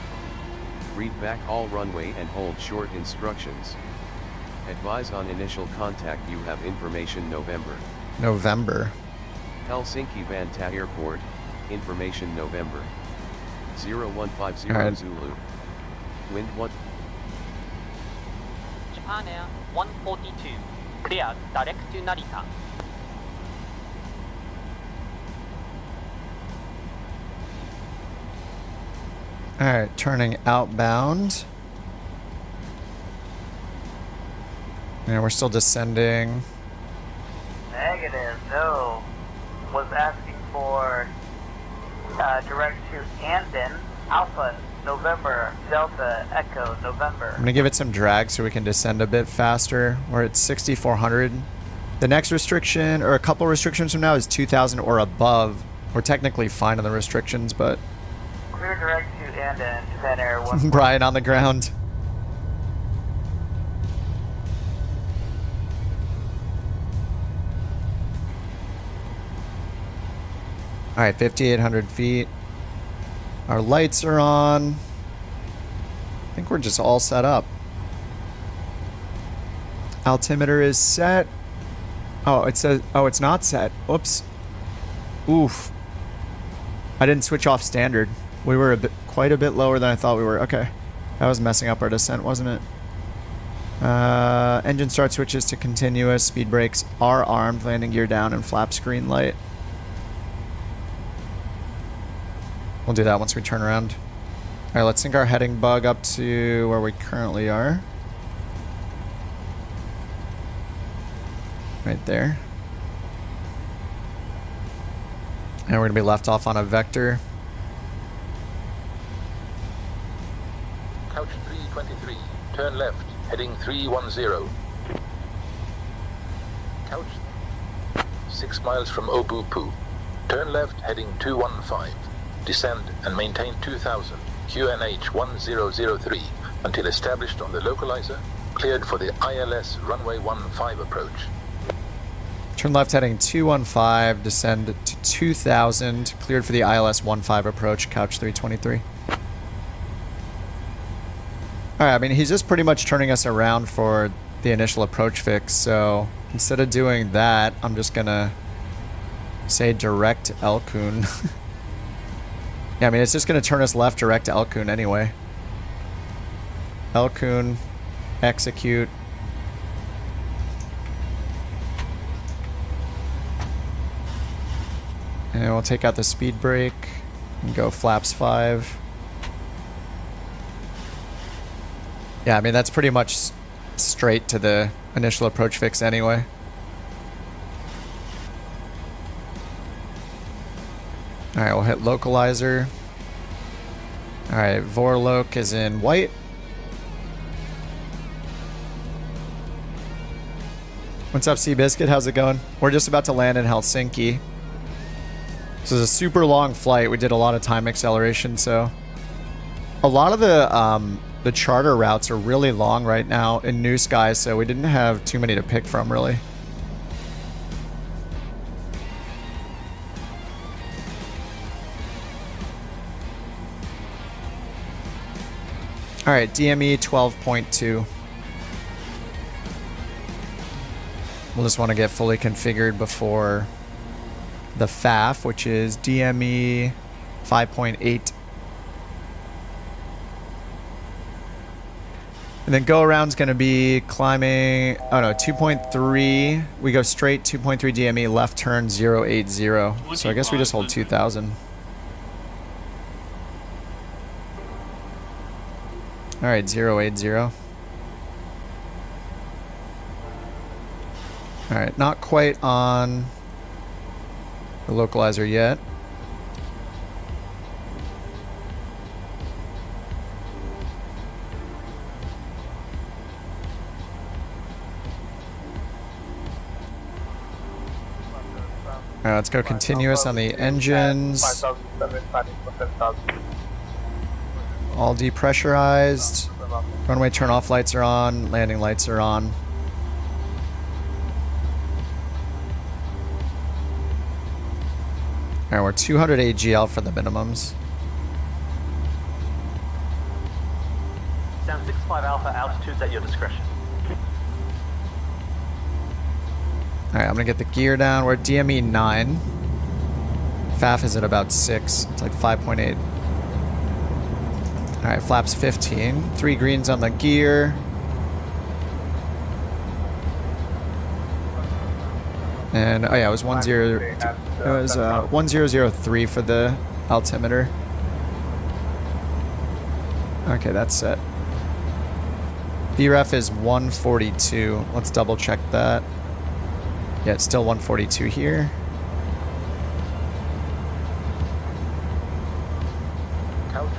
Read back all runway and hold short instructions. Advise on initial contact. You have information November. November. Helsinki Vantaa Airport, information November. 0150 Alright. Zulu. Wind 1. Japan Air 142, clear direct to Narita. Alright, turning outbound. Yeah, we're still descending. Negative, no. Was asking for direct to Andon, Alpha, November, Delta, Echo, November. I'm gonna give it some drag so we can descend a bit faster. We're at 6,400. The next restriction, or a couple restrictions from now, is 2,000 or above. We're technically fine on the restrictions, but... Clear direct to Andon, Japan Air 1. Brian on the ground. Alright, 5,800 feet. Our lights are on. I think we're just all set up. Altimeter is set. Oh, it says... Oh, it's not set. Whoops. Oof. I didn't switch off standard. We were quite a bit lower than I thought we were. Okay. That was messing up our descent, wasn't it? Engine start switches to continuous. Speed brakes are armed. Landing gear down and flap screen light. We'll do that once we turn around. Alright, let's sync our heading bug up to where we currently are. Right there. And we're going to be left off on a vector. Couch 323, turn left, heading 310. Couch 6 miles from Obupu. Turn left, heading 215. Descend and maintain 2000, QNH 1003, until established on the localizer, cleared for the ILS runway 15 approach. Turn left heading 215, descend to 2000, cleared for the ILS 15 approach, couch 323. Alright, I mean, he's just pretty much turning us around for the initial approach fix, so instead of doing that, I'm just gonna say direct Elkun. Yeah, I mean, it's just going to turn us left direct to Elkun anyway. Elkun, execute. And we'll take out the speed brake and go flaps 5. Yeah, I mean, that's pretty much straight to the initial approach fix anyway. Alright, we'll hit localizer. Alright, Vorloc is in white. What's up, Seabiscuit? How's it going? We're just about to land in Helsinki. This is a super long flight. We did a lot of time acceleration, so... A lot of the the charter routes are really long right now in NewSky, so we didn't have too many to pick from, really. All right, DME 12.2. We'll just want to get fully configured before the FAF, which is DME 5.8. And then go around's going to be climbing, oh no, 2.3. We go straight 2.3 DME, left turn 080. So I guess we just hold 2,000. All right, 080. All right, not quite on the localizer yet. All right, let's go continuous on the engines. All depressurized. Runway turn-off lights are on. Landing lights are on. All right, we're 200 AGL for the minimums. Down 65 Alpha, altitudes at your discretion. All right, I'm gonna get the gear down. We're at DME 9. FAF is at about 6. It's like 5.8. All right, flaps 15. 3 greens on the gear. And oh yeah, it was 1003 for the altimeter. Okay, that's set. VREF is 142. Let's double check that. Yeah, it's still 142 here. Couch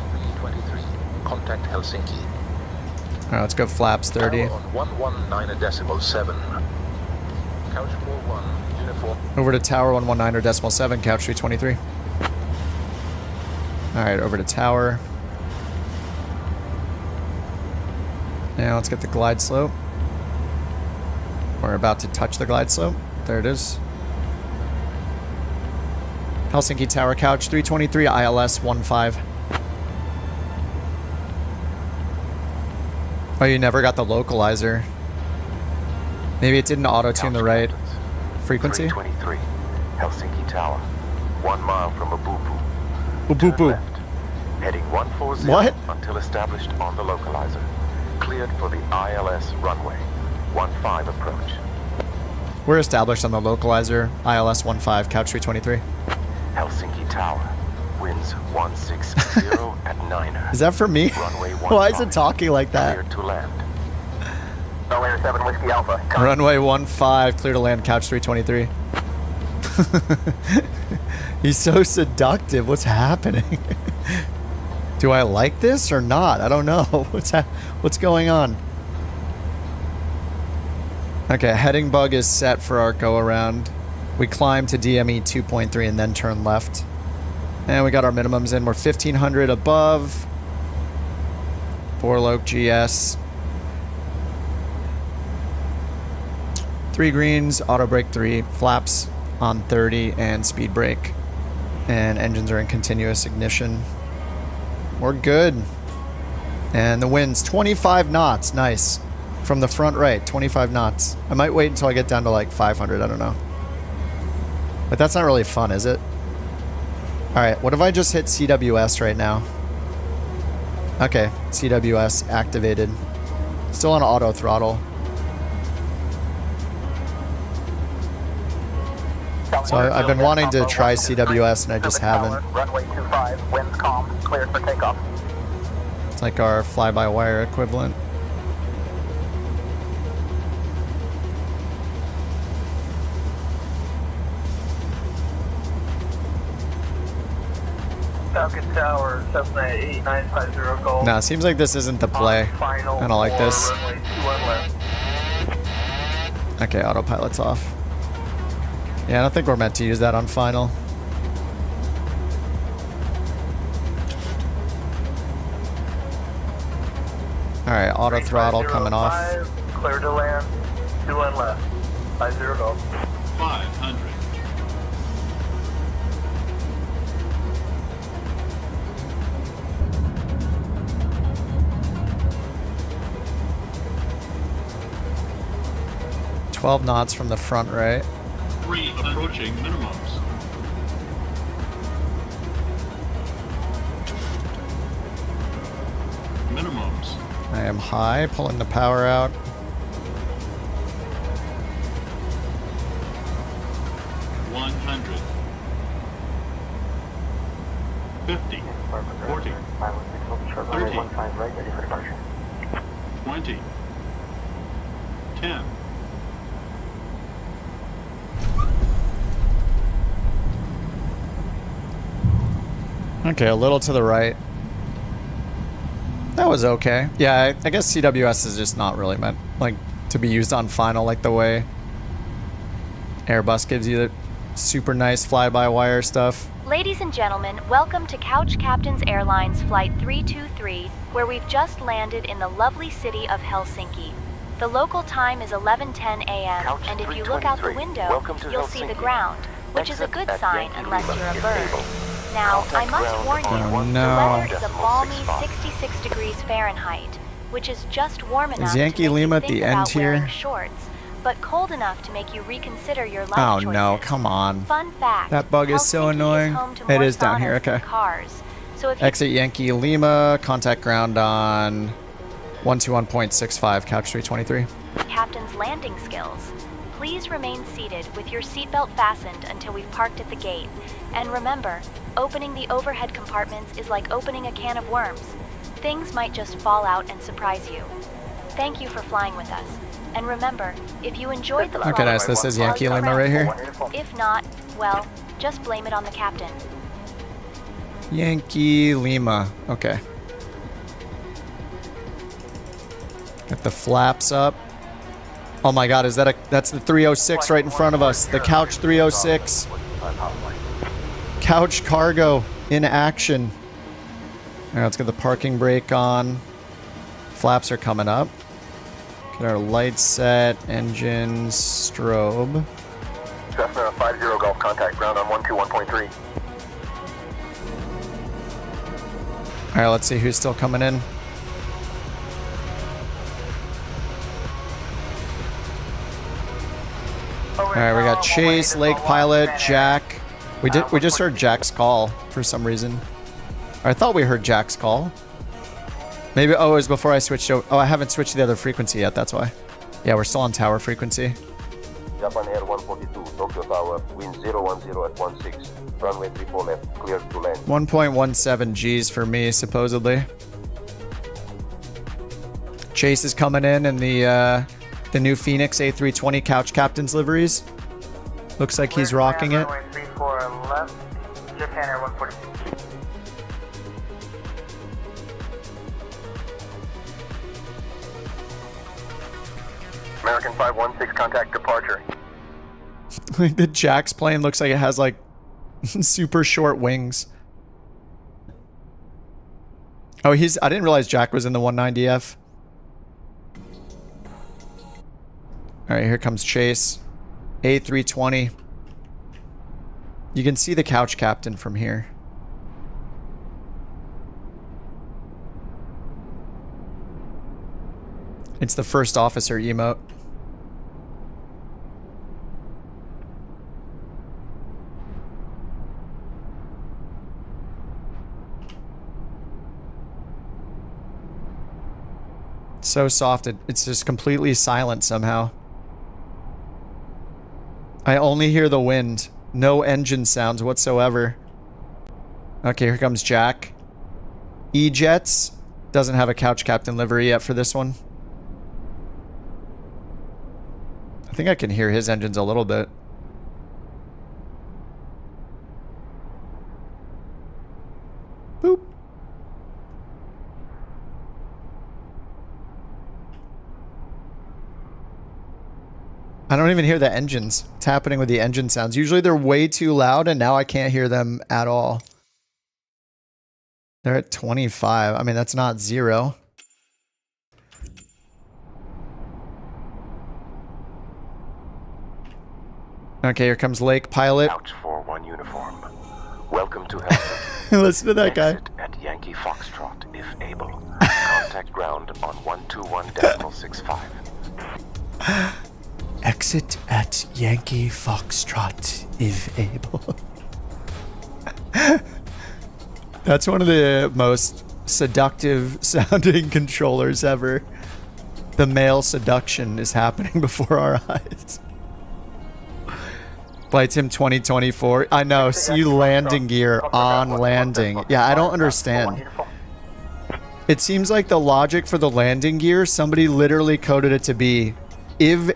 323. Contact Helsinki. All right, let's go flaps 30. Tower on 119.7. Couch 41. Uniform. Over to tower 119.7. Couch 323. All right, over to tower. Now let's get the glide slope. We're about to touch the glide slope. There it is. Helsinki Tower, Couch 323, ILS 15. Oh, you never got the localizer. Maybe it didn't auto-tune the right frequency? 323, Helsinki Tower, 1 mile from Obupu. Obupu. Turn left, heading 140 What? until established on the localizer. Cleared for the ILS runway. 15 approach. We're established on the localizer, ILS 15, Couch 323. Helsinki Tower, winds 160 at 9er. Is that for me? Runway 15. Why is it talking like that? Cleared to land. Runway 7 Whiskey Alpha. Runway 15, clear to land, Couch 323. He's so seductive. What's happening? Do I like this or not? I don't know. What's going on? Okay, heading bug is set for our go around. We climb to DME 2.3 and then turn left. And we got our minimums in. We're 1500 above. Borloke GS. 3 greens, auto brake 3, flaps on 30, and speed brake. And engines are in continuous ignition. We're good. And the wind's 25 knots. Nice. From the front right, 25 knots. I might wait until I get down to like 500. I don't know. But that's not really fun, is it? All right, what if I just hit CWS right now? Okay, CWS activated. Still on auto throttle. So I've been wanting to try CWS and I just haven't. Runway 25, winds calm, cleared for takeoff. It's like our fly-by-wire equivalent. Falcon Tower, Cessna 8950 Gold. Nah, seems like this isn't the play. I don't like this. Okay, autopilot's off. Yeah, I don't think we're meant to use that on final. Alright, auto throttle coming off. Clear to land. 2 and left. 50 Golf. 500. $12 knots from the front right. 3 approaching minimums. Minimums. I am high, pulling the power out. $100. 50. 40. 30. 20. 10. Okay, a little to the right. That was okay. Yeah, I guess CWS is just not really meant like to be used on final like the way Airbus gives you the super nice fly-by-wire stuff. Ladies and gentlemen, welcome to Couch Captains Airlines Flight 323, where we've just landed in the lovely city of Helsinki. The local time is 11:10 a.m., Couch and if you look out the 323, window, welcome to you'll see the Helsinki. ground, which is a Exit good at sign Yankee unless Lima you're a is bird. able. Now, I Contact must ground warn you, Oh, the no. weather is a balmy 66 degrees Fahrenheit, which is just warm enough Yankee to make Lima you at think the end about here? wearing shorts, but cold enough to make you reconsider your life Oh choices. no, come on. Fun fact, That bug is so Helsinki annoying. home to It more is down here, saunas than okay. Cars. So if you Exit Yankee Lima, contact ground on 121.65, couch 323. captain's landing skills, please remain seated with your seatbelt fastened until we've parked at the gate. And remember, opening the overhead compartments is like opening a can of worms. Things might just fall out and surprise you. Thank you for flying with us. And remember, if you enjoyed the flight, Okay, nice. This is tell Yankee your Lima right friends. here. If not, well, just blame it on the captain. Yankee Lima. Okay. Got the flaps up. Oh my god, is that that's the 306 right in front of us. The Couch 306. Couch cargo in action. Alright, let's get the parking brake on. Flaps are coming up. Get our lights set, engines, strobe. Cessna 50 Golf, contact ground on 121.3. Alright, let's see who's still coming in. Alright, we got Chase, Lake Pilot, Jack. We just heard Jack's call for some reason. Or I thought we heard Jack's call. Maybe, oh, it was before I switched over. Oh, I haven't switched to the other frequency yet, that's why. Yeah, we're still on tower frequency. Japan Air 142, Tokyo Tower, wind 010 at 16. Runway 34 left, cleared to land. 1.17 G's for me, supposedly. Chase is coming in the new Phoenix A320 Couch Captain's liveries. Looks like he's rocking it. Runway 34 left, Japan Air 142. American 516, contact departure. The Jack's plane looks like it has like super short wings. Oh, I didn't realize Jack was in the 190F. Alright, here comes Chase. A320. You can see the Couch Captain from here. It's the first officer emote. So soft, it's just completely silent somehow. I only hear the wind. No engine sounds whatsoever. Okay, here comes Jack. E-Jets. Doesn't have a Couch Captain livery yet for this one. I think I can hear his engines a little bit. Boop. I don't even hear the engines. What's happening with the engine sounds? Usually they're way too loud, and now I can't hear them at all. They're at 25. I mean, that's not zero. Okay, here comes Lake Pilot. Couch 4-1 uniform. Welcome to health. Listen to that guy. Exit at Yankee Foxtrot if able. Contact ground on 121.65. Exit at Yankee Foxtrot if able. That's one of the most seductive sounding controllers ever. The male seduction is happening before our eyes. Flight Sim 2024. I know, see landing gear on landing. Yeah, I don't understand. It seems like the logic for the landing gear, somebody literally coded it to be if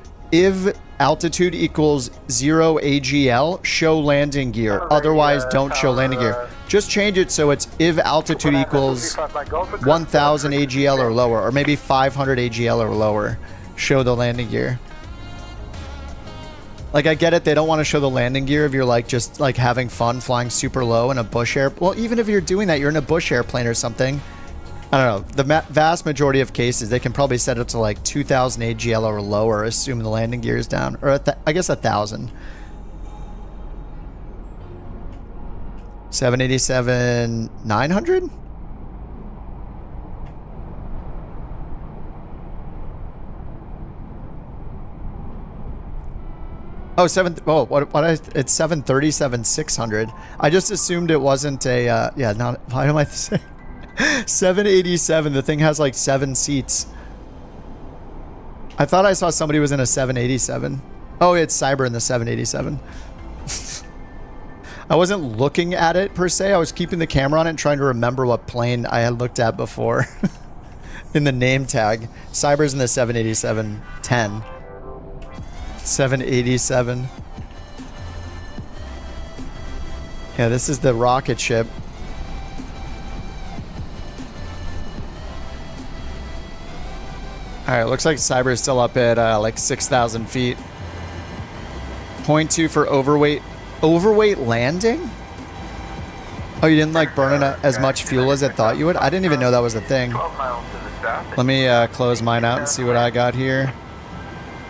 altitude equals 0 AGL, show landing gear. Otherwise, don't show landing gear. Just change it so it's if altitude equals 1000 AGL or lower, or maybe 500 AGL or lower, show the landing gear. Like, I get it, they don't want to show the landing gear if you're like just like having fun flying super low in a bush air. Well, even if you're doing that, you're in a bush airplane or something. I don't know. The vast majority of cases, they can probably set it to like 2000 AGL or lower, assuming the landing gear is down. Or I guess 1000. 787 900? Oh, it's 737 600. I just assumed it wasn't a, why am I saying? 787, the thing has like 7 seats. I thought I saw somebody was in a 787. Oh, it's Cyber in the 787. I wasn't looking at it per se. I was keeping the camera on it and trying to remember what plane I had looked at before. In the name tag. Cyber's in the 787-10. 787. Yeah, this is the rocket ship. Alright, looks like Cyber is still up at like 6,000 feet. 0.2 for overweight. Overweight landing? Oh, you didn't like burning as much fuel as I thought you would? I didn't even know that was a thing. Let me close mine out and see what I got here.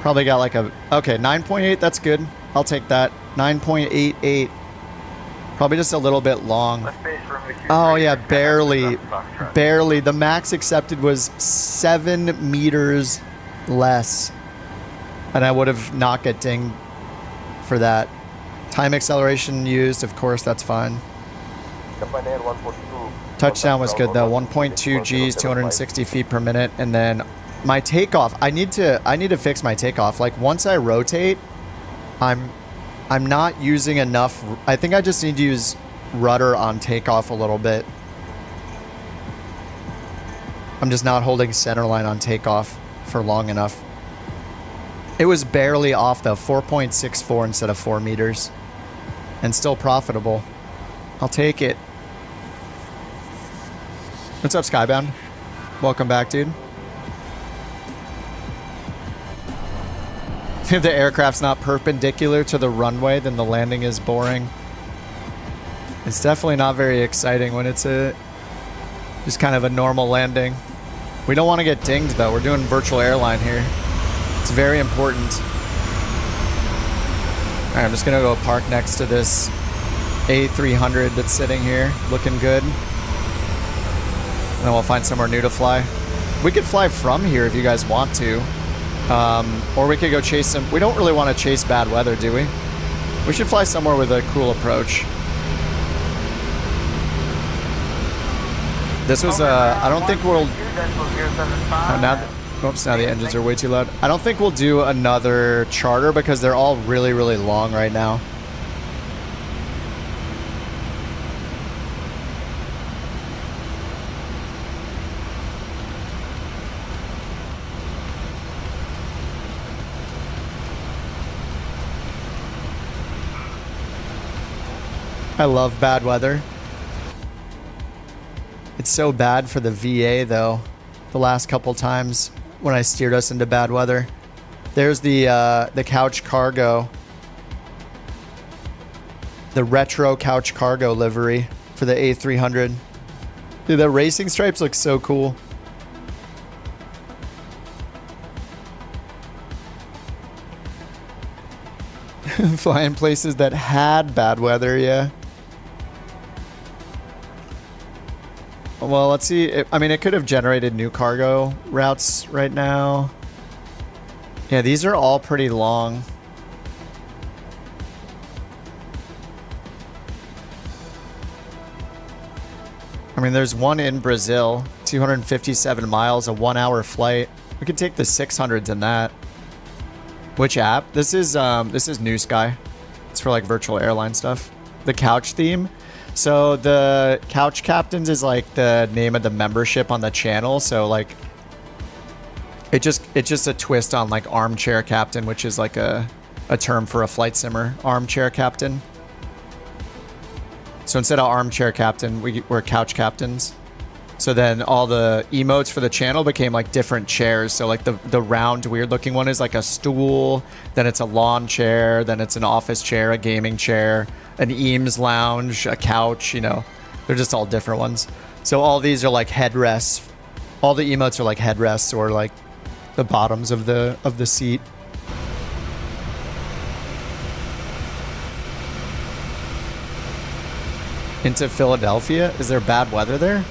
Probably got like a... Okay, 9.8, that's good. I'll take that. 9.88. Probably just a little bit long. Oh yeah, barely. Barely. The max accepted was 7 meters less. And I would have not get dinged for that. Time acceleration used, of course, that's fine. Touchdown was good though. 1.2 Gs, 260 feet per minute, and then my takeoff. I need to fix my takeoff. Like once I rotate, I'm not using enough. I think I just need to use rudder on takeoff a little bit. I'm just not holding center line on takeoff for long enough. It was barely off though, 4.64 instead of 4 meters. And still profitable. I'll take it. What's up, Skybound? Welcome back, dude. If the aircraft's not perpendicular to the runway, then the landing is boring. It's definitely not very exciting when it's just kind of a normal landing. We don't want to get dinged though. We're doing virtual airline here. It's very important. All right, I'm just gonna go park next to this A300 that's sitting here, looking good. And then we'll find somewhere new to fly. We could fly from here if you guys want to. Or we could go chase some... We don't really want to chase bad weather, do we? We should fly somewhere with a cool approach. This was I don't think we'll... Oh, now the engines are way too loud. I don't think we'll do another charter because they're all really, really long right now. I love bad weather. It's so bad for the VA though. The last couple times when I steered us into bad weather. There's the couch cargo. The retro couch cargo livery for the A300. Dude, the racing stripes look so cool. Flying places that had bad weather, yeah. Well, let's see. I mean, it could have generated new cargo routes right now. Yeah, these are all pretty long. I mean, there's one in Brazil, 257 miles, a 1-hour flight. We could take the 600s in that. Which app? This is NewSky. It's for like virtual airline stuff. The couch theme. So the Couch Captains is like the name of the membership on the channel. So like, it's just a twist on like Armchair Captain, which is like a term for a flight simmer. Armchair Captain. So instead of Armchair Captain, we're Couch Captains. So then all the emotes for the channel became like different chairs. So like the round weird looking one is like a stool, then it's a lawn chair, then it's an office chair, a gaming chair, an Eames lounge, a couch, you know. They're just all different ones. So all these are like headrests. All the emotes are like headrests or like the bottoms of the seat. Into Philadelphia? Is there bad weather there?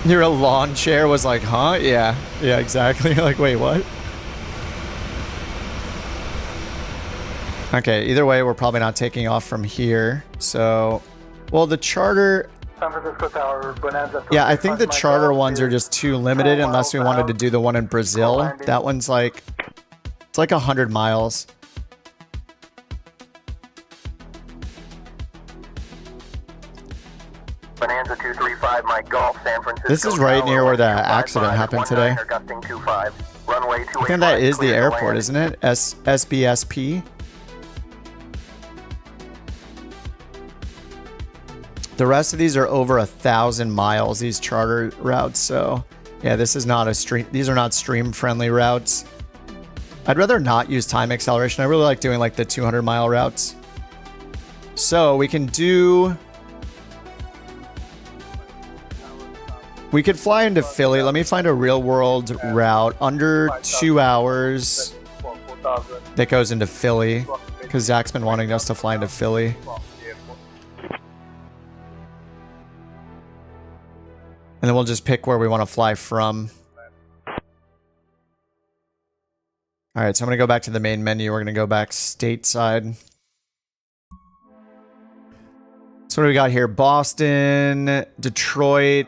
Your lawn chair was like, huh? Yeah. Yeah, exactly. Like, wait, what? Okay, either way, we're probably not taking off from here. So, well, the charter... San Francisco Tower, Bonanza. Yeah, I think the charter ones are just too limited unless we wanted to do the one in Brazil. That one's like... It's like 100 miles. Bonanza 235, Mike Golf, San Francisco. This is right near where the accident happened today. I think that is the airport, isn't it? SBSP. The rest of these are over 1,000 miles, these charter routes. So yeah, this is not a stream. These are not stream friendly routes. I'd rather not use time acceleration. I really like doing like the 200-mile routes. So we can do... We could fly into Philly. Let me find a real world route under 2 hours that goes into Philly, because Zach's been wanting us to fly into Philly. And then we'll just pick where we want to fly from. All right, so I'm going to go back to the main menu. We're going to go back stateside. So what do we got here? Boston, Detroit,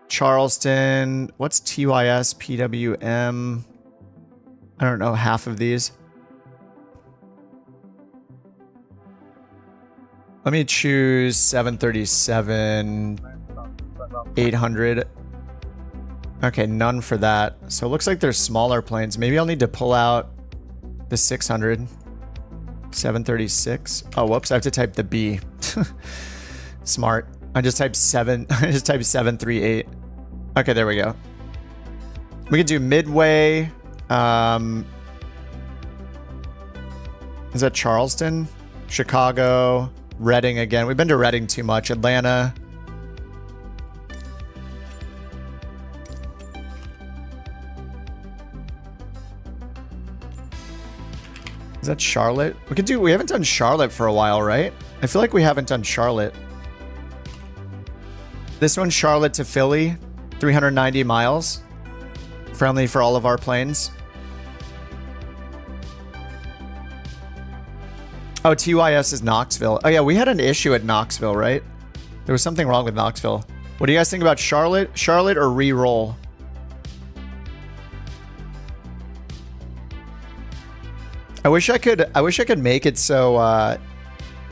Charleston. What's TYS, PWM? I don't know half of these. Let me choose 737, 800. Okay, none for that. So it looks like there's smaller planes. Maybe I'll need to pull out the 600. 736. Oh, whoops, I have to type the B. Smart. I just typed 738. Okay, there we go. We could do Midway. Is that Charleston? Chicago. Reading again. We've been to Reading too much. Atlanta. Is that Charlotte? We haven't done Charlotte for a while, right? I feel like we haven't done Charlotte. This one's Charlotte to Philly, 390 miles. Friendly for all of our planes. Oh, TYS is Knoxville. Oh yeah, we had an issue at Knoxville, right? There was something wrong with Knoxville. What do you guys think about Charlotte? Charlotte or re-roll? I wish I could make it so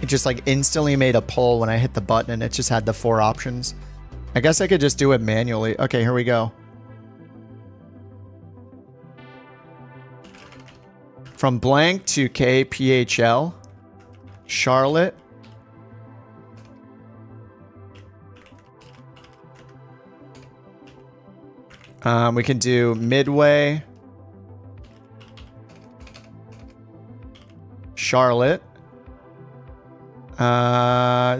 it just like instantly made a pull when I hit the button and it just had the 4 options. I guess I could just do it manually. Okay, here we go. From blank to KPHL. Charlotte. We can do Midway. Charlotte. Is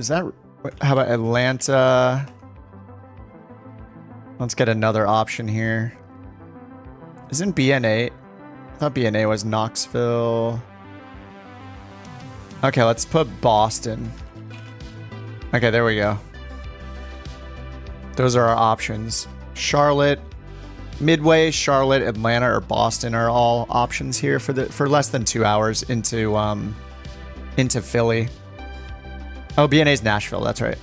that... How about Atlanta? Let's get another option here. Isn't BN8? I thought BN8 was Knoxville. Okay, let's put Boston. Okay, there we go. Those are our options. Charlotte, Midway, Charlotte, Atlanta, or Boston are all options here for less than 2 hours into Philly. Oh, BNA's Nashville, that's right.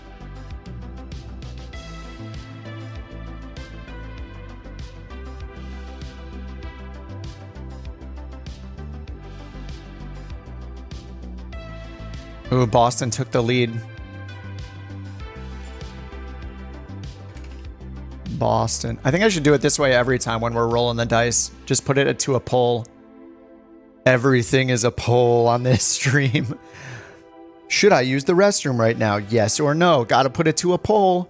Ooh, Boston took the lead. Boston. I think I should do it this way every time when we're rolling the dice. Just put it to a poll. Everything is a poll on this stream. Should I use the restroom right now? Yes or no? Gotta put it to a poll.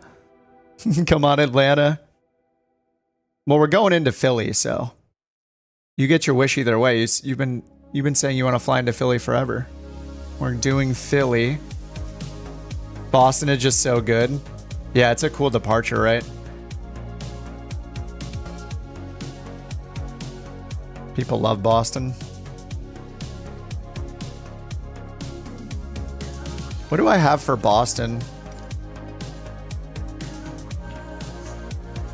Come on, Atlanta. Well, we're going into Philly, so you get your wish either way. You've been saying you want to fly into Philly forever. We're doing Philly. Boston is just so good. Yeah, it's a cool departure, right? People love Boston. What do I have for Boston?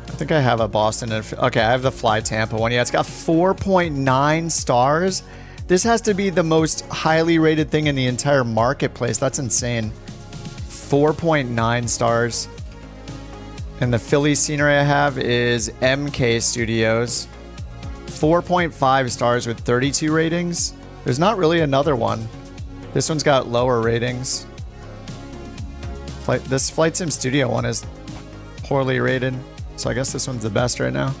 I think I have a Boston. Okay, I have the Fly Tampa one. Yeah, it's got 4.9 stars. This has to be the most highly rated thing in the entire marketplace. That's insane. 4.9 stars. And the Philly scenery I have is MK Studios. 4.5 stars with 32 ratings. There's not really another one. This one's got lower ratings. This Flight Sim Studio one is poorly rated. So I guess this one's the best right now.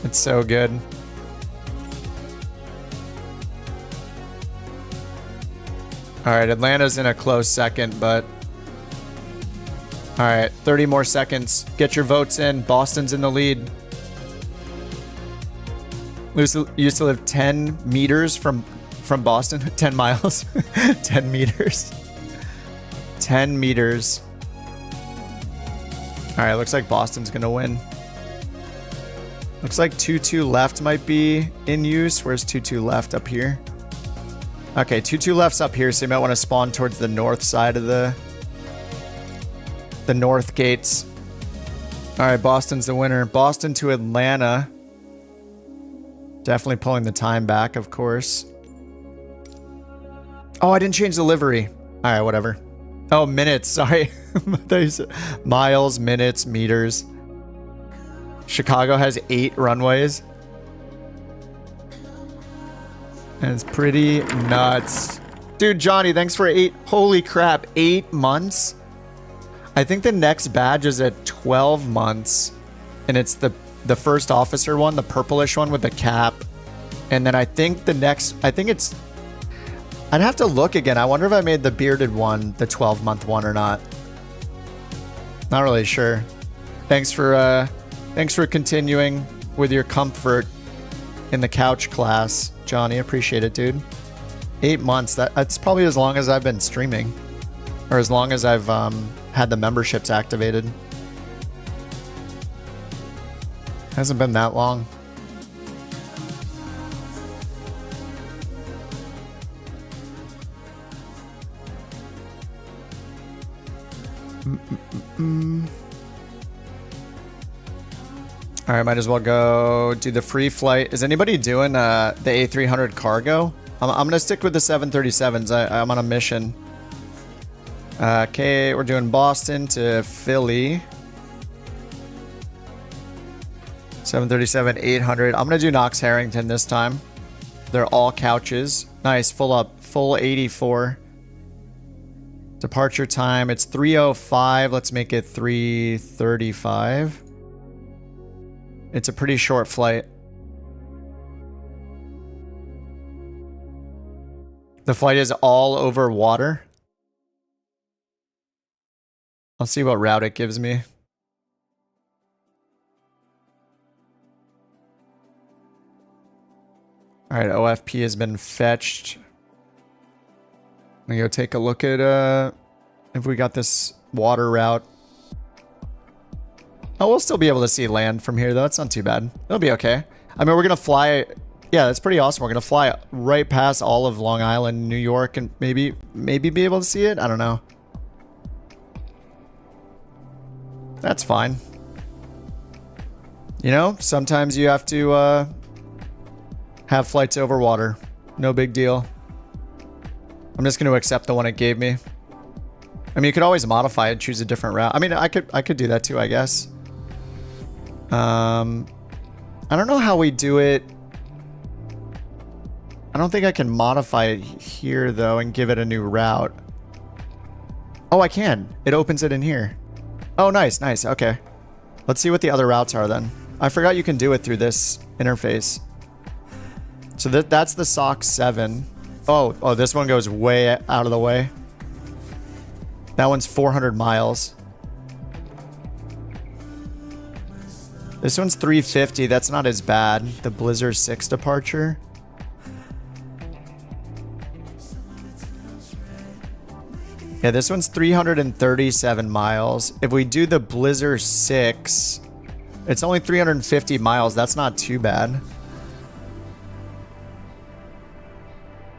It's so good. Alright, Atlanta's in a close second, but... Alright, 30 more seconds. Get your votes in. Boston's in the lead. Used to live 10 meters from Boston. 10 miles. 10 meters. 10 meters. Alright, looks like Boston's gonna win. Looks like 2-2 left might be in use. Where's 2-2 left? Up here. Okay, 2-2 left's up here, so you might want to spawn towards the north side of the north gates. Alright, Boston's the winner. Boston to Atlanta. Definitely pulling the time back, of course. Oh, I didn't change the livery. Alright, whatever. Oh, minutes, sorry. Miles, minutes, meters. Chicago has 8 runways. And it's pretty nuts. Dude, Johnny, thanks for 8. Holy crap, 8 months? I think the next badge is at 12 months. And it's the first officer one, the purplish one with the cap. And then I think the next... I think it's... I'd have to look again. I wonder if I made the bearded one the 12-month one or not. Not really sure. Thanks for continuing with your comfort in the couch class, Johnny. Appreciate it, dude. 8 months. That's probably as long as I've been streaming. Or as long as I've had the memberships activated. Hasn't been that long. Alright, might as well go do the free flight. Is anybody doing the A300 cargo? I'm gonna stick with the 737s. I'm on a mission. Okay, we're doing Boston to Philly. 737-800. I'm gonna do Knox Harrington this time. They're all couches. Nice, full 84. Departure time, it's 3:05. Let's make it 3:35. It's a pretty short flight. The flight is all over water. I'll see what route it gives me. Alright, OFP has been fetched. I'm gonna go take a look at if we got this water route. Oh, we'll still be able to see land from here, though. It's not too bad. It'll be okay. I mean, we're going to fly... Yeah, that's pretty awesome. We're going to fly right past all of Long Island, New York, and maybe be able to see it. I don't know. That's fine. You know, sometimes you have to have flights over water. No big deal. I'm just going to accept the one it gave me. I mean, you could always modify it, choose a different route. I mean, I could do that too, I guess. I don't know how we do it. I don't think I can modify it here, though, and give it a new route. Oh, I can. It opens it in here. Oh, nice, nice. Okay. Let's see what the other routes are, then. I forgot you can do it through this interface. So that's the SOC 7. Oh, this one goes way out of the way. That one's 400 miles. This one's 350. That's not as bad. The Blizzard 6 departure. Yeah, this one's 337 miles. If we do the Blizzard 6, it's only 350 miles. That's not too bad.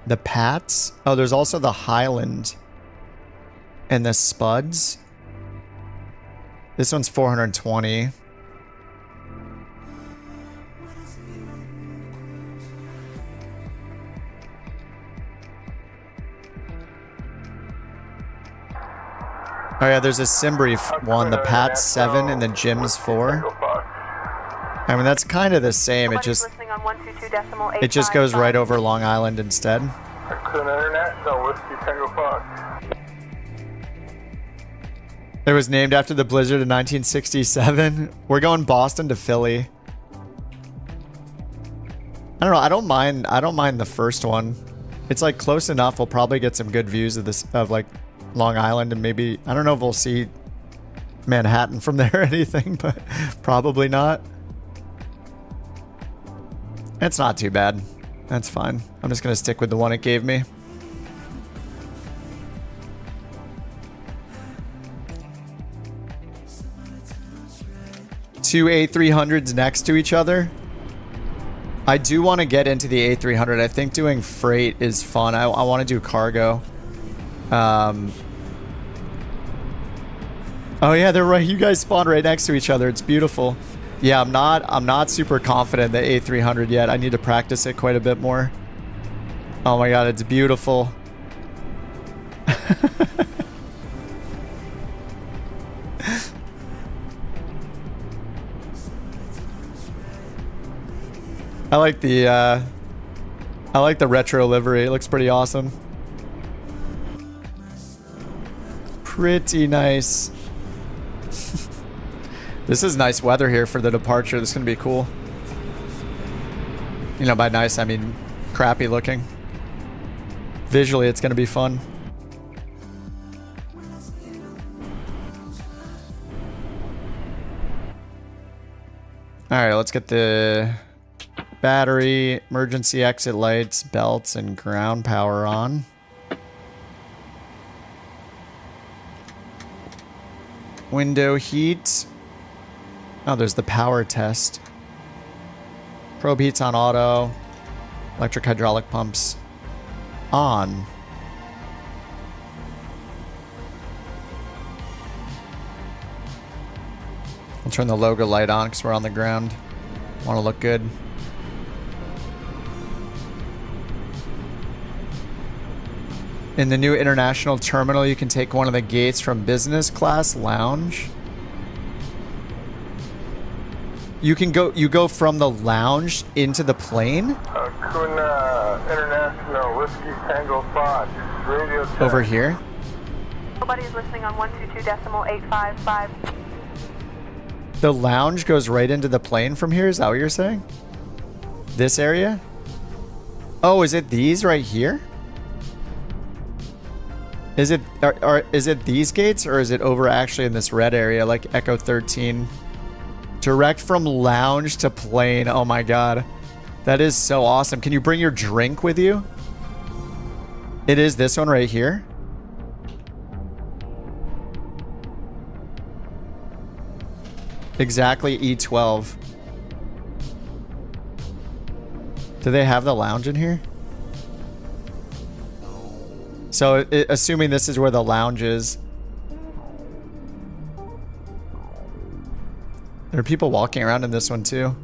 The Pats? Oh, there's also the Highland. And the Spuds. This one's 420. Oh yeah, there's a Simbri one, the Pat 7 and the Jim's 4. I mean, that's kind of the same. It just goes right over Long Island instead. It was named after the blizzard in 1967. We're going Boston to Philly. I don't know. I don't mind the first one. It's like close enough. We'll probably get some good views of this, of like Long Island, and maybe, I don't know if we'll see Manhattan from there or anything, but probably not. It's not too bad. That's fine. I'm just going to stick with the one it gave me. Two A300s next to each other. I do want to get into the A300. I think doing freight is fun. I want to do cargo. Oh yeah, they're right. You guys spawn right next to each other. It's beautiful. Yeah, I'm not super confident in the A300 yet. I need to practice it quite a bit more. Oh my god, it's beautiful. I like the retro livery. It looks pretty awesome. Pretty nice. This is nice weather here for the departure. This is going to be cool. You know, by nice, I mean crappy looking. Visually, it's going to be fun. Alright, let's get the battery, emergency exit lights, belts, and ground power on. Window heat. Oh, there's the power test. Probe heat's on auto. Electric hydraulic pumps on. I'll turn the logo light on because we're on the ground. Want to look good. In the new international terminal, you can take one of the gates from business class lounge. You go from the lounge into the plane? Kuna International Whiskey Tango Fox, radio check. Over here? Nobody's listening on 122.855. The lounge goes right into the plane from here? Is that what you're saying? This area? Oh, is it these right here? Is it is it these gates, or is it over actually in this red area like Echo 13? Direct from lounge to plane. Oh my god. That is so awesome. Can you bring your drink with you? It is this one right here. Exactly E12. Do they have the lounge in here? So, assuming this is where the lounge is. There are people walking around in this one too.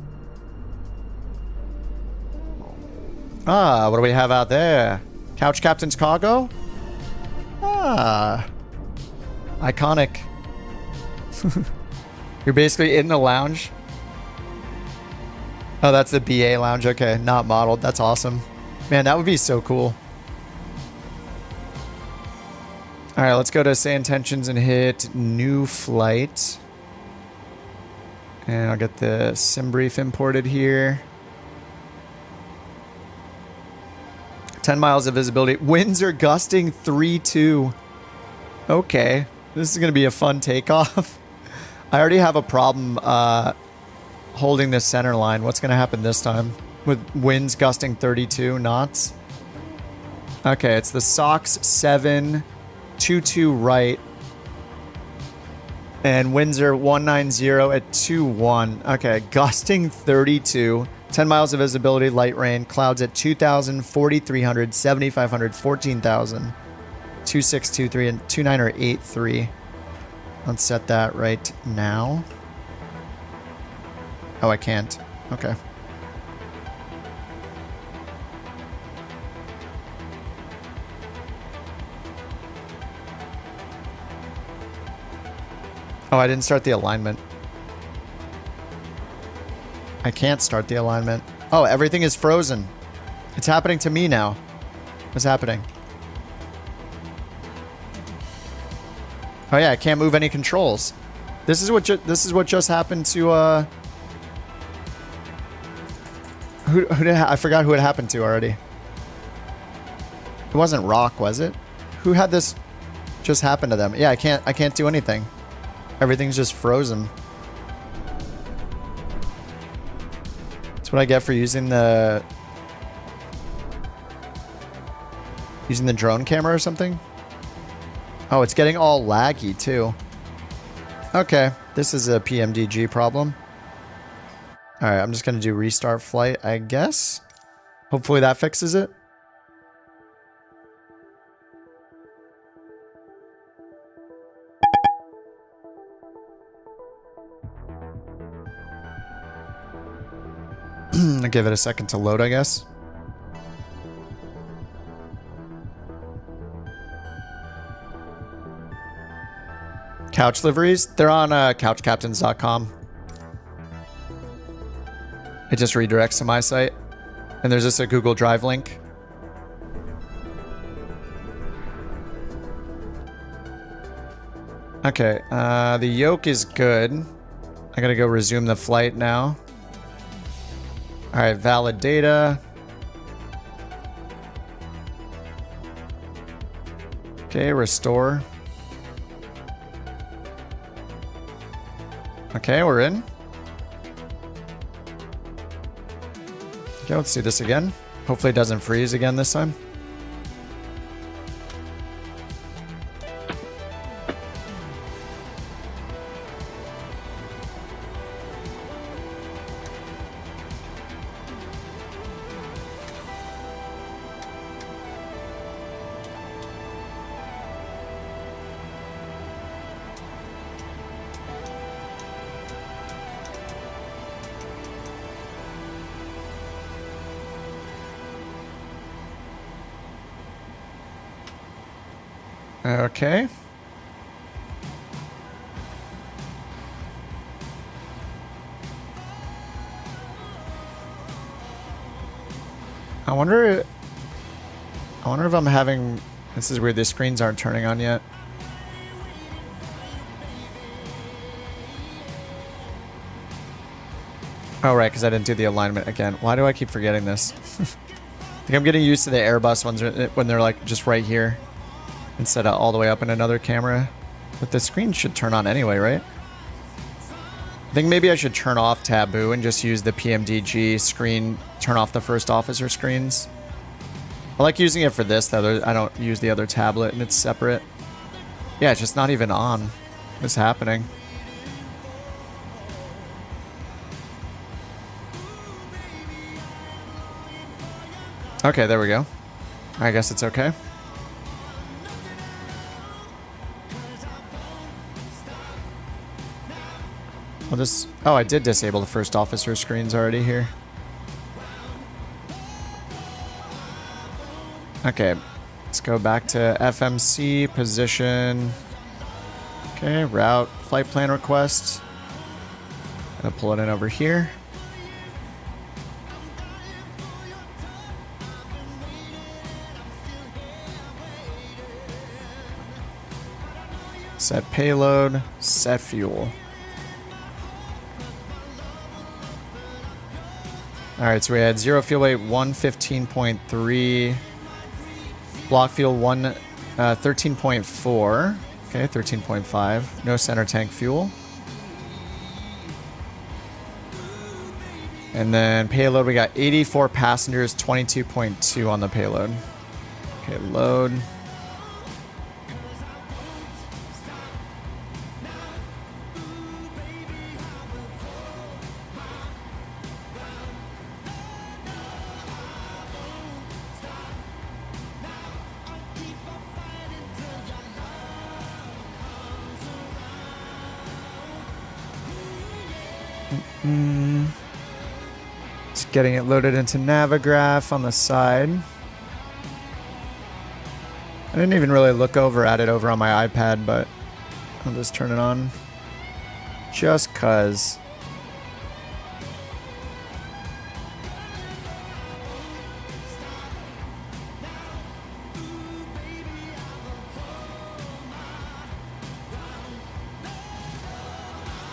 Ah, what do we have out there? Couch Captain's Cargo? Ah. Iconic. You're basically in the lounge. Oh, that's the BA lounge. Okay, not modeled. That's awesome. Man, that would be so cool. All right, let's go to say intentions and hit new flight. And I'll get the sim brief imported here. 10 miles of visibility. Winds are gusting 3-2. Okay. This is going to be a fun takeoff. I already have a problem holding this center line. What's going to happen this time? With winds gusting 32 knots. Okay, it's the SOX 7, 22 right. And winds are 190 at 21. Okay, gusting 32. 10 miles of visibility, light rain. Clouds at 2,000, 4,300, 7,500, 14,000. 2623 and 29 or 83. Let's set that right now. Oh, I can't. Okay. Oh, I didn't start the alignment. I can't start the alignment. Oh, everything is frozen. It's happening to me now. What's happening? Oh yeah, I can't move any controls. This is what just happened to I forgot who it happened to already. It wasn't Rock, was it? Who had this just happen to them? Yeah, I can't do anything. Everything's just frozen. That's what I get for using the drone camera or something. Oh, it's getting all laggy too. Okay, this is a PMDG problem. All right, I'm just gonna do restart flight, I guess. Hopefully that fixes it. I'll give it a second to load, I guess. Couch liveries? They're on couchcaptains.com. It just redirects to my site. And there's just a Google Drive link. Okay, the yoke is good. I gotta go resume the flight now. Alright, valid data. Okay, restore. Okay, we're in. Okay, let's do this again. Hopefully it doesn't freeze again this time. Okay. I wonder if I'm having... This is weird, the screens aren't turning on yet. Oh, right, because I didn't do the alignment again. Why do I keep forgetting this? I think I'm getting used to the Airbus ones when they're like just right here instead of all the way up in another camera. But the screen should turn on anyway, right? I think maybe I should turn off Taboo and just use the PMDG screen, turn off the first officer screens. I like using it for this, though. I don't use the other tablet and it's separate. Yeah, it's just not even on. What's happening? Okay, there we go. I guess it's okay. I'll just... Oh, I did disable the first officer screens already here. Okay, let's go back to FMC, position. Okay, route, flight plan request. Gonna pull it in over here. Set payload, set fuel. Alright, so we had 0 fuel weight 115.3. Block fuel 13.4. Okay, 13.5. No center tank fuel. And then payload, we got 84 passengers, 22.2 on the payload. Okay, load. Just getting it loaded into Navigraph on the side. I didn't even really look over at it over on my iPad, but I'll just turn it on. Just cuz.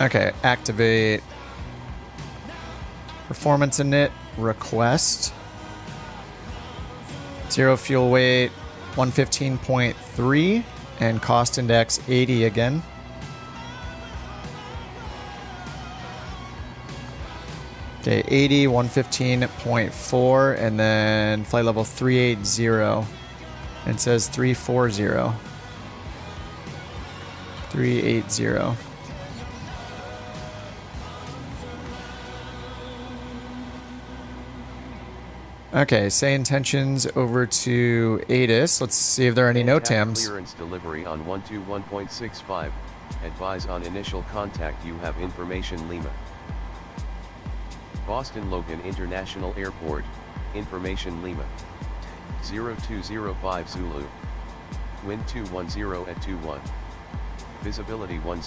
Okay, activate performance init request. 0 fuel weight 115.3 and cost index 80 again. Okay, 80, 115.4, and then flight level 380. And it says 340. 380. Okay, say intentions over to ATIS. Let's see if there are any NOTAMs. Clearance delivery on 121.65. Advise on initial contact. You have information Lima. Boston Logan International Airport. Information Lima. 0205 Zulu. Wind 210 at 21. Visibility 10.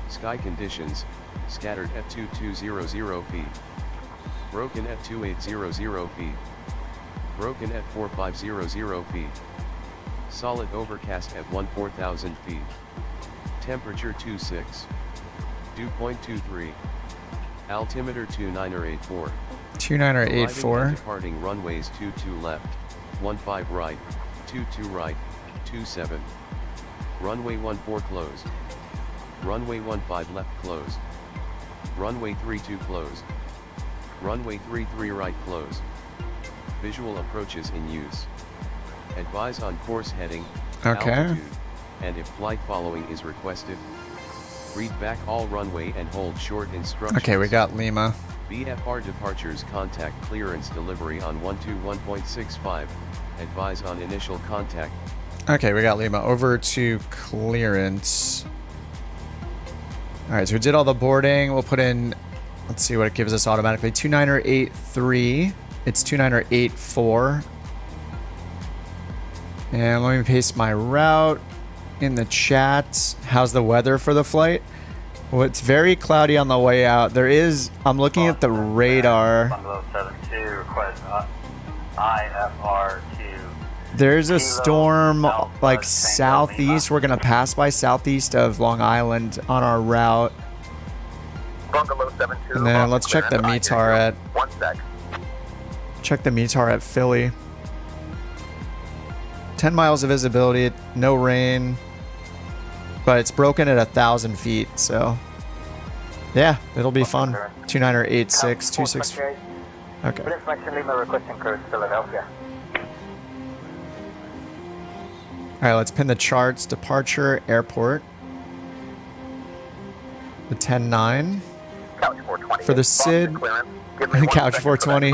Sky conditions, scattered at 2200 feet. Broken at 2800 feet. Broken at 4500 feet. Solid overcast at 14,000 feet. Temperature 26. Dew point 23. Altimeter 2984. 2984. Departing runways 22 left, 15 right, 22 right, 27. Runway 14 closed. Runway 15 left closed. Runway 32 closed. Runway 33 right closed. Visual approaches in use. Advise on course heading, altitude, and if flight following is requested. Read back all runway and hold short instructions. Okay, we got Lima. VFR departures contact clearance delivery on 121.65. Advise on initial contact. Okay, we got Lima. Over to clearance. Alright, so we did all the boarding. We'll put in... Let's see what it gives us automatically. 2983. It's 2984. And let me paste my route in the chat. How's the weather for the flight? Well, it's very cloudy on the way out. There is... I'm looking at the radar. Bungalow 72, request IFR to... There's a storm like southeast. We're going to pass by southeast of Long Island on our route. Bungalow 72. And then let's check the METAR at... 1 sec. Check the METAR at Philly. 10 miles of visibility, no rain. But it's broken at 1,000 feet, so... Yeah, it'll be fun. 2986, 26... Okay. Information Lima requesting cruise Philadelphia. Alright, let's pin the charts. Departure, airport. The 10-9. Couch 420. For the SID. Couch 420.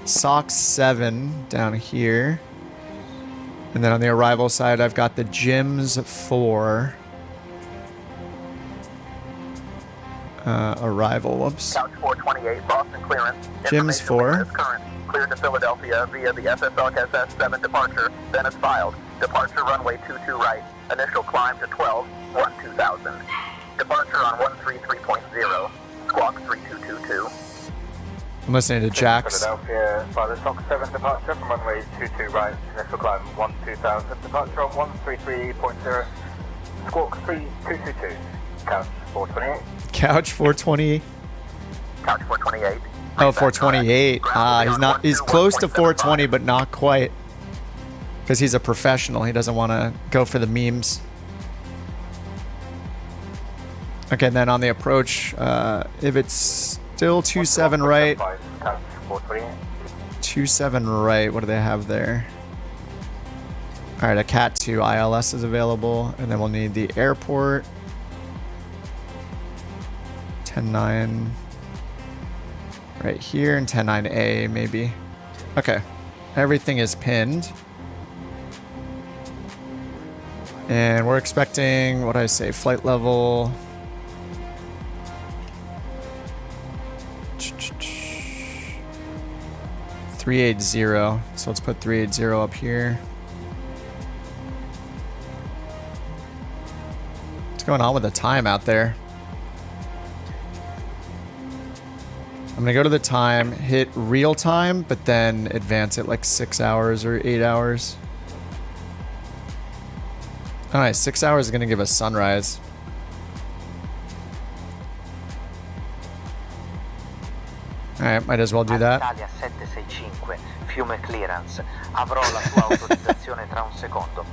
SOC 7 down here. And then on the arrival side, I've got the gyms 4. Arrival, whoops. Couch 428, Boston clearance. Gyms 4. Is current. Cleared to Philadelphia via the SSLK SS7 departure, then is filed. Departure runway 22 right. Initial climb to 12, 2000. Departure on 133.0, squawk 3222. I'm listening to Jax. Philadelphia, by the SOC 7 departure from runway 22 right, initial climb 2000, departure on 133.0, squawk 3222, couch 428. Couch 420. Couch 428. Oh, 428. He's close to 420, but not quite. Because he's a professional. He doesn't want to go for the memes. Okay, and then on the approach, if it's still 27 right. 27 right, what do they have there? Alright, a Cat 2 ILS is available. And then we'll need the airport. 10-9 right here, and 10-9A maybe. Okay, everything is pinned. And we're expecting, what did I say, flight level 380. So let's put 380 up here. What's going on with the time out there? I'm gonna go to the time, hit real time, but then advance it like 6 hours or 8 hours. Alright, 6 hours is gonna give us sunrise. Alright, might as well do that. Italia 765, fiume clearance. Avrò la sua autorizzazione tra un secondo.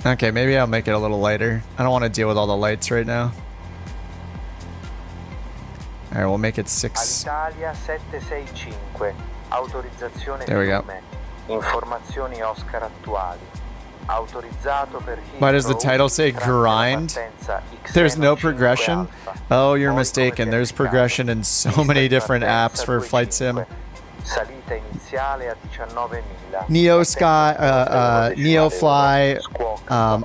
Okay, maybe I'll make it a little lighter. I don't want to deal with all the lights right now. Alright, we'll make it 6. Italia 765, autorizzazione There we go. fiume. Informazioni Oscar attuali. Autorizzato per Why does the title say grind? There's no progression? Oh, you're mistaken. There's progression in so many different apps for Flight Sim. Salita iniziale a 19.000. NewSky, NeoFly,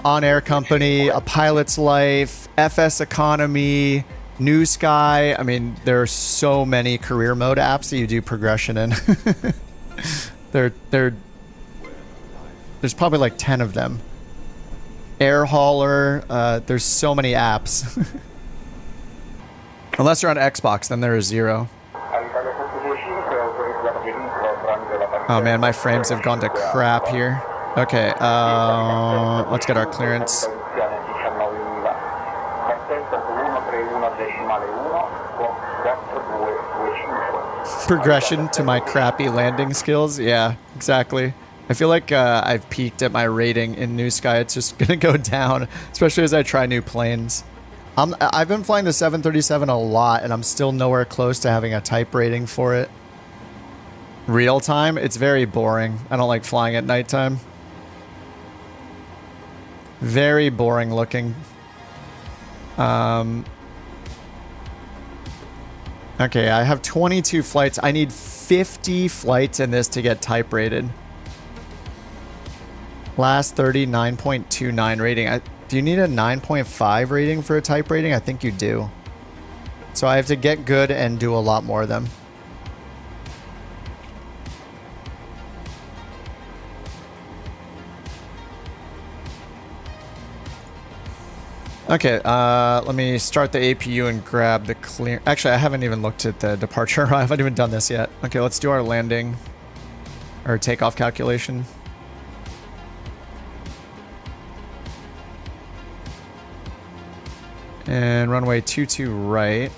On Air Company, A Pilot's Life, FS Economy, NewSky. I mean, there are so many career mode apps that you do progression in. There's probably like 10 of them. Air Hauler, there's so many apps. Unless you're on Xbox, then there is 0. Oh man, my frames have gone to crap here. Okay, let's get our clearance. Progression to my crappy landing skills? Yeah, exactly. I feel like I've peaked at my rating in NewSky. It's just gonna go down, especially as I try new planes. I've been flying the 737 a lot, and I'm still nowhere close to having a type rating for it. Real time, it's very boring. I don't like flying at nighttime. Very boring looking. Okay, I have 22 flights. I need 50 flights in this to get type rated. Last 30, 9.29 rating. Do you need a 9.5 rating for a type rating? I think you do. So I have to get good and do a lot more of them. Okay, let me start the APU and grab the clear... Actually, I haven't even looked at the departure. I haven't even done this yet. Okay, let's do our landing. Or takeoff calculation. And runway 22 right.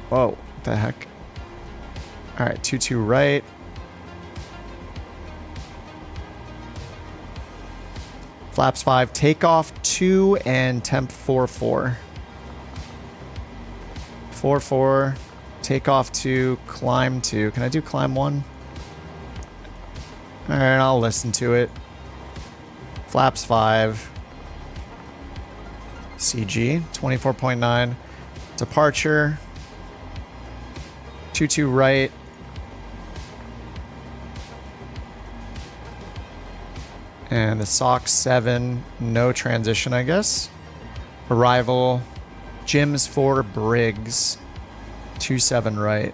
Whoa, what the heck? Alright, 22 right. Flaps 5, takeoff 2, and temp 4-4. 4-4, takeoff 2, climb 2. Can I do climb 1? Alright, I'll listen to it. Flaps 5. CG, 24.9. Departure. 22 right. And the Sox 7, no transition, I guess. Arrival, Jim's 4, Briggs, 27 right.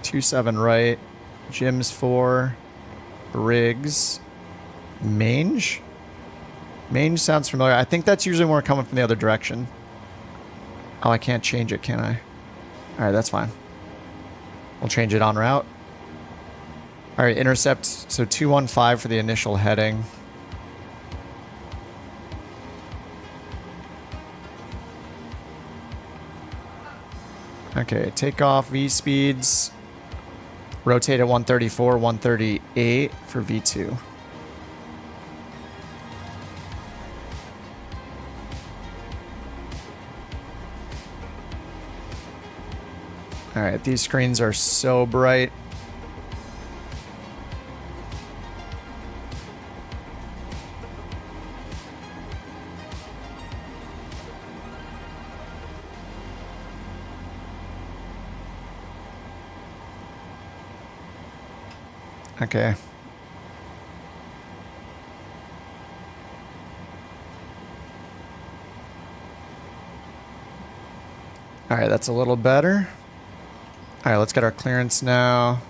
27 right, Jim's 4, Briggs, Mange? Mange sounds familiar. I think that's usually when we're coming from the other direction. Oh, I can't change it, can I? Alright, that's fine. We'll change it en route. Alright, intercept, so 215 for the initial heading. Okay, takeoff, V speeds. Rotate at 134, 138 for V2. Alright, these screens are so bright. Okay. Alright, that's a little better. Alright, let's get our clearance now.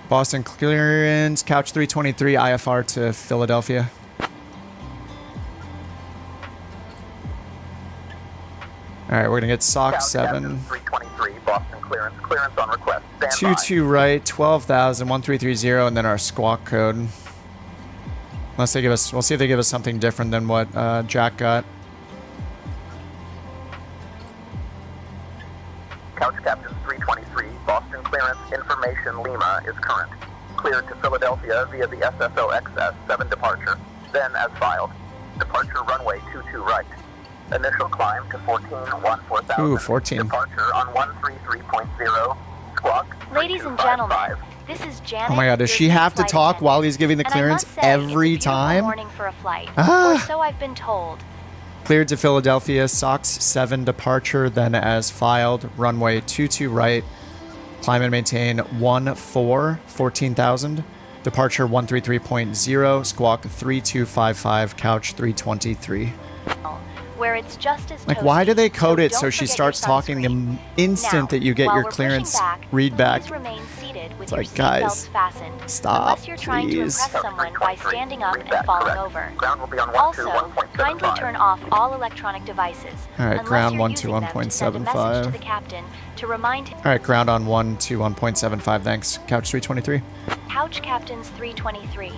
Boston clearance, couch 323, IFR to Philadelphia. Alright, we're gonna get Sox 7. 323, Boston clearance on request. 22 right, 12,000, 1330, and then our squawk code. Unless they give us, we'll see if they give us something different than what Jack got. Couch Captain 323, Boston clearance information Lima is current. Cleared to Philadelphia via the SSO XS 7 departure, then as filed. Departure runway 22 right. Initial climb to 14,000. Ooh, 14. Departure on 133.0. Squawk. Ladies and gentlemen, this is Janet. Oh my god, does she have to talk while he's giving the clearance every time? Morning for a flight, Ah. or so I've been told. Cleared to Philadelphia, Sox 7 departure, then as filed, runway 22 right, climb and maintain 14,000, departure 133.0, squawk 3255, couch 323. Where it's just as Like, why do they code it so don't she forget starts your talking the sunscreen. instant Now, that you get while your we're pushing clearance back, read back? please remain seated with It's your like, guys, seatbelts fastened, stop, unless you're trying to please. impress someone by standing up and falling over. Ground will be on Also, 121.75. kindly turn off all electronic devices. Alright, unless ground you're using them to send a message to 121.75. the captain to remind him. Alright, ground on 121.75, thanks. Couch 323. Couch Captain's 323,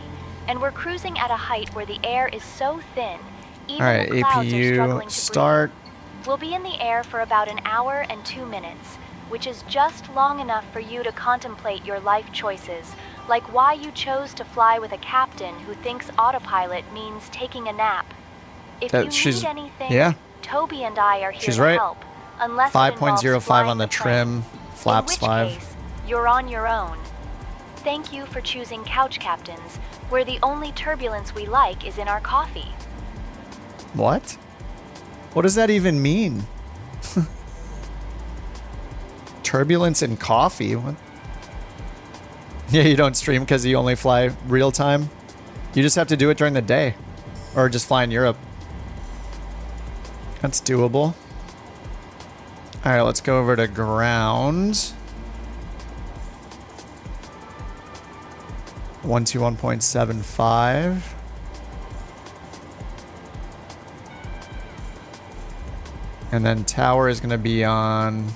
and we're cruising at a height where the air is so thin, even Alright, the clouds are APU, struggling to start. breathe. We'll be in the air for about an hour and 2 minutes, which is just long enough for you to contemplate your life choices, like why you chose to fly with a captain who thinks autopilot means taking a nap. If you need anything, yeah. Toby and I are here She's to right. help, unless it involves 5.05 flying on the trim, flaps in which 5. case, you're on your own. Thank you for choosing Couch Captains, where the only turbulence we like is in our coffee. What? What does that even mean? Turbulence in coffee? What? Yeah, you don't stream because you only fly real time? You just have to do it during the day. Or just fly in Europe. That's doable. Alright, let's go over to ground. 121.75. And then tower is going to be on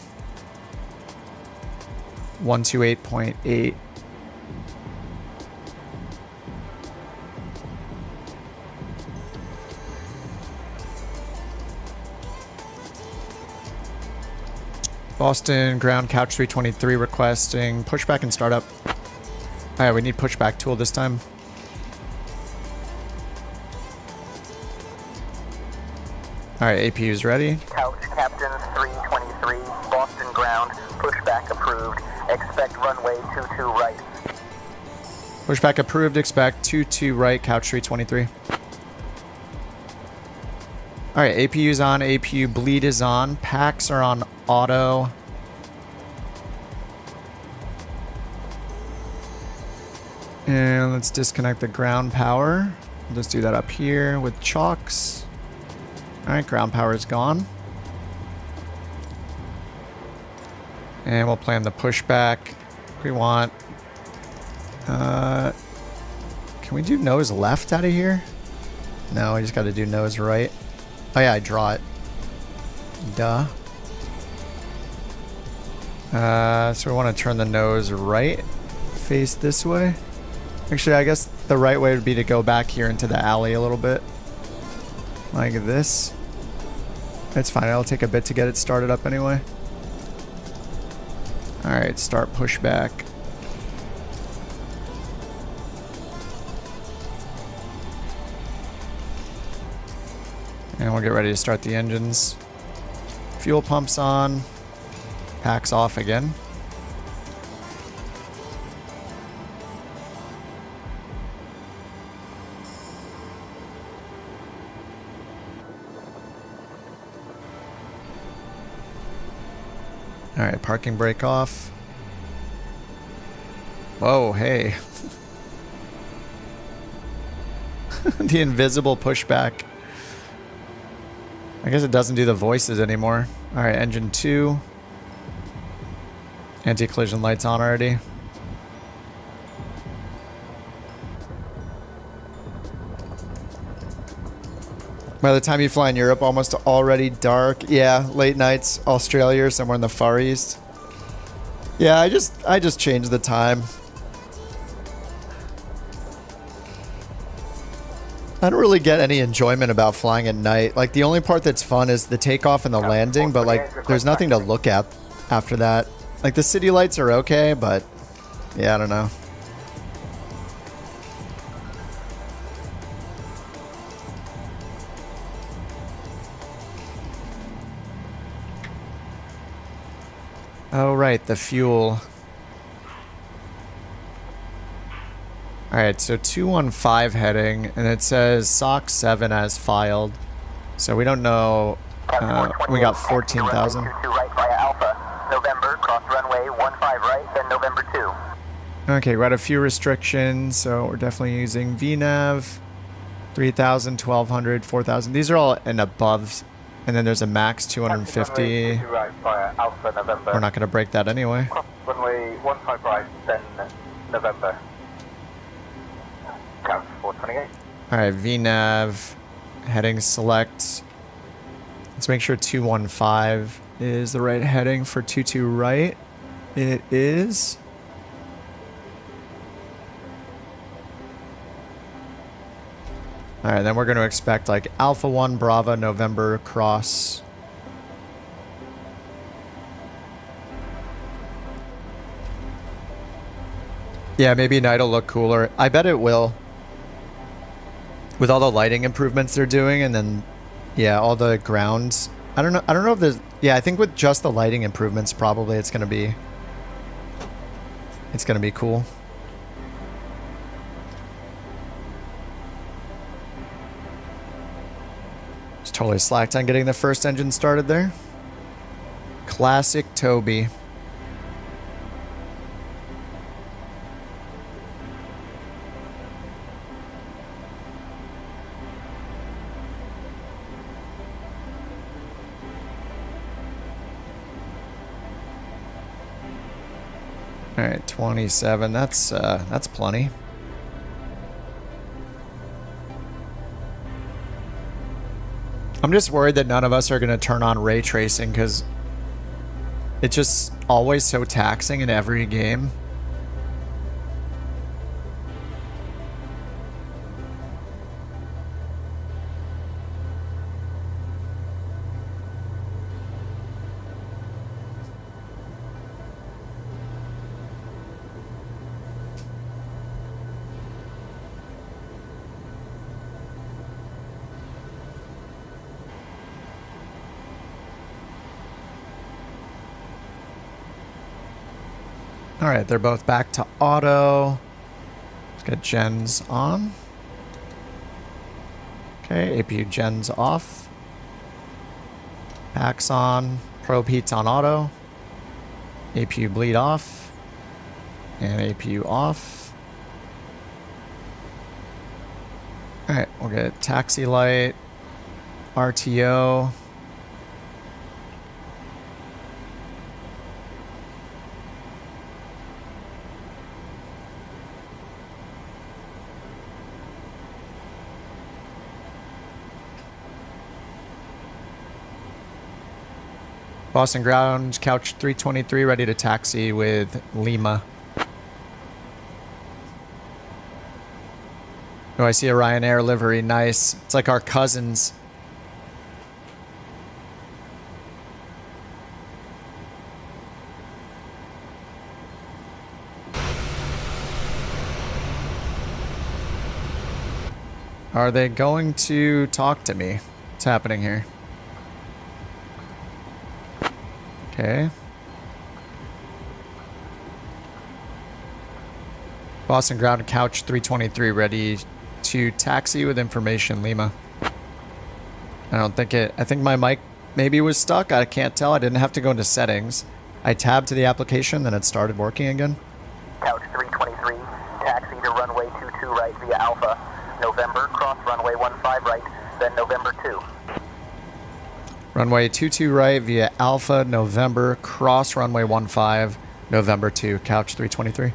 128.8. Boston ground couch 323 requesting pushback and startup. Alright, we need pushback tool this time. Alright, APU is ready. Couch Captain 323, Boston ground, pushback approved. Expect runway 22 right. Pushback approved, expect 22 right, couch 323. Alright, APU's on, APU bleed is on, packs are on auto. And let's disconnect the ground power. We'll just do that up here with chocks. Alright, ground power is gone. And we'll plan the pushback if we want. Can we do nose left out of here? No, I just got to do nose right. Oh yeah, I draw it. Duh. So we want to turn the nose right, face this way. Actually, I guess the right way would be to go back here into the alley a little bit. Like this. It's fine, it'll take a bit to get it started up anyway. Alright, start pushback. And we'll get ready to start the engines. Fuel pumps on. Packs off again. Alright, parking brake off. Whoa, hey. The invisible pushback. I guess it doesn't do the voices anymore. Alright, engine 2. Anti-collision lights on already. By the time you fly in Europe, almost already dark. Yeah, late nights, Australia or somewhere in the Far East. Yeah, I just changed the time. I don't really get any enjoyment about flying at night. Like, the only part that's fun is the takeoff and the landing, but like, there's nothing to look at after that. Like, the city lights are okay, but yeah, I don't know. Oh, right, the fuel. Alright, so 215 heading, and it says SOC 7 as filed. So we don't know. We got 14,000. Right via Alpha. November, cross runway 15 right, then November 2. Okay, we got a few restrictions, so we're definitely using VNAV. 3,000, 1,200, 4,000. These are all and above. And then there's a max 250. Right via Alpha, November. We're not going to break that anyway. Cross runway 15 right, then November. Count 428. Alright, VNAV. Heading select. Let's make sure 215 is the right heading for 22 right. It is. Alright, then we're going to expect like Alpha 1 Bravo November cross. Yeah, maybe night will look cooler. I bet it will. With all the lighting improvements they're doing, and then yeah, all the grounds. I don't know if there's, yeah, I think with just the lighting improvements probably it's going to be cool. Just totally slacked on getting the first engine started there. Classic Toby. All right, 27. That's plenty. I'm just worried that none of us are going to turn on ray tracing because it's just always so taxing in every game. All right, they're both back to auto. Let's get gens on. Okay, APU gens off. Packs on. Probe heats on auto. APU bleed off. And APU off. We'll get taxi light, RTO. Boston ground, couch 323, ready to taxi with Lima. Oh, I see a Ryanair livery. Nice. It's like our cousins. Are they going to talk to me? What's happening here? Okay. Boston ground couch 323 ready to taxi with information Lima. I don't think it, I think my mic maybe was stuck. I can't tell. I didn't have to go into settings. I tabbed to the application, then it started working again. Couch 323, taxi to runway 22 right via Alpha. November, cross runway 15 right, then November 2. Runway 22 right via Alpha, November, cross runway 15, November 2, couch 323.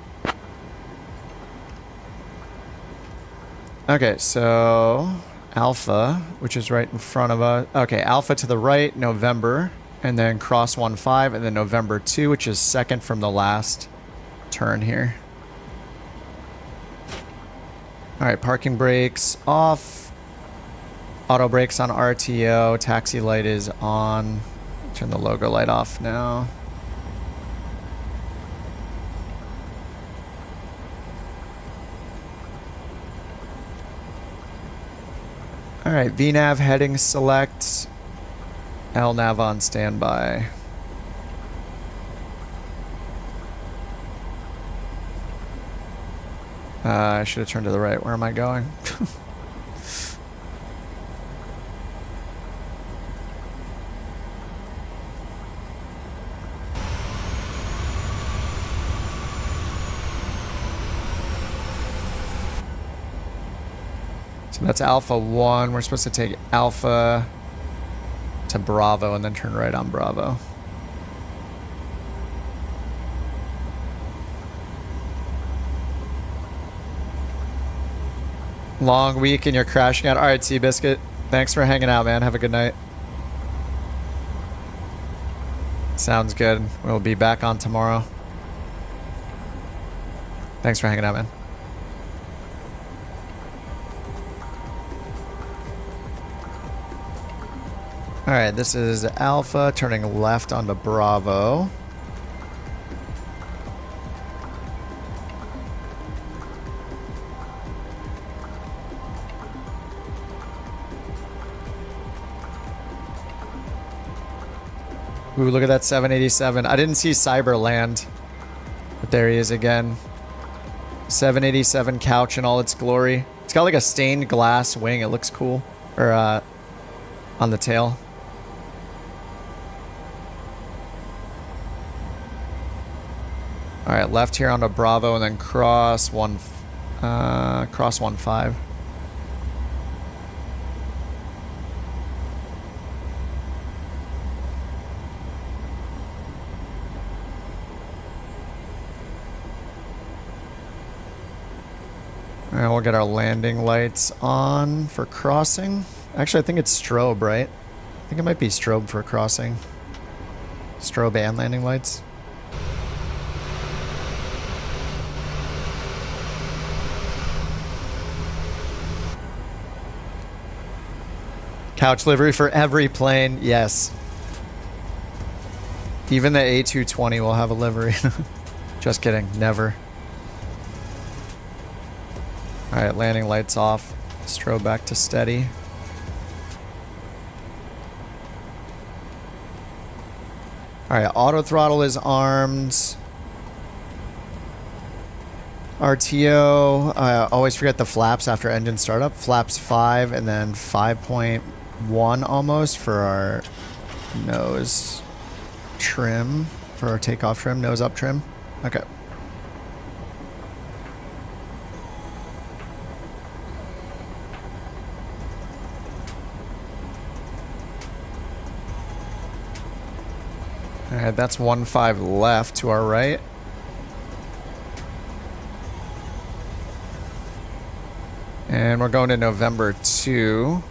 Okay, so Alpha, which is right in front of us. Okay, Alpha to the right, November, and then cross 15, and then November 2, which is second from the last turn here. All right, parking brakes off. Auto brakes on RTO. Taxi light is on. Turn the logo light off now. All right, VNAV heading select. LNAV on standby. I should have turned to the right. Where am I going? So that's Alpha 1. We're supposed to take Alpha to Bravo and then turn right on Bravo. Long week and you're crashing out. All right, Seabiscuit. Thanks for hanging out, man. Have a good night. Sounds good. We'll be back on tomorrow. Thanks for hanging out, man. All right, this is Alpha turning left onto Bravo. Ooh, look at that 787. I didn't see Cyber land, but there he is again. 787 couch in all its glory. It's got like a stained glass wing. It looks cool. Or on the tail. All right, left here onto Bravo and then cross 15. And we'll get our landing lights on for crossing. Actually, I think it's strobe, right? I think it might be strobe for crossing. Strobe and landing lights. Couch livery for every plane, yes. Even the A220 will have a livery. Just kidding, never. Alright, landing lights off. Strobe back to steady. Alright, auto throttle is armed. RTO, I always forget the flaps after engine startup. Flaps 5 and then 5.1 almost for our nose trim. For our takeoff trim, nose up trim. Okay. Alright, that's 1-5 left to our right. And we're going to November 2.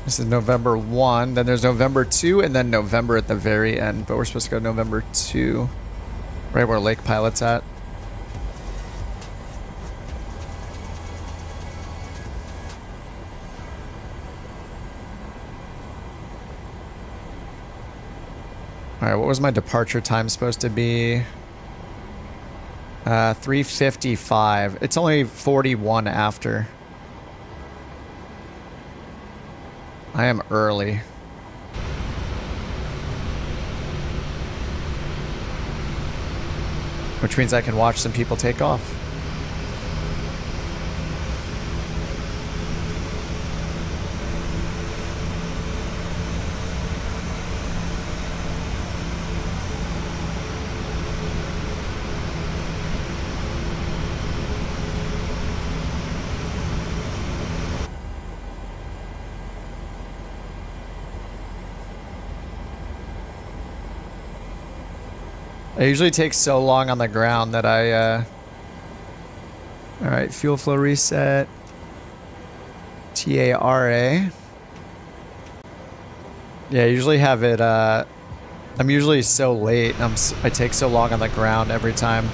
This is November 1, then there's November 2, and then November at the very end. But we're supposed to go November 2, right where Lake Pilot's at. Alright, what was my departure time supposed to be? 3:55. It's only 41 after. I am early. Which means I can watch some people take off. It usually takes so long on the ground that I, Alright, fuel flow reset. TARA. Yeah, I usually have it, I'm usually so late. I take so long on the ground every time.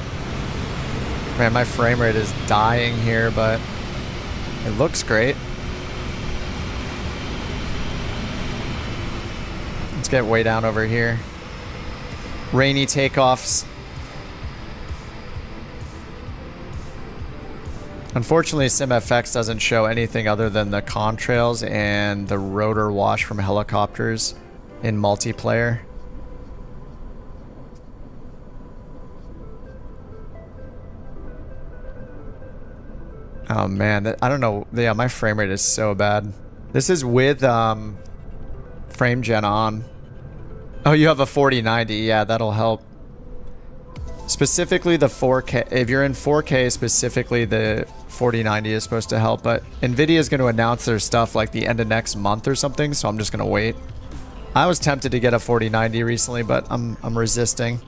Man, my frame rate is dying here, but it looks great. Let's get way down over here. Rainy takeoffs. Unfortunately, SimFX doesn't show anything other than the contrails and the rotor wash from helicopters in multiplayer. Oh man, I don't know. Yeah, my frame rate is so bad. This is with frame gen on. Oh, you have a 4090. Yeah, that'll help. Specifically the 4K. If you're in 4K, specifically the 4090 is supposed to help. But NVIDIA is going to announce their stuff like the end of next month or something, so I'm just going to wait. I was tempted to get a 4090 recently, but I'm resisting.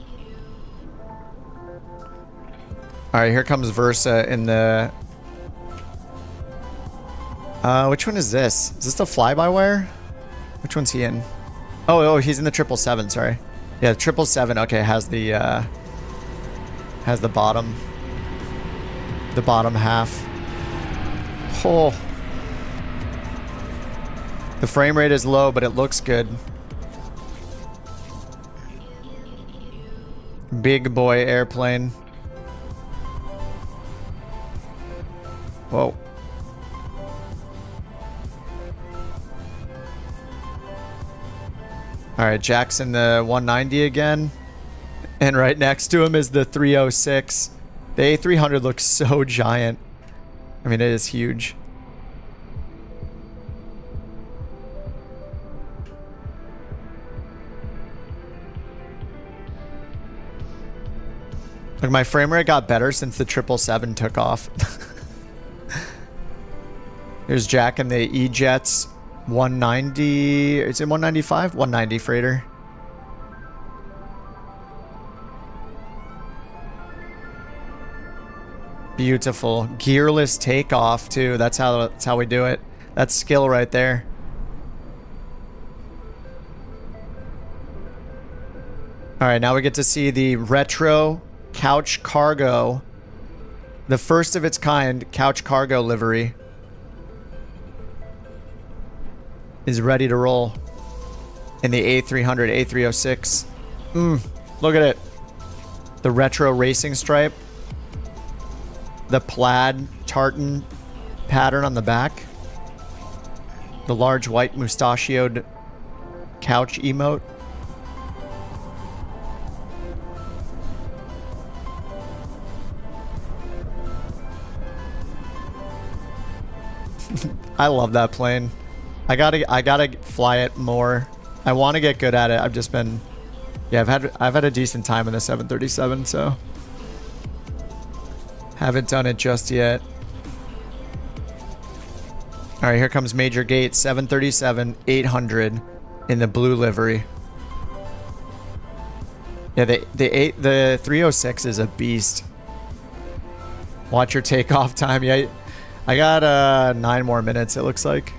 All right, here comes Versa in the... which one is this? Is this the fly-by-wire? Which one's he in? Oh, he's in the 777, sorry. Yeah, the 777, okay, has the bottom half. Oh. The frame rate is low, but it looks good. Big boy airplane. Whoa. Alright, Jackson the 190 again. And right next to him is the 306. The A300 looks so giant. I mean, it is huge. Look, my frame rate got better since the 777 took off. Here's Jack and the E-Jets 190. Is it 195? 190 freighter. Beautiful. Gearless takeoff too. That's how we do it. That's skill right there. All right, now we get to see the retro couch cargo. The first of its kind couch cargo livery is ready to roll in the A300, A306. Look at it. The retro racing stripe. The plaid tartan pattern on the back. The large white mustachioed couch emote. I love that plane. I gotta fly it more. I want to get good at it. I've just been, yeah, I've had a decent time in the 737, so Haven't done it just yet. All right, here comes Major Gate 737 800 in the blue livery. Yeah, the 306 is a beast. Watch your takeoff time. Yeah, I got 9 more minutes, it looks like.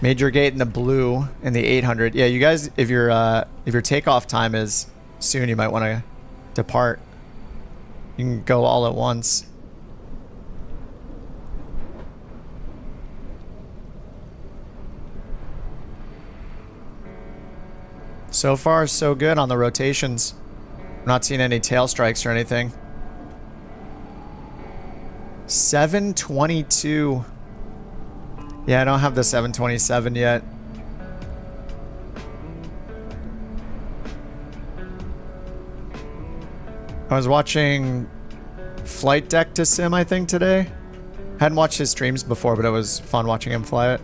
Major Gate in the blue in the 800. Yeah, you guys, if your takeoff time is soon, you might want to depart. You can go all at once. So far, so good on the rotations. I'm not seeing any tail strikes or anything. 722. Yeah, I don't have the 727 yet. I was watching Flight Deck to Sim, I think, today. Hadn't watched his streams before, but it was fun watching him fly it.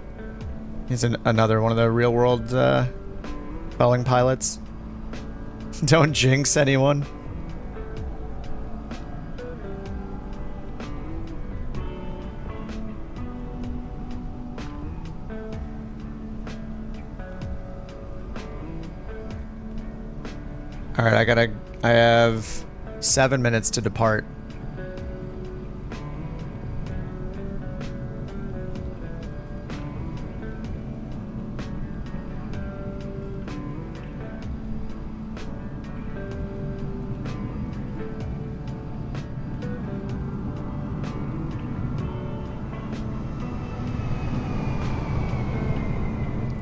He's another one of the real-world Boeing pilots. Don't jinx anyone. All right, I have 7 minutes to depart.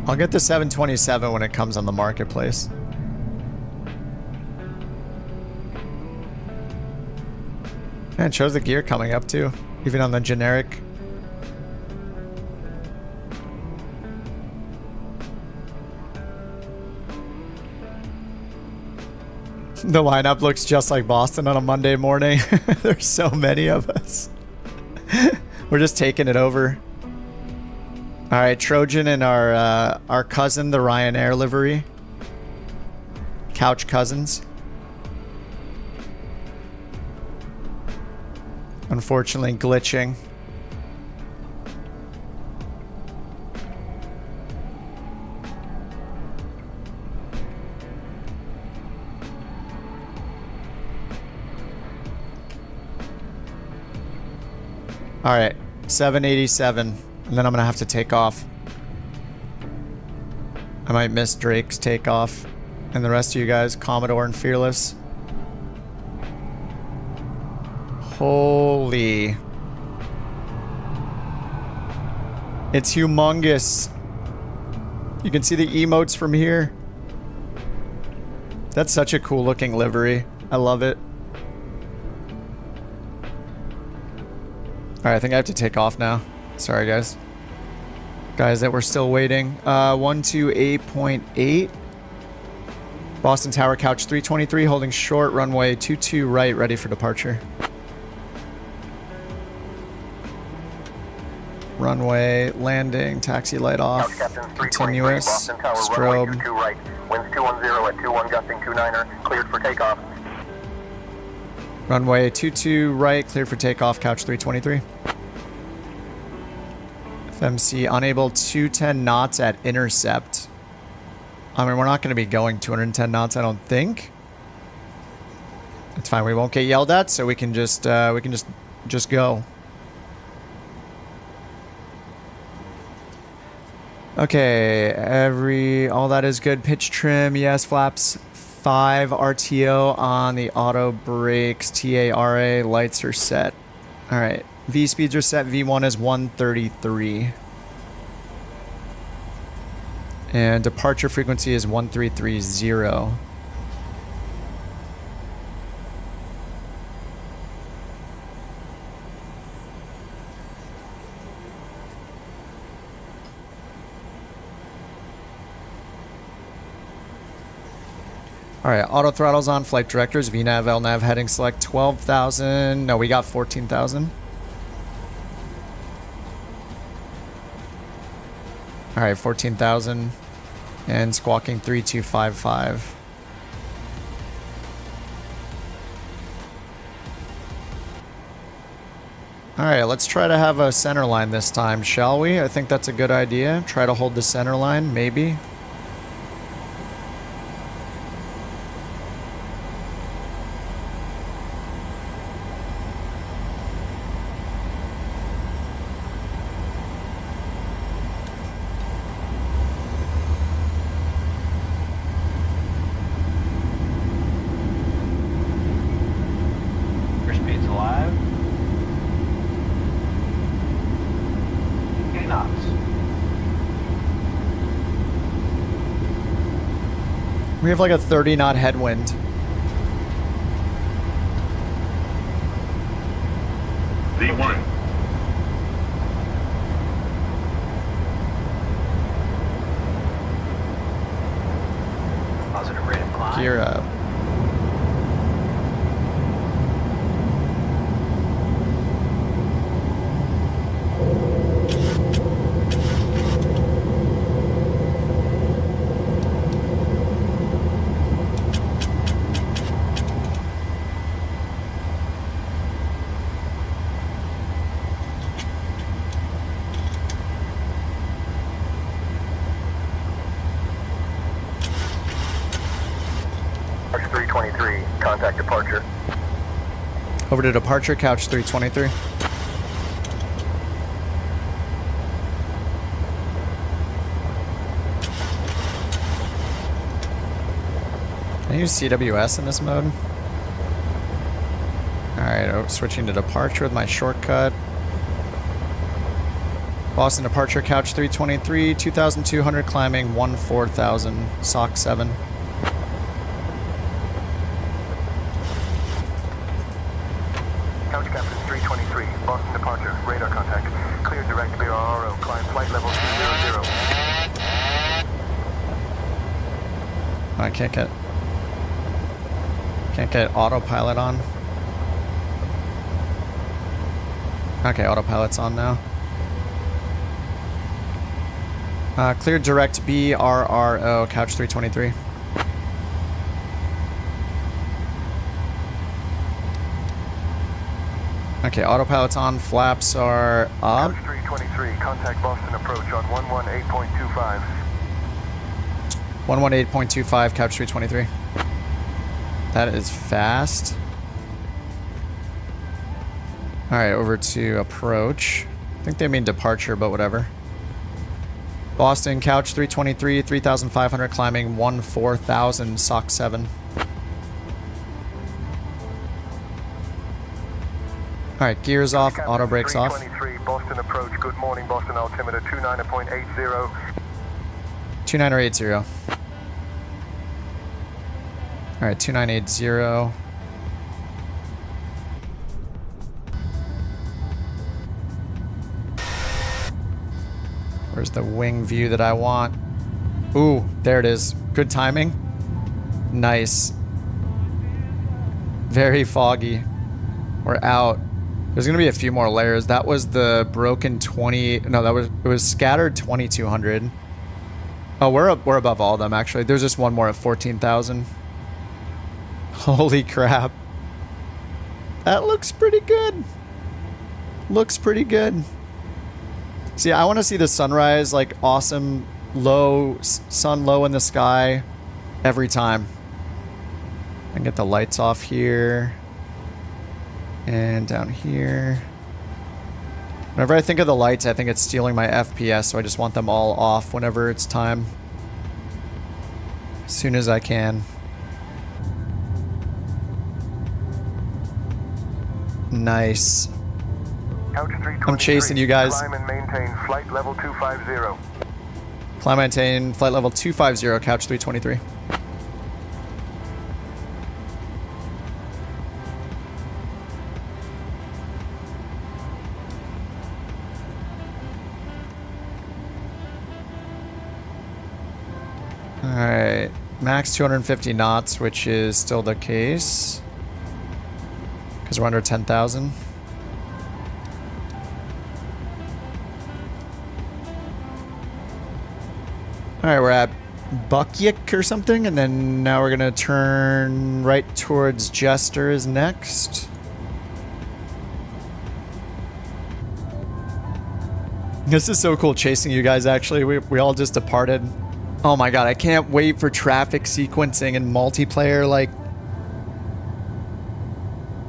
I'll get the 727 when it comes on the marketplace. And it shows the gear coming up too, even on the generic. The lineup looks just like Boston on a Monday morning. There's so many of us. We're just taking it over. All right, Trojan and our cousin, the Ryanair livery. Couch cousins. Unfortunately glitching. All right, 787, and then I'm gonna have to take off. I might miss Drake's takeoff, and the rest of you guys, Commodore and Fearless. Holy. It's humongous. You can see the emotes from here. That's such a cool looking livery. I love it. Alright, I think I have to take off now. Sorry, guys. Guys that we're still waiting. 128.8. Boston Tower, couch 323, holding short, runway 22 right, ready for departure. Runway, landing, taxi light off, continuous, strobe. Right. Winds 210 at 21 gusting 29er, cleared for takeoff. Runway 22 right, cleared for takeoff, couch 323. FMC unable 210 knots at intercept. I mean, we're not going to be going 210 knots, I don't think. It's fine, we won't get yelled at, so we can just go. Okay, all that is good. Pitch trim, yes. Flaps 5 RTO on the auto brakes. TARA lights are set. All right, V speeds are set. V1 is 133. And departure frequency is 1330. All right, auto throttles on, flight directors, VNAV, LNAV, heading select 12,000. No, we got 14,000. All right, 14,000 and squawking 3255. Alright, let's try to have a center line this time, shall we? I think that's a good idea. Try to hold the center line, maybe. Your speed's alive. 8 knots. We have like a 30 knot headwind. V1. Positive rate of climb. Gear up. Arch 323, contact departure. Over to departure, couch 323. Can I use CWS in this mode? Alright, switching to departure with my shortcut. Boston departure, couch 323, 2,200 climbing, 14,000, SOC 7. Couch Captain 323, Boston departure, radar contact. Clear direct BRRO, climb flight level 200. I can't get autopilot on. Okay, autopilot's on now. Clear direct BRRO, couch 323. Okay, autopilot's on, flaps are up. Couch 323, contact Boston approach on 118.25. 118.25, couch 323. That is fast. Alright, over to approach. I think they mean departure, but whatever. Boston, couch 323, 3,500 climbing, 14,000, SOC 7. Alright, gears off, auto brakes off. 323, Boston approach, good morning, Boston altimeter 29.80. 2980. Alright, 2980. Where's the wing view that I want? Ooh, there it is. Good timing. Nice. Very foggy. We're out. There's gonna be a few more layers. That was the broken 20. No, it was scattered 2200. Oh, we're above all of them actually. There's just one more at 14,000. Holy crap. That looks pretty good. Looks pretty good. See, I want to see the sunrise, like awesome low, sun low in the sky every time. I can get the lights off here and down here. Whenever I think of the lights, I think it's stealing my FPS, so I just want them all off whenever it's time. As soon as I can. Nice. I'm chasing you guys. Climb and maintain flight level 250. Climb and maintain flight level 250, couch 323. Alright, max 250 knots, which is still the case. Because we're under 10,000. Alright, we're at Bukyuk or something, and then now we're gonna turn right towards Jester is next. This is so cool chasing you guys, actually. We all just departed. Oh my god, I can't wait for traffic sequencing and multiplayer. Like,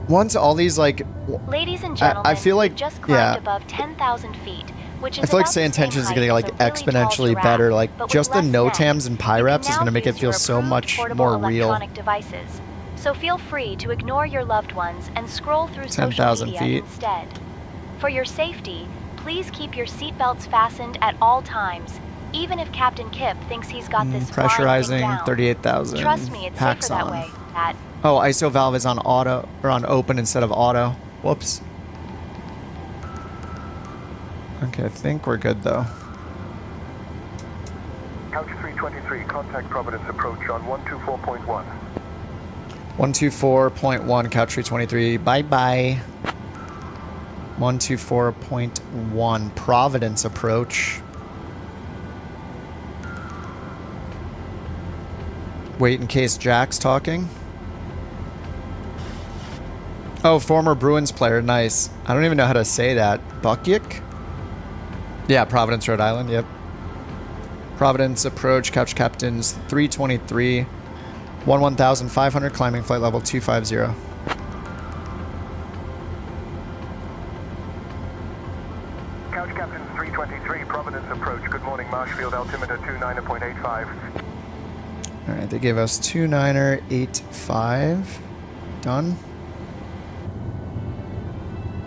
once all these, like... Ladies and gentlemen, I feel like, we've just climbed above 10,000 feet, which is I feel like about Say the Intentions is same getting, height like, as a really exponentially tall better. giraffe, Like, but with just the less NOTAMs sand. and PIREPs is You can going to now make it use feel your so approved much portable more real. electronic devices. So feel free to ignore your loved ones and scroll through social 10,000 media feet. instead. For your safety, please keep your seatbelts fastened at all times, even if Captain Kip thinks he's got this flying thing Pressurizing, down. 38,000. Trust me, it's Packs safer that on. way. At Oh, ISO valve is on auto, or on open instead of auto. Whoops. Okay, I think we're good though. Couch 323, contact Providence approach on 124.1. 124.1, Couch 323. Bye-bye. 124.1, Providence approach. Wait in case Jack's talking. Oh, former Bruins player. Nice. I don't even know how to say that. Bukyuk? Yeah, Providence, Rhode Island. Yep. Providence approach. Couch captains 323. 11,500. Climbing flight level 250. Couch captains 323, Providence approach. Good morning, Marshfield altimeter 29.85. Alright, they gave us 2985. Done.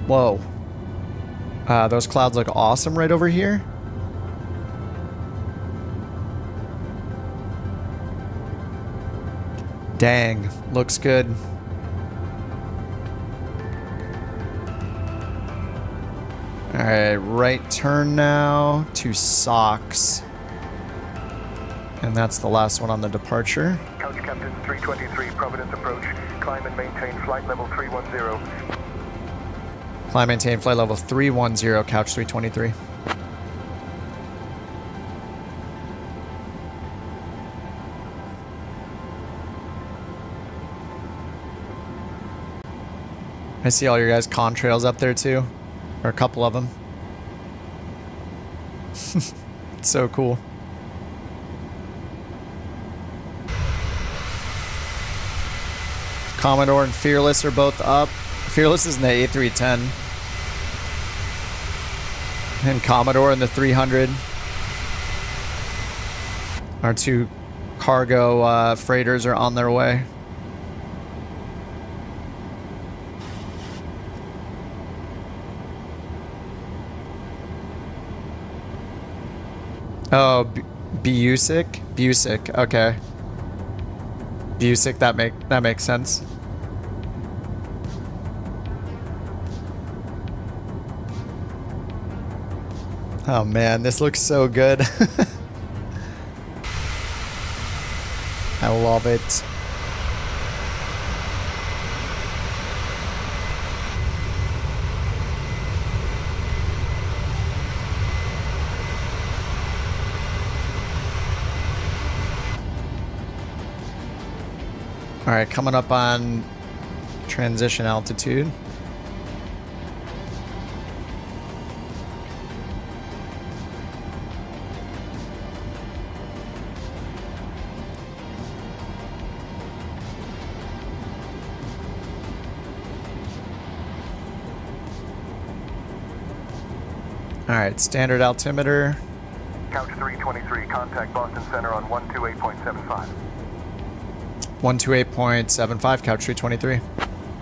Whoa. Those clouds look awesome right over here. Dang, looks good. Alright, right turn now to Socks. And that's the last one on the departure. Couch captains 323, Providence approach. Climb and maintain flight level 310. Climb, maintain flight level 310, Couch 323. I see all your guys' contrails up there too. Or a couple of them. It's so cool. Commodore and Fearless are both up. Fearless is in the A310. And Commodore in the 300. Our two cargo freighters are on their way. Oh, Busick? Busick, okay. Busick, that makes sense. Oh man, this looks so good. I love it. All right, coming up on transition altitude. All right, standard altimeter. Couch 323, contact Boston Center on 128.75. 128.75, Couch 323.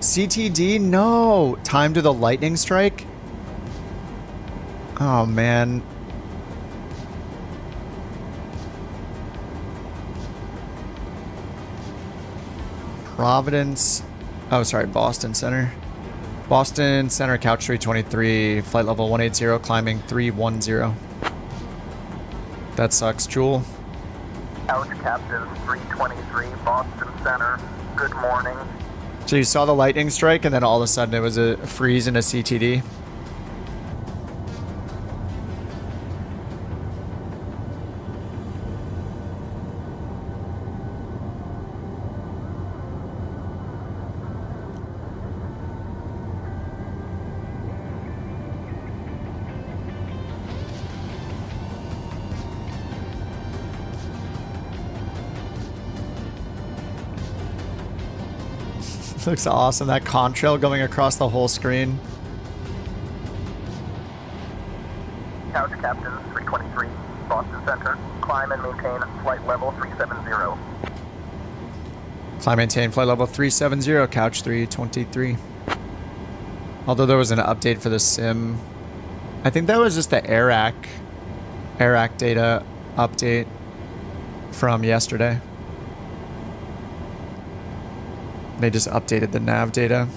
CTD? No! Time to the lightning strike? Oh, man. Providence. Oh, sorry, Boston Center. Boston Center, Couch 323, flight level 180, climbing 310. That sucks, Jewel. Couch captains 323, Boston Center. Good morning. So you saw the lightning strike, and then all of a sudden it was a freeze and a CTD. Looks awesome. That contrail going across the whole screen. Couch Captain 323, Boston Center. Climb and maintain flight level 370. Climb maintain flight level 370, Couch 323. Although there was an update for the sim. I think that was just the AirAC data update from yesterday. They just updated the nav data.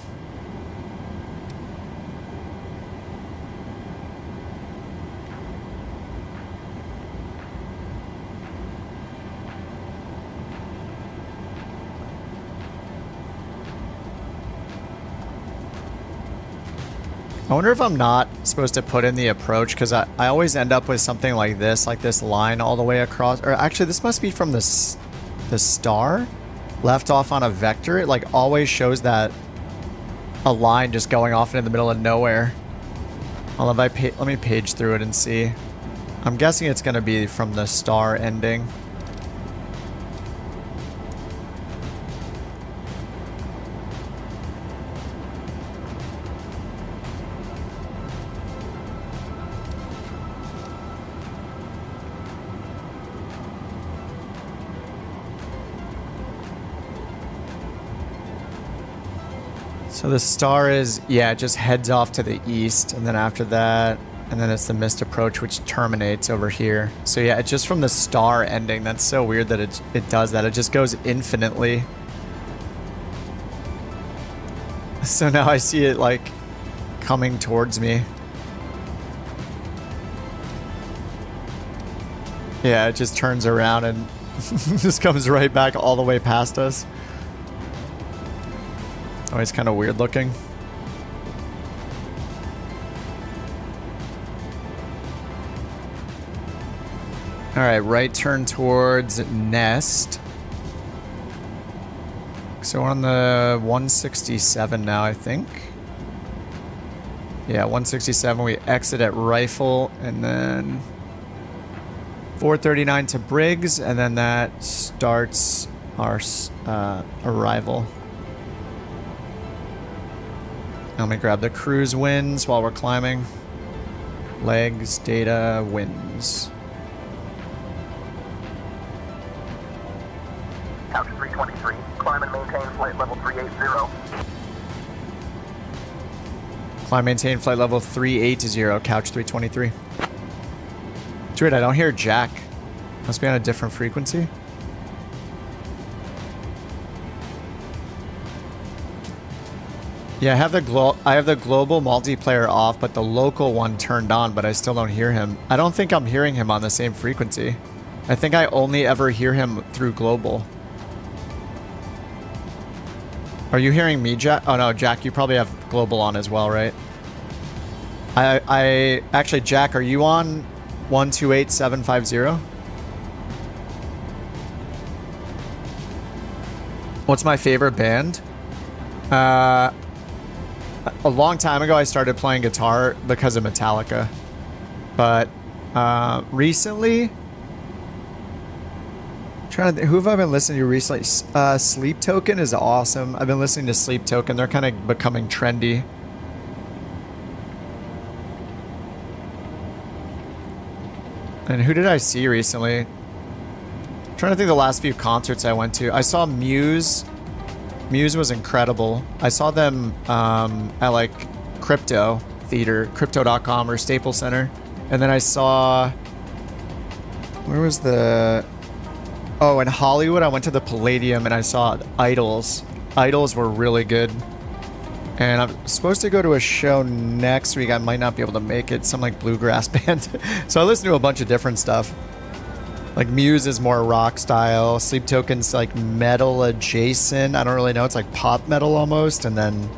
I wonder if I'm not supposed to put in the approach, because I always end up with something like this line all the way across. Or actually, this must be from the star left off on a vector. It like always shows that a line just going off into the middle of nowhere. Let me page through it and see. I'm guessing it's going to be from the star ending. So the star is, yeah, it just heads off to the east, and then after that, and then it's the missed approach, which terminates over here. So yeah, it's just from the star ending. That's so weird that it does that. It just goes infinitely. So now I see it like coming towards me. Yeah, it just turns around and just comes right back all the way past us. Always kind of weird looking. All right, right turn towards Nest. So we're on the 167 now, I think. Yeah, 167. We exit at Rifle, and then 439 to Briggs, and then that starts our arrival. Let me grab the cruise winds while we're climbing. Legs, data, winds. Couch 323, climb and maintain flight level 380. Climb, maintain flight level 380, Couch 323. It's weird, I don't hear Jack. Must be on a different frequency. Yeah, I have the global multiplayer off, but the local one turned on, but I still don't hear him. I don't think I'm hearing him on the same frequency. I think I only ever hear him through global. Are you hearing me, Jack? Oh no, Jack, you probably have global on as well, right? Actually, Jack, are you on 128750? What's my favorite band? A long time ago, I started playing guitar because of Metallica. But recently, who have I been listening to recently? Sleep Token is awesome. I've been listening to Sleep Token. They're kind of becoming trendy. And who did I see recently? I'm trying to think of the last few concerts I went to. I saw Muse. Muse was incredible. I saw them at like Crypto Theater, Crypto.com or Staples Center. And then I saw, where was the, oh, in Hollywood, I went to the Palladium and I saw Idols. Idols were really good. And I'm supposed to go to a show next week. I might not be able to make it. Some like bluegrass band. So I listen to a bunch of different stuff. Like Muse is more rock style. Sleep Token's like metal adjacent. I don't really know. It's like pop metal almost. And then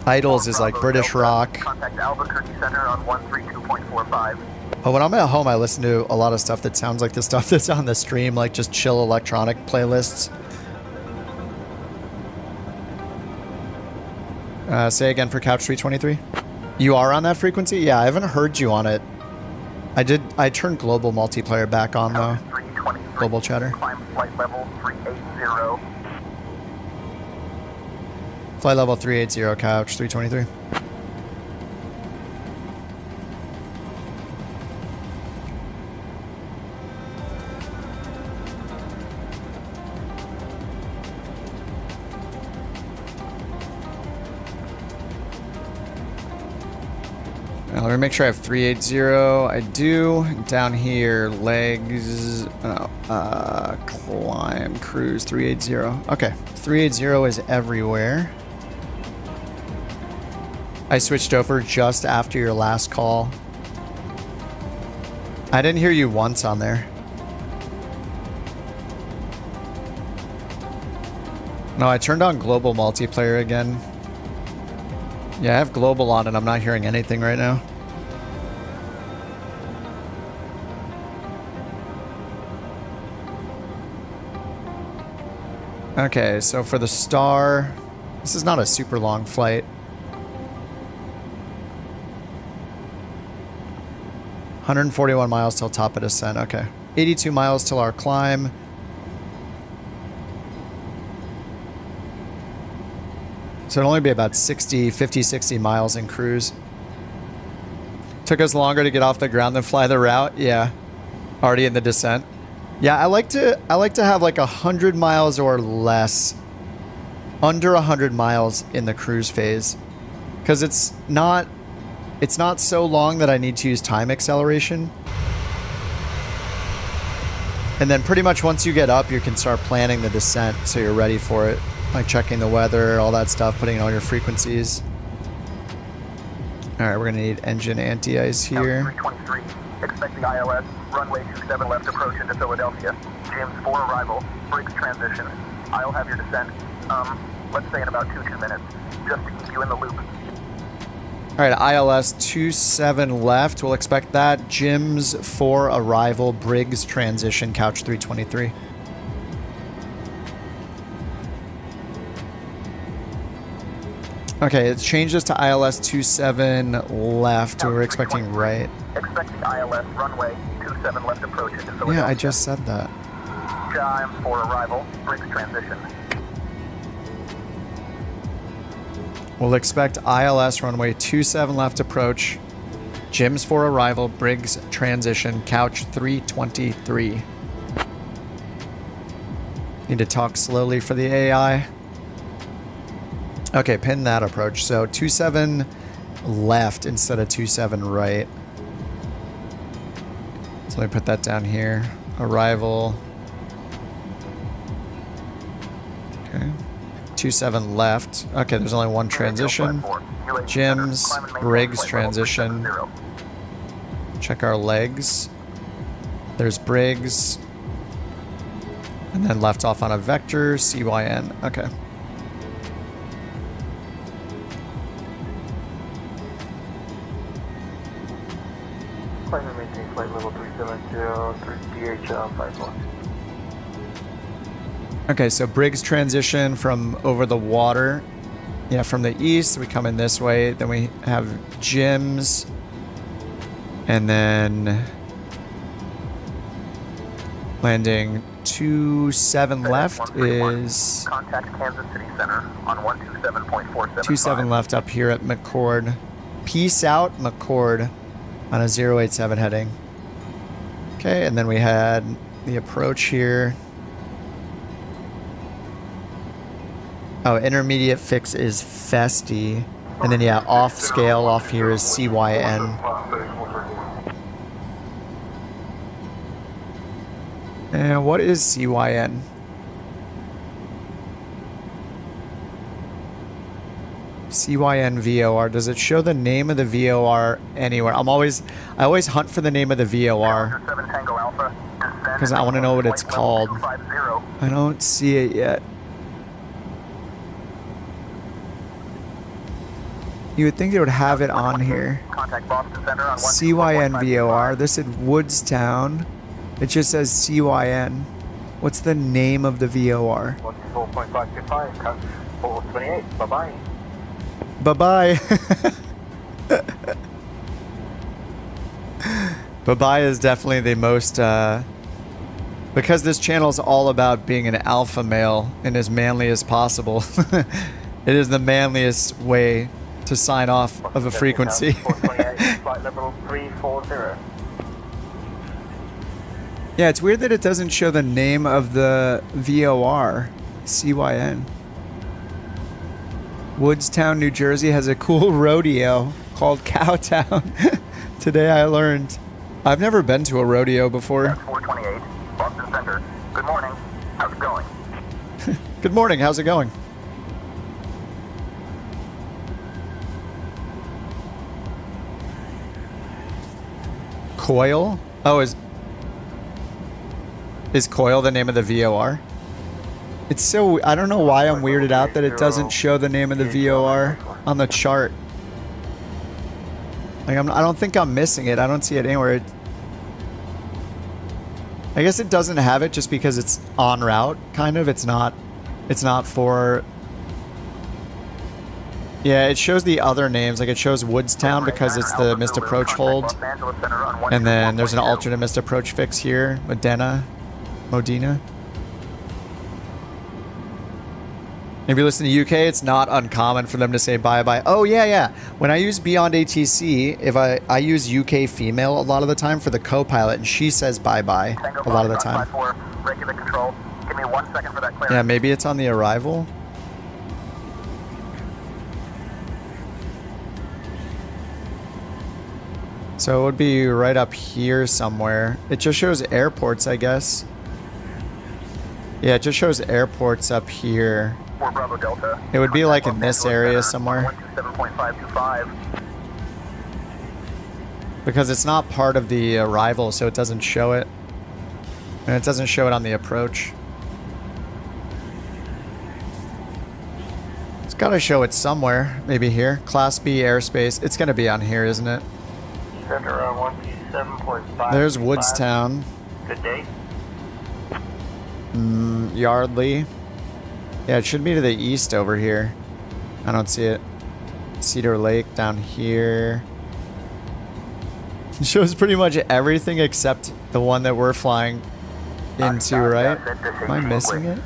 Idols is like British rock. Contact Albuquerque Center on 132.45. Oh, when I'm at home, I listen to a lot of stuff that sounds like the stuff that's on the stream, like just chill electronic playlists. Say again for Couch 323. You are on that frequency? Yeah, I haven't heard you on it. I turned global multiplayer back on though. Global chatter. Climb flight level 380. Flight level 380, couch 323. Now, let me make sure I have 380. I do. Down here, legs, climb, cruise, 380. Okay, 380 is everywhere. I switched over just after your last call. I didn't hear you once on there. No, I turned on global multiplayer again. Yeah, I have global on and I'm not hearing anything right now. Okay, so for the star, this is not a super long flight. 141 miles till top of descent, okay. 82 miles till our climb. So it'll only be about 50, 60 miles in cruise. Took us longer to get off the ground than fly the route. Yeah, already in the descent. Yeah, I like to have like 100 miles or less, under 100 miles in the cruise phase, because it's not so long that I need to use time acceleration. And then pretty much once you get up, you can start planning the descent so you're ready for it. Like checking the weather, all that stuff, putting in all your frequencies. Alright, we're going to need engine anti-ice here. 323. Expect the ILS, runway 27 left approach into Philadelphia. Jim's for arrival, Briggs transition. I'll have your descent, let's say in about 2 minutes, just to keep you in the loop. Alright, ILS 27 left. We'll expect that. Jim's for arrival, Briggs transition, couch 323. Okay, it changes to ILS 27 left. We were expecting right. Expect the ILS runway 27 left approach into Philadelphia. Yeah, I just said that. Jim for arrival, Briggs transition. We'll expect ILS runway 27 left approach. Jim's for arrival, Briggs transition, couch 323. Need to talk slowly for the AI. Okay, pin that approach. So 27 left instead of 27 right. So let me put that down here. Arrival. Okay. 27 left. Okay, there's only one transition. Jim's, Briggs transition. Check our legs. There's Briggs. And then left off on a vector, CYN. Okay. Flight maintain flight level 370, DHL 54. Okay, so Briggs transition from over the water. Yeah, from the east, we come in this way. Then we have Jim's. And then landing 27 left is... Contact Kansas City Center on 127.475. 27 left up here at McCord. Peace out, McCord, on a 087 heading. Okay, and then we had the approach here. Oh, intermediate fix is Festi. And then, yeah, off scale off here is CYN. And what is CYN? CYN VOR. Does it show the name of the VOR anywhere? I always hunt for the name of the VOR because I want to know what it's called. I don't see it yet. You would think they would have it on here. CYN VOR. This is Woodstown. It just says CYN. What's the name of the VOR? 14.525, couch 428. Bye-bye. Bye-bye. Bye-bye is definitely the most... because this channel is all about being an alpha male and as manly as possible. It is the manliest way to sign off of a frequency. 428, flight level 340. Yeah, it's weird that it doesn't show the name of the VOR. CYN. Woodstown, New Jersey has a cool rodeo called Cowtown. Today I learned. I've never been to a rodeo before. 428, Boston Center. Good morning. How's it going? Good morning. How's it going? Coil? Oh, is Coil the name of the VOR? It's so... I don't know why I'm weirded out that it doesn't show the name of the VOR on the chart. Like, I don't think I'm missing it. I don't see it anywhere. I guess it doesn't have it just because it's en route, kind of. It's not for... Yeah, it shows the other names. Like, it shows Woodstown because it's the missed approach hold. And then there's an alternate missed approach fix here. Modena. If you listen to UK, it's not uncommon for them to say bye-bye. Oh, yeah. When I use Beyond ATC, if I use UK female a lot of the time for the co-pilot, and she says bye-bye a lot of the time. Give me 1 second for that clearance. Yeah, maybe it's on the arrival. So it would be right up here somewhere. It just shows airports, I guess. Yeah, it just shows airports up here. Bravo Delta. It would be like in this area somewhere. 127.525. Because it's not part of the arrival, so it doesn't show it. And it doesn't show it on the approach. It's got to show it somewhere. Maybe here. Class B airspace. It's going to be on here, isn't it? Center around 127.5. There's Woodstown. Good day. Yardley. Yeah, it should be to the east over here. I don't see it. Cedar Lake down here. It shows pretty much everything except the one that we're flying into, right? Am I missing it?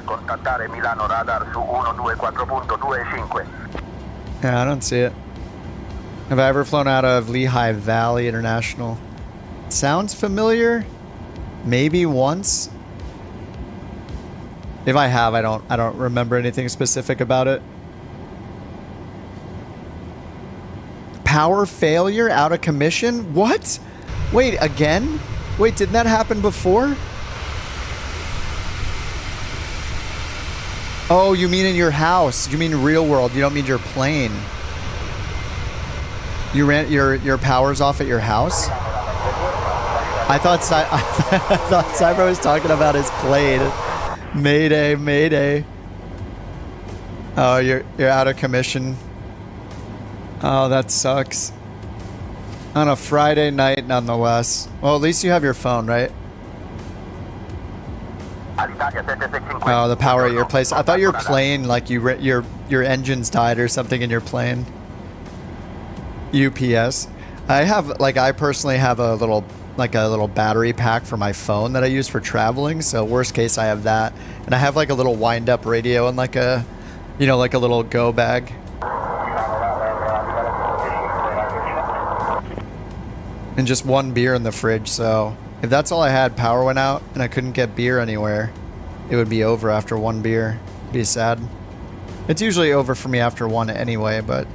Yeah, I don't see it. Have I ever flown out of Lehigh Valley International? Sounds familiar? Maybe once. If I have, I don't remember anything specific about it. Power failure, out of commission? What? Wait, again? Wait, didn't that happen before? Oh, you mean in your house. You mean real world. You don't mean your plane. You ran your power's off at your house? I thought Cyber was talking about his plane. Mayday, mayday. Oh, you're out of commission. Oh, that sucks. On a Friday night, nonetheless. Well, at least you have your phone, right? Oh, the power at your place. I thought your plane, like your engines died or something in your plane. UPS. I personally have a little battery pack for my phone that I use for traveling. So worst case, I have that, and I have like a little wind-up radio and like a little go bag. And just one beer in the fridge. So if that's all I had, power went out, and I couldn't get beer anywhere, it would be over after one beer. It'd be sad. It's usually over for me after one anyway, but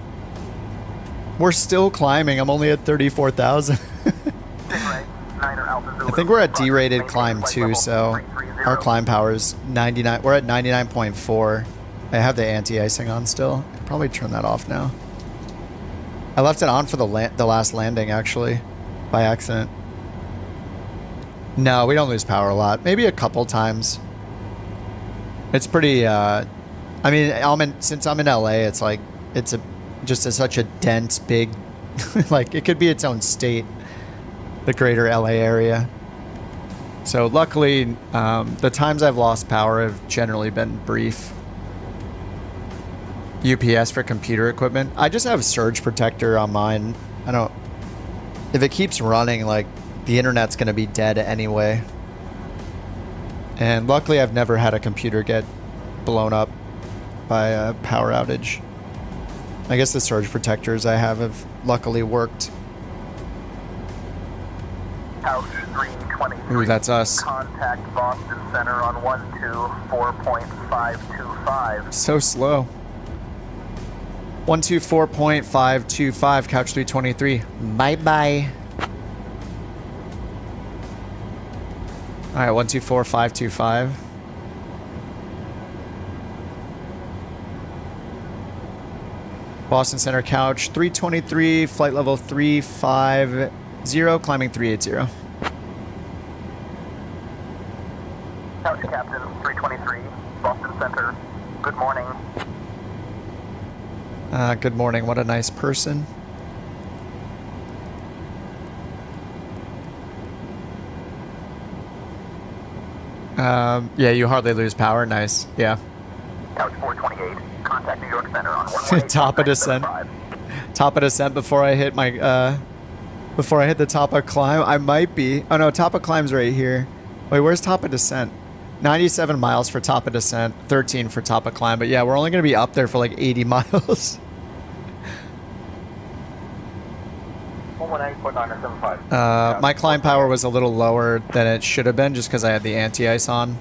we're still climbing. I'm only at 34,000. I think we're at D-rated climb 2, so our climb power is 99. We're at 99.4. I have the anti-icing on still. I could probably turn that off now. I left it on for the last landing, actually, by accident. No, we don't lose power a lot. Maybe a couple times. It's pretty, since I'm in LA, it's like, such a dense, big, like, it could be its own state, the greater LA area. So luckily, the times I've lost power have generally been brief. UPS for computer equipment. I just have surge protector on mine. If it keeps running, like, the internet's going to be dead anyway. And luckily, I've never had a computer get blown up by a power outage. I guess the surge protectors I have luckily worked. Couch 323. Ooh, that's us. Contact Boston Center on 124.525. So slow. 124.525, Couch 323. Bye-bye. Alright, 124.525. Boston Center Couch 323, flight level 350, climbing 380. Couch Captain 323, Boston Center. Good morning. Good morning. What a nice person. Yeah, you hardly lose power. Nice. Yeah. Couch 428, contact New York Center on 118. Top of descent. Top of descent before I hit my before I hit the top of climb. I might be. Oh no, top of climb's right here. Wait, where's top of descent? 97 miles for top of descent, 13 for top of climb. But yeah, we're only gonna be up there for like 80 miles. 118.975. My climb power was a little lower than it should have been just because I had the anti-ice on.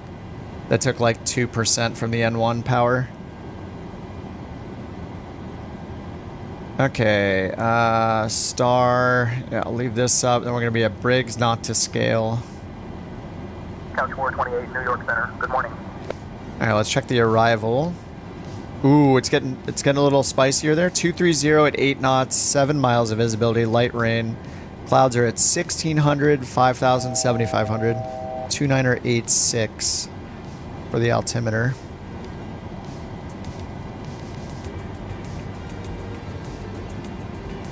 That took like 2% from the N1 power. Okay, star. Yeah, I'll leave this up. Then we're going to be at Briggs, not to scale. Couch 428, New York Center. Good morning. All right, let's check the arrival. Ooh, it's getting a little spicier there. 230 at 8 knots, 7 miles of visibility, light rain. Clouds are at 1600, 5000, 7500, 2986 for the altimeter.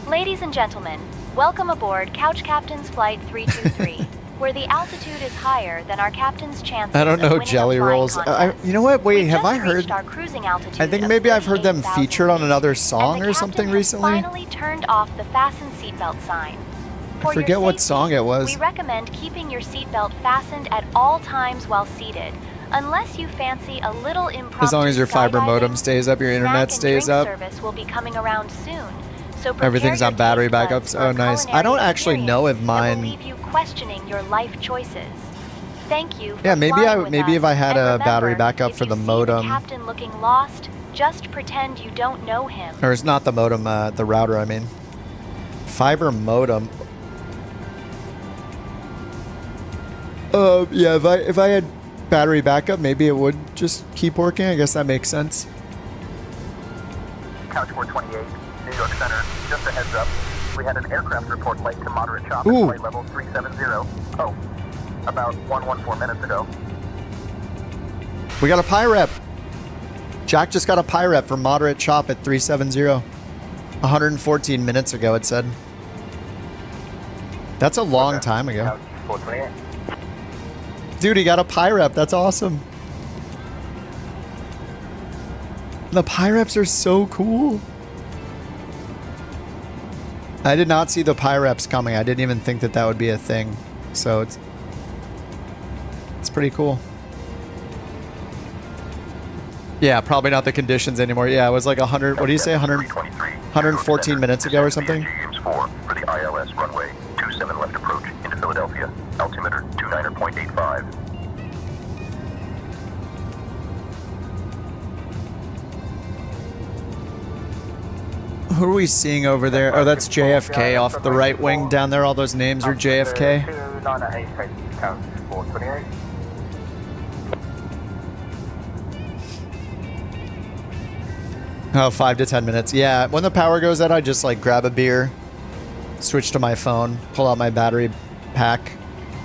Ladies and gentlemen, welcome aboard Couch Captain's Flight 323, where the altitude is higher than our captain's chances. I don't know, jelly rolls. You know what? Wait, have I heard? Our cruising altitude I think maybe I've heard them featured on another song or something recently. Finally turned off the fasten seatbelt sign. I forget what song it was. We recommend keeping your seatbelt fastened at all times while seated, unless you fancy a little impromptu. As long as your fiber modem stays up, your internet stays up. Service will be coming around soon. So everything's on battery backups. Oh, nice. I don't actually know if mine. Leave you questioning your life choices. Thank you. Yeah, maybe if I had a battery backup for the modem. The captain looking lost, just pretend you don't know him. Or it's not the modem, the router. I mean, fiber modem. Yeah, if I had battery backup, maybe it would just keep working. I guess that makes sense. Couch 428, New York Center. Just a heads up, we had an aircraft report late to moderate chop at flight level 370. Oh, about 114 minutes ago. We got a PIREP. Jack just got a PIREP for moderate chop at 370. 114 minutes ago, it said. That's a long time ago. Couch 428. Dude, he got a PIREP. That's awesome. The PIREPs are so cool. I did not see the PIREPs coming. I didn't even think that that would be a thing. So it's pretty cool. Yeah, probably not the conditions anymore. Yeah, it was like 100. What do you say? 114 minutes ago or something? For the ILS runway 27 left approach into Philadelphia. Altimeter 29.85. Who are we seeing over there? Oh, that's JFK off the right wing down there. All those names are JFK. 298, Couch 428. Oh, 5 to 10 minutes. Yeah, when the power goes out, I just like grab a beer, switch to my phone, pull out my battery pack,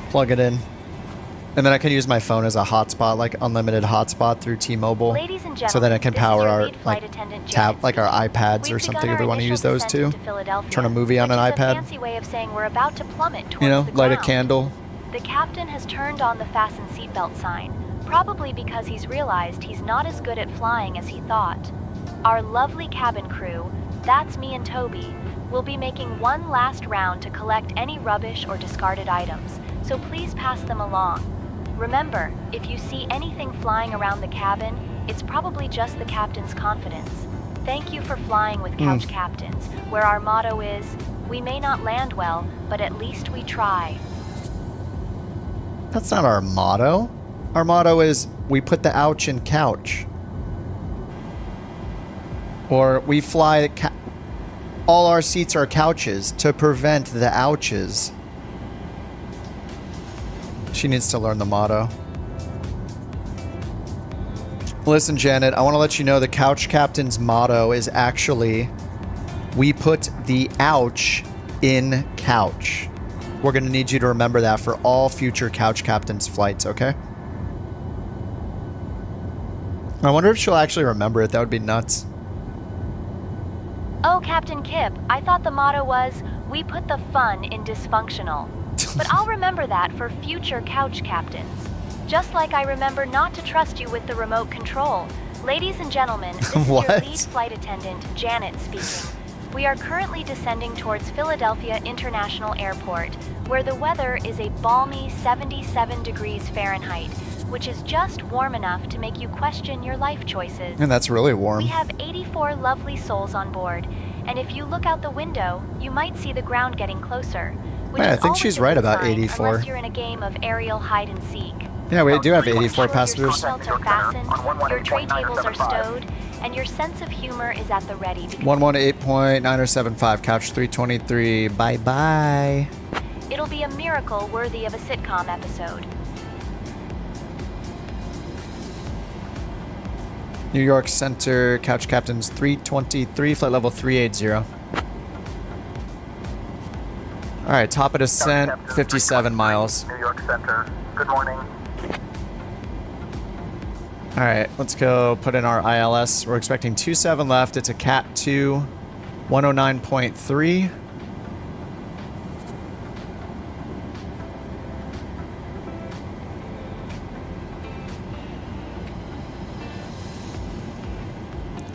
plug it in, and then I can use my phone as a hotspot, like unlimited hotspot through T-Mobile. Ladies and gentlemen, so then it can power our like our iPads or something if we want to use those too. Turn a movie on an iPad. A fancy way of saying we're about to plummet towards you know, the light a ground. candle. The captain has turned on the fasten seatbelt sign, probably because he's realized he's not as good at flying as he thought. Our lovely cabin crew, that's me and Toby, will be making one last round to collect any rubbish or discarded items, so please pass them along. Remember, if you see anything flying around the cabin, it's probably just the captain's confidence. Thank you for flying with Couch Captains, where our motto is, we may not land well, but at least we try. That's not our motto. Our motto is, we put the ouch in couch. Or we fly, all our seats are couches to prevent the ouches. She needs to learn the motto. Listen, Janet, I want to let you know the Couch Captain's motto is actually, we put the ouch in couch. We're going to need you to remember that for all future Couch Captain's flights, okay? I wonder if she'll actually remember it. That would be nuts. Oh, Captain Kip, I thought the motto was, we put the fun in dysfunctional. But I'll remember that for future Couch Captains. Just like I remember not to trust you with the remote control. Ladies and gentlemen, this is your lead flight attendant, Janet, speaking. We are currently descending towards Philadelphia International Airport, where the weather is a balmy 77 degrees Fahrenheit, which is just warm enough to make you question your life choices. And that's really warm. We have 84 lovely souls on board, and if you look out the window, you might see the ground getting closer. Yeah, I think she's right about 84. Unless you're in a game of aerial hide and seek. Yeah, we do have 84 passengers. Your seatbelts are fastened, your tray tables are stowed, and your sense of humor is at the ready. 118.9075, couch 323. Bye-bye. It'll be a miracle worthy of a sitcom episode. New York Center, Couch Captain's 323, flight level 380. All right, top of descent, 57 miles. New York Center, good morning. All right, let's go put in our ILS. We're expecting 27 left. It's a Cat 2, 109.3.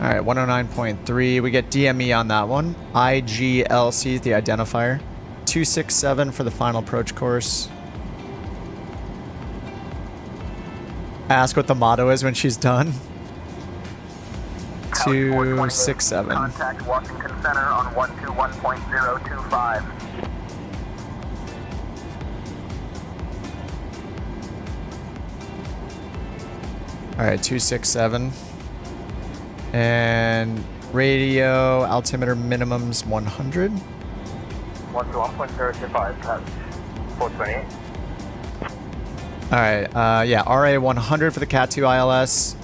All right, 109.3. We get DME on that one. IGLC is the identifier. 267 for the final approach course. Ask what the motto is when she's done. 267. Contact Washington Center on 121.025. All right, 267. And radio altimeter minimums 100. 121.025, touch 428. All right, yeah, RA 100 for the Cat 2 ILS.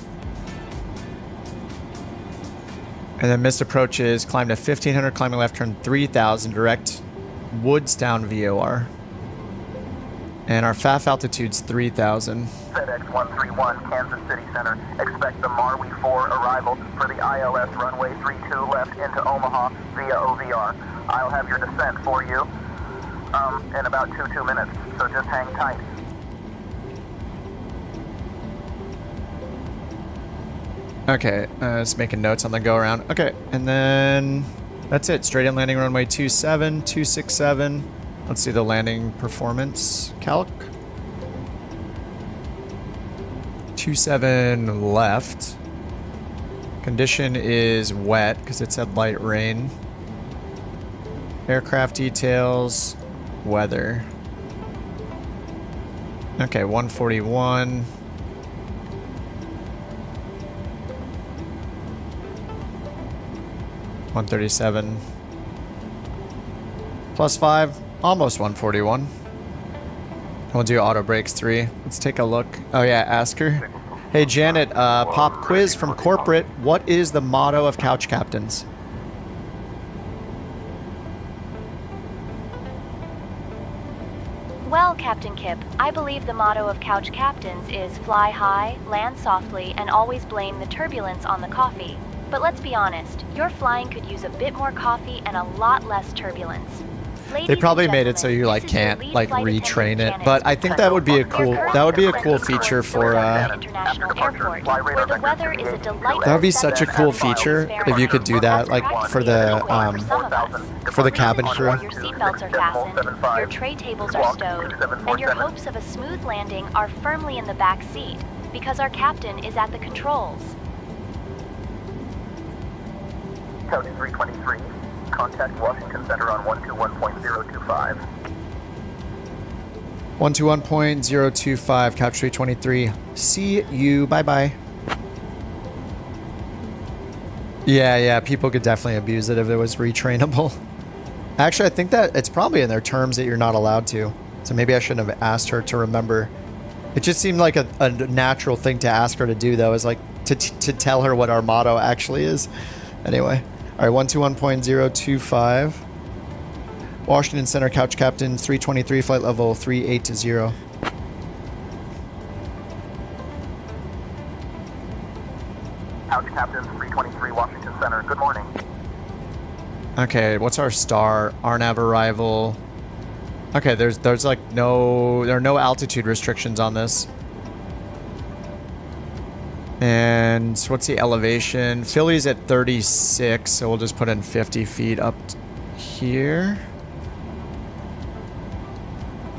And then missed approaches, climb to 1500, climbing left turn 3000, direct Woodstown VOR. And our FAF altitude's 3000. FedEx 131, Kansas City Center. Expect the Marley 4 arrival for the ILS runway 32 left into Omaha via OVR. I'll have your descent for you in about 2 minutes, so just hang tight. Okay, just making notes on the go around. Okay, and then that's it. Straight in landing runway 27, 267. Let's see the landing performance calc. 27 left. Condition is wet because it said light rain. Aircraft details, weather. Okay, 141. +137. +5, almost 141. We'll do auto brakes 3. Let's take a look. Oh yeah, ask her. Hey Janet, pop quiz from corporate. What is the motto of Couch Captains? Well, Captain Kip, I believe the motto of Couch Captains is fly high, land softly, and always blame the turbulence on the coffee. But let's be honest, your flying could use a bit more coffee and a lot less turbulence. They probably made it so you like can't like retrain it, but I think that would be a cool feature for International Airport, where the weather is a delightful. that would be such a cool feature if you could do that, like for the cabin crew. Your seatbelts are fastened, your tray tables are stowed, and your hopes of a smooth landing are firmly in the back seat because our captain is at the controls. Couch 323, contact Washington Center on 121.025. 121.025, Couch 323. See you. Bye-bye. Yeah, people could definitely abuse it if it was retrainable. Actually, I think that it's probably in their terms that you're not allowed to. So maybe I shouldn't have asked her to remember. It just seemed like a natural thing to ask her to do, though, is like to tell her what our motto actually is. Anyway. All right, 121.025. Washington Center, Couch Captain 323, flight level 380. Couch Captain 323, Washington Center. Good morning. Okay, what's our star? RNAV arrival. Okay, there's like there are no altitude restrictions on this. And what's the elevation? Philly's at 36, so we'll just put in 50 feet up here.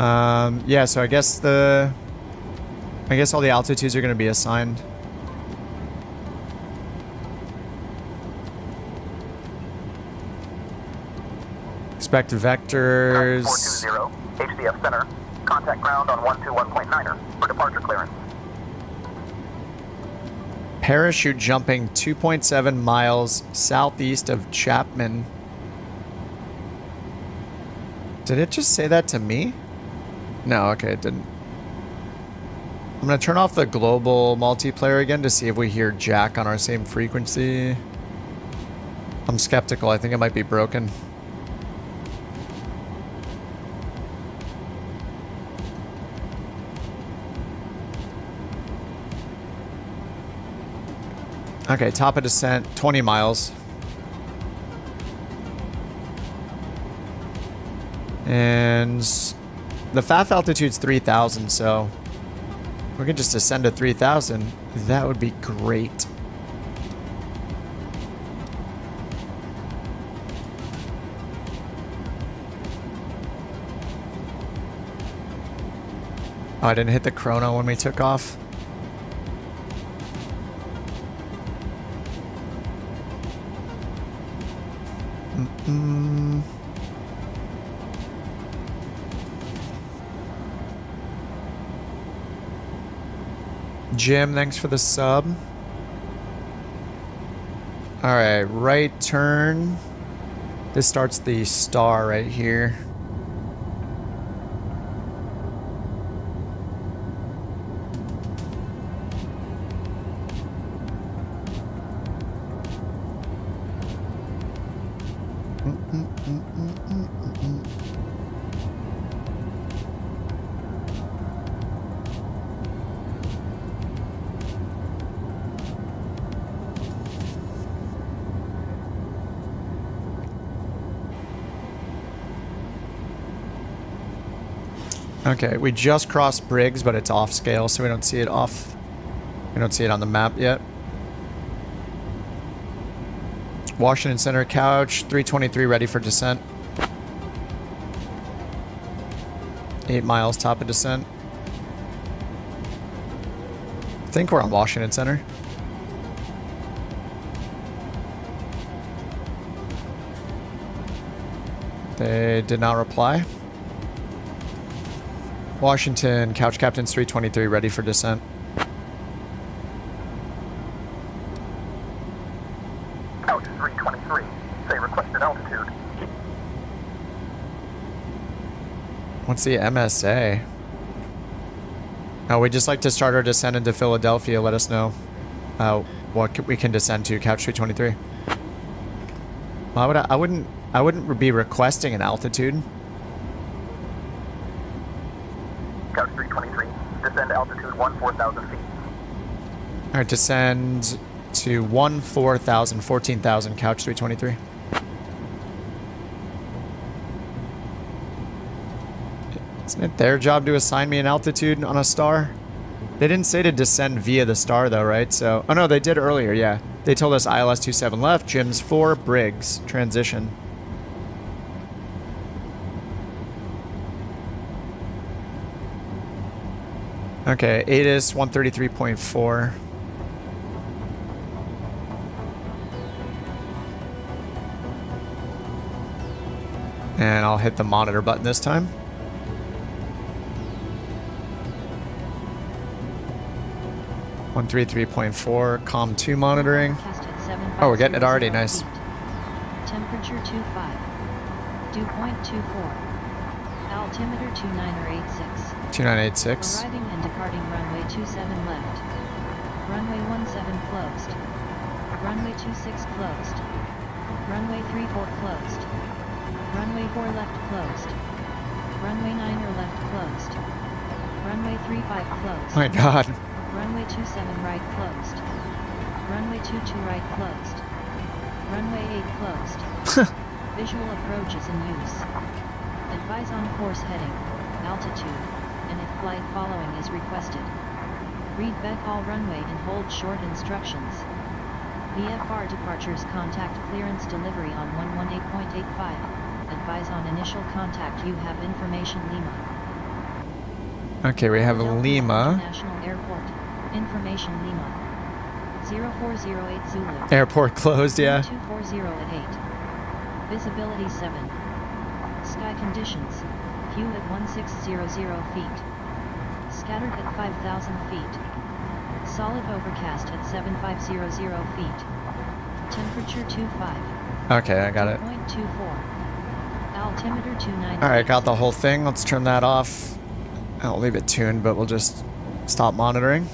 Yeah, so I guess all the altitudes are going to be assigned. Expect vectors. 420, HDF Center. Contact ground on 121.9er for departure clearance. Parachute jumping 2.7 miles southeast of Chapman. Did it just say that to me? No, okay, it didn't. I'm going to turn off the global multiplayer again to see if we hear Jack on our same frequency. I'm skeptical. I think it might be broken. Okay, top of descent, 20 miles. And the FAF altitude's 3,000, so we can just descend to 3,000. That would be great. Oh, I didn't hit the chrono when we took off. Jim, thanks for the sub. Alright, right turn. This starts the star right here. Okay, we just crossed Briggs, but it's off scale, so we don't see it off. We don't see it on the map yet. Washington Center, Couch 323, ready for descent. 8 miles, top of descent. I think we're on Washington Center. They did not reply. Washington, Couch Captain 323, ready for descent. Couch 323, say requested altitude. What's the MSA? Oh, we just like to start our descent into Philadelphia. Let us know what we can descend to. Couch 323. Why would I wouldn't be requesting an altitude. Couch 323, descend altitude 14,000 feet. All right, descend to 14,000, Couch 323. Isn't it their job to assign me an altitude on a star? They didn't say to descend via the star though, right? So, oh no, they did earlier, yeah. They told us ILS 27 left, Jim's 4, Briggs, transition. Okay, ATIS 133.4. And I'll hit the monitor button this time. .4, COM2 monitoring. Oh, we're getting it already. Nice. Temperature 25. Dew point 24. Altimeter 2986. 2986. Arriving and departing runway 27 left. Runway 17 closed. Runway 26 closed. Runway 34 closed. Runway 4 left closed. Runway 9 left closed. Runway 35 closed. My God. Runway 27 right closed. Runway 22 right closed. Runway 8 closed. Visual approach is in use. Advise on course heading, altitude, and if flight following is requested. Read back all runway and hold short instructions. VFR departures contact clearance delivery on 118.85. Advise on initial contact. You have information Lima. Okay, we have Lima. International Airport. Information Lima. 0408 Zulu. Airport closed, yeah. 240 at 8. Visibility 7. Sky conditions. View at 1600 feet. Scattered at 5,000 feet. Solid overcast at 7500 feet. Temperature 25. Okay, I got it. 0.24. Altimeter 29. Alright, got the whole thing. Let's turn that off. I'll leave it tuned, but we'll just stop monitoring.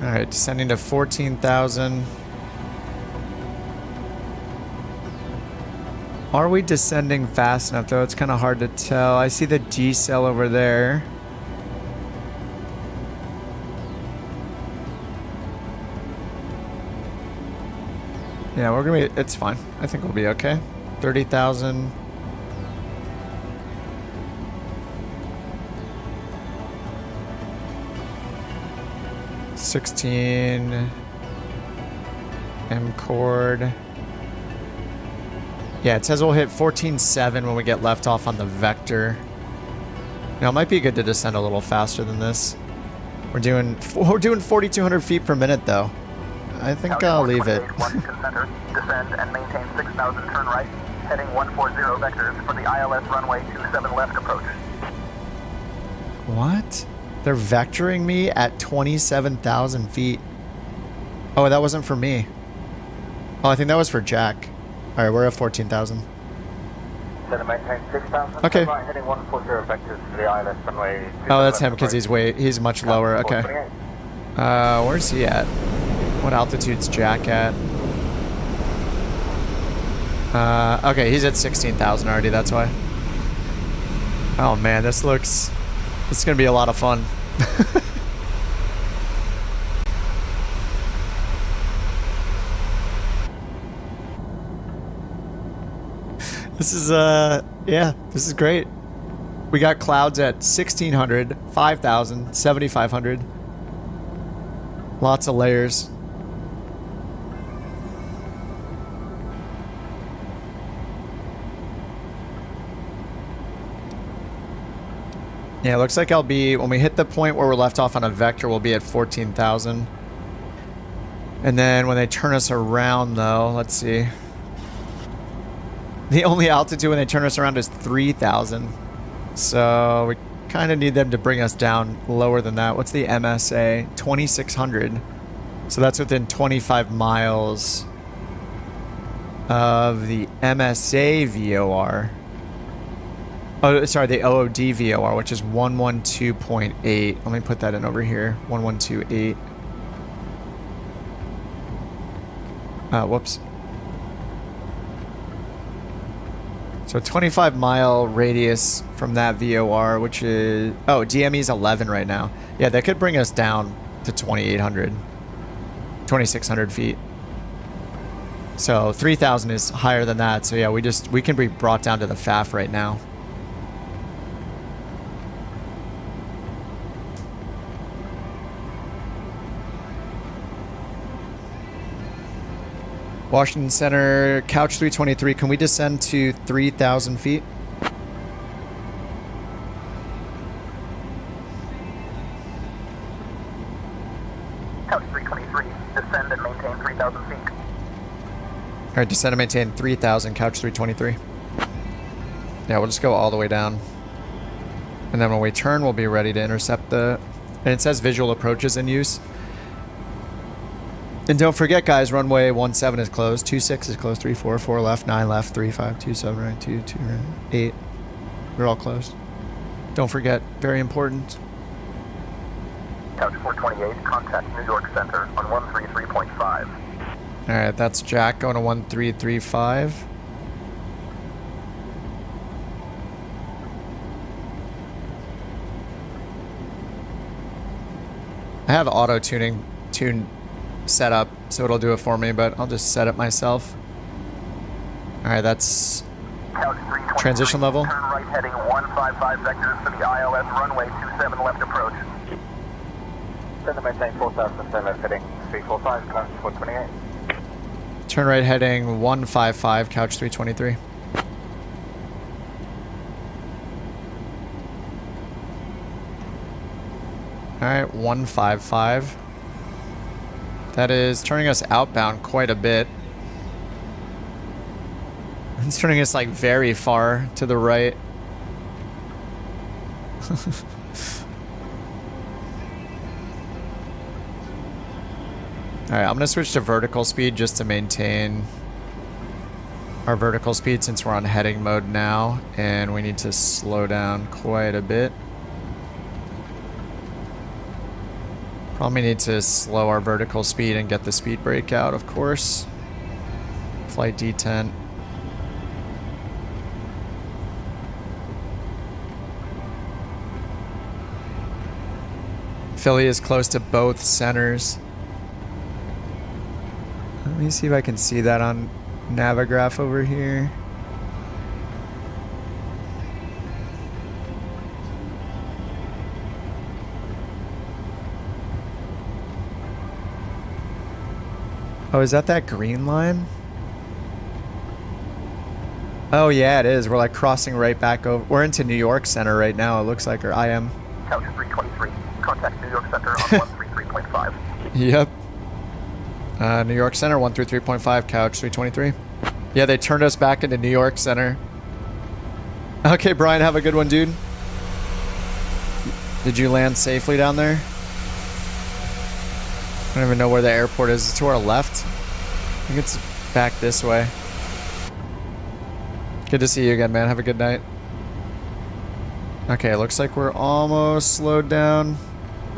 Alright, descending to 14,000. Are we descending fast enough though? It's kind of hard to tell. I see the decel over there. Yeah, we're gonna be, it's fine. I think we'll be okay. 30,000. $16 M chord. Yeah, it says we'll hit 14.7 when we get left off on the vector. Now it might be good to descend a little faster than this. We're doing 4,200 feet per minute though. I think I'll leave it. Center, descend and maintain 6,000 turn right, heading 140 vectors for the ILS runway 27 left approach. What? They're vectoring me at 27,000 feet. Oh, that wasn't for me. Oh, I think that was for Jack. Alright, we're at 14,000. Then maintain 6,000. Okay. Right, heading 140 vectors for the ILS runway. Oh, that's him because he's much lower. Okay. Where's he at? What altitude's Jack at? Okay, he's at 16,000 already, that's why. Oh man, this is gonna be a lot of fun. This is yeah, this is great. We got clouds at 1,600, 5,000, 7,500. Lots of layers. Yeah, it looks like I'll be, when we hit the point where we're left off on a vector, we'll be at 14,000. And then when they turn us around though, let's see. The only altitude when they turn us around is 3,000. So we kind of need them to bring us down lower than that. What's the MSA? 2,600. So that's within 25 miles of the MSA VOR. Oh, sorry, the OOD VOR, which is 112.8. Let me put that in over here. 1128. Whoops. So 25-mile radius from that VOR, which is... Oh, DME's 11 right now. Yeah, that could bring us down to 2,800. 2,600 feet. So 3,000 is higher than that. So yeah, we can be brought down to the FAF right now. Washington Center, Couch 323, can we descend to 3,000 feet? All right, descend and maintain 3,000, couch 323. Yeah, we'll just go all the way down. And then when we turn, we'll be ready to intercept the... And it says visual approaches in use. And don't forget, guys, runway 17 is closed, 26 is closed, 34, 4 left, 9 left, 35, 27 right, 2 right, 8. We're all closed. Don't forget, very important. Couch 428, contact New York Center on 133.5. All right, that's Jack going to 1335. I have auto tune set up, so it'll do it for me, but I'll just set it myself. All right, that's transition level. Turn right heading 155 vectors for the ILS runway 27 left approach. Send and maintain 4,000, turn left heading 345, couch 428. Turn right heading 155, couch 323. Alright, 155. That is turning us outbound quite a bit. It's turning us like very far to the right. Alright, I'm gonna switch to vertical speed just to maintain our vertical speed since we're on heading mode now, and we need to slow down quite a bit. Probably need to slow our vertical speed and get the speed brake out, of course. Flight detent. Philly is close to both centers. Let me see if I can see that on Navigraph over here. Oh, is that green line? Oh yeah, it is. We're like crossing right back over. We're into New York Center right now, it looks like, or I am. Couch 323, contact New York Center on 133.5. Yep. New York Center, 133.5, couch 323. Yeah, they turned us back into New York Center. Okay, Brian, have a good one, dude. Did you land safely down there? I don't even know where the airport is. It's to our left. I think it's back this way. Good to see you again, man. Have a good night. Okay, looks like we're almost slowed down.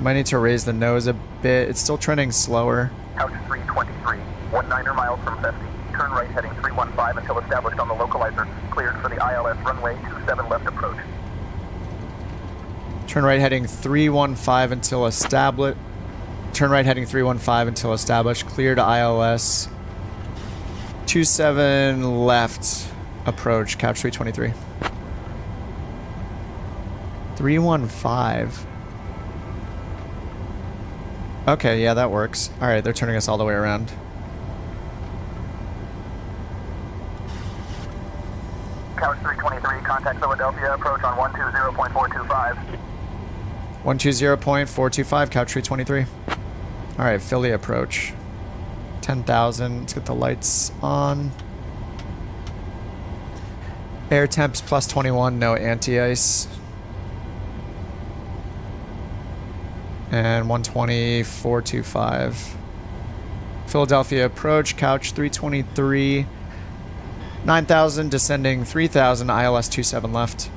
Might need to raise the nose a bit. It's still trending slower. Couch 323, 19 miles from Festi. Turn right heading 315 until established on the localizer. Cleared for the ILS runway 27 left approach. Turn right heading 315 until established. Turn right heading 315 until established. Clear to ILS 27 left approach. Couch 323. 315. Okay, yeah, that works. All right, they're turning us all the way around. Couch 323, contact Philadelphia, approach on 120.425. 120.425, couch 323. All right, Philly approach. 10,000, let's get the lights on. Air temps plus 21, no anti-ice. And 120.425. Philadelphia approach, couch 323. 9,000, descending 3,000, ILS 27 left.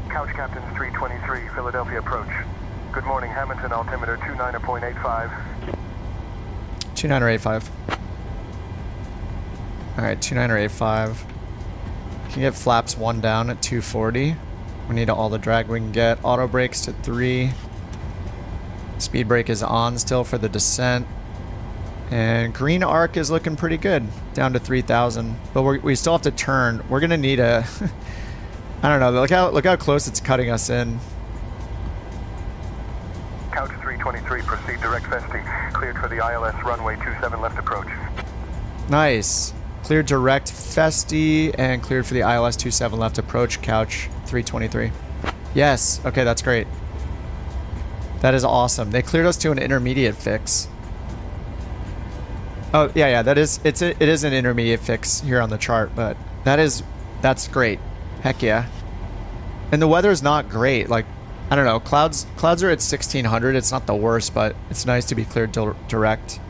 Couch Captains 323, Philadelphia approach. Good morning, Hamilton altimeter 29.85. 2985. Alright, 2985. Can get flaps 1 down at 240. We need all the drag we can get. Auto brakes to 3. Speed brake is on still for the descent. And green arc is looking pretty good. Down to 3,000. But we still have to turn. We're going to need a... I don't know. Look how close it's cutting us in. Couch 323, proceed direct Festi. Cleared for the ILS runway 27 left approach. Nice. Cleared direct Festi and cleared for the ILS 27 left approach, couch 323. Yes. Okay, that's great. That is awesome. They cleared us to an intermediate fix. Oh, yeah, it is an intermediate fix here on the chart, but that's great. Heck yeah. And the weather's not great. Like, I don't know, clouds are at 1600. It's not the worst, but it's nice to be cleared direct.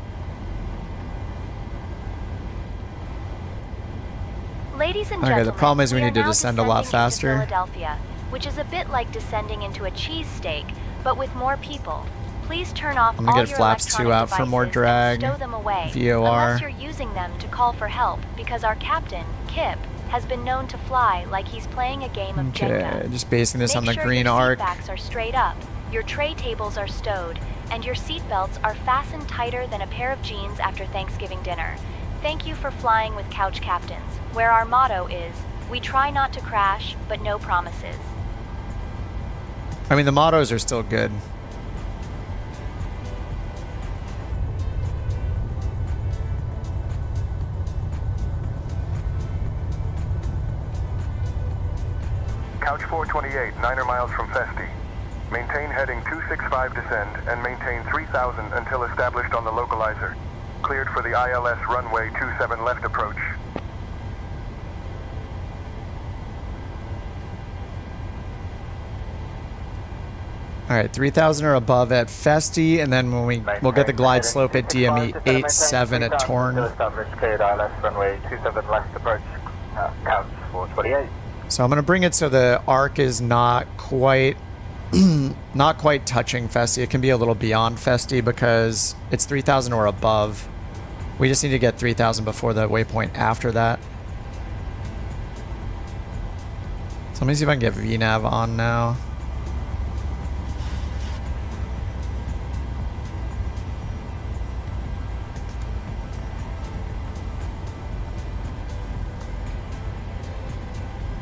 Ladies and Okay, gentlemen, the problem is we are need to now descend a lot descending into faster. Philadelphia, which is a bit like descending into a cheesesteak, but with more people. Please turn off I'm gonna all get your flaps electronic 2 out for more devices drag. and stow them away, VOR. unless you're using them to call for help, because our captain, Kip, has been known to fly like he's playing a game of Okay, Jenga. just basing this on the Make sure green your arc. seat backs are straight up, your tray tables are stowed, and your seat belts are fastened tighter than a pair of jeans after Thanksgiving dinner. Thank you for flying with Couch Captains, where our motto is, we try not to crash, but no promises. I mean, the mottos are still good. Couch 428, 9 miles from Festi. Maintain heading 265 descend and maintain 3000 until established on the localizer. Cleared for the ILS runway 27 left approach. All right, 3000 or above at Festi, and then when we'll get the glide slope at DME 87 at Torn. Established cleared ILS runway 27 left approach. Couch 428. So I'm gonna bring it so the arc is not quite touching Festi. It can be a little beyond Festi because it's 3000 or above. We just need to get 3000 before the waypoint after that. So let me see if I can get VNav on now.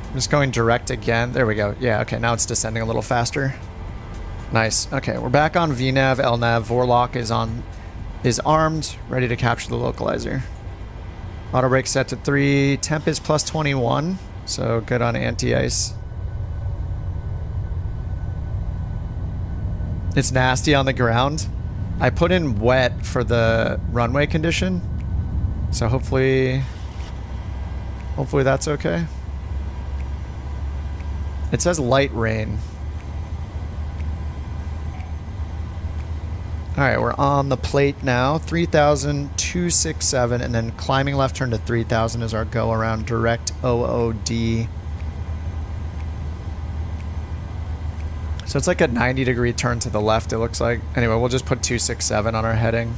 I'm just going direct again. There we go. Yeah, okay, now it's descending a little faster. Nice. Okay, we're back on VNav, LNav. Vorlock is armed, ready to capture the localizer. Auto brake set to 3. Temp is plus 21, so good on anti-ice. It's nasty on the ground. I put in wet for the runway condition, so hopefully that's okay. It says light rain. Alright, we're on the plate now. 3000, 267, and then climbing left turn to 3000 is our go around direct OOD. So it's like a 90-degree turn to the left, it looks like. Anyway, we'll just put 267 on our heading.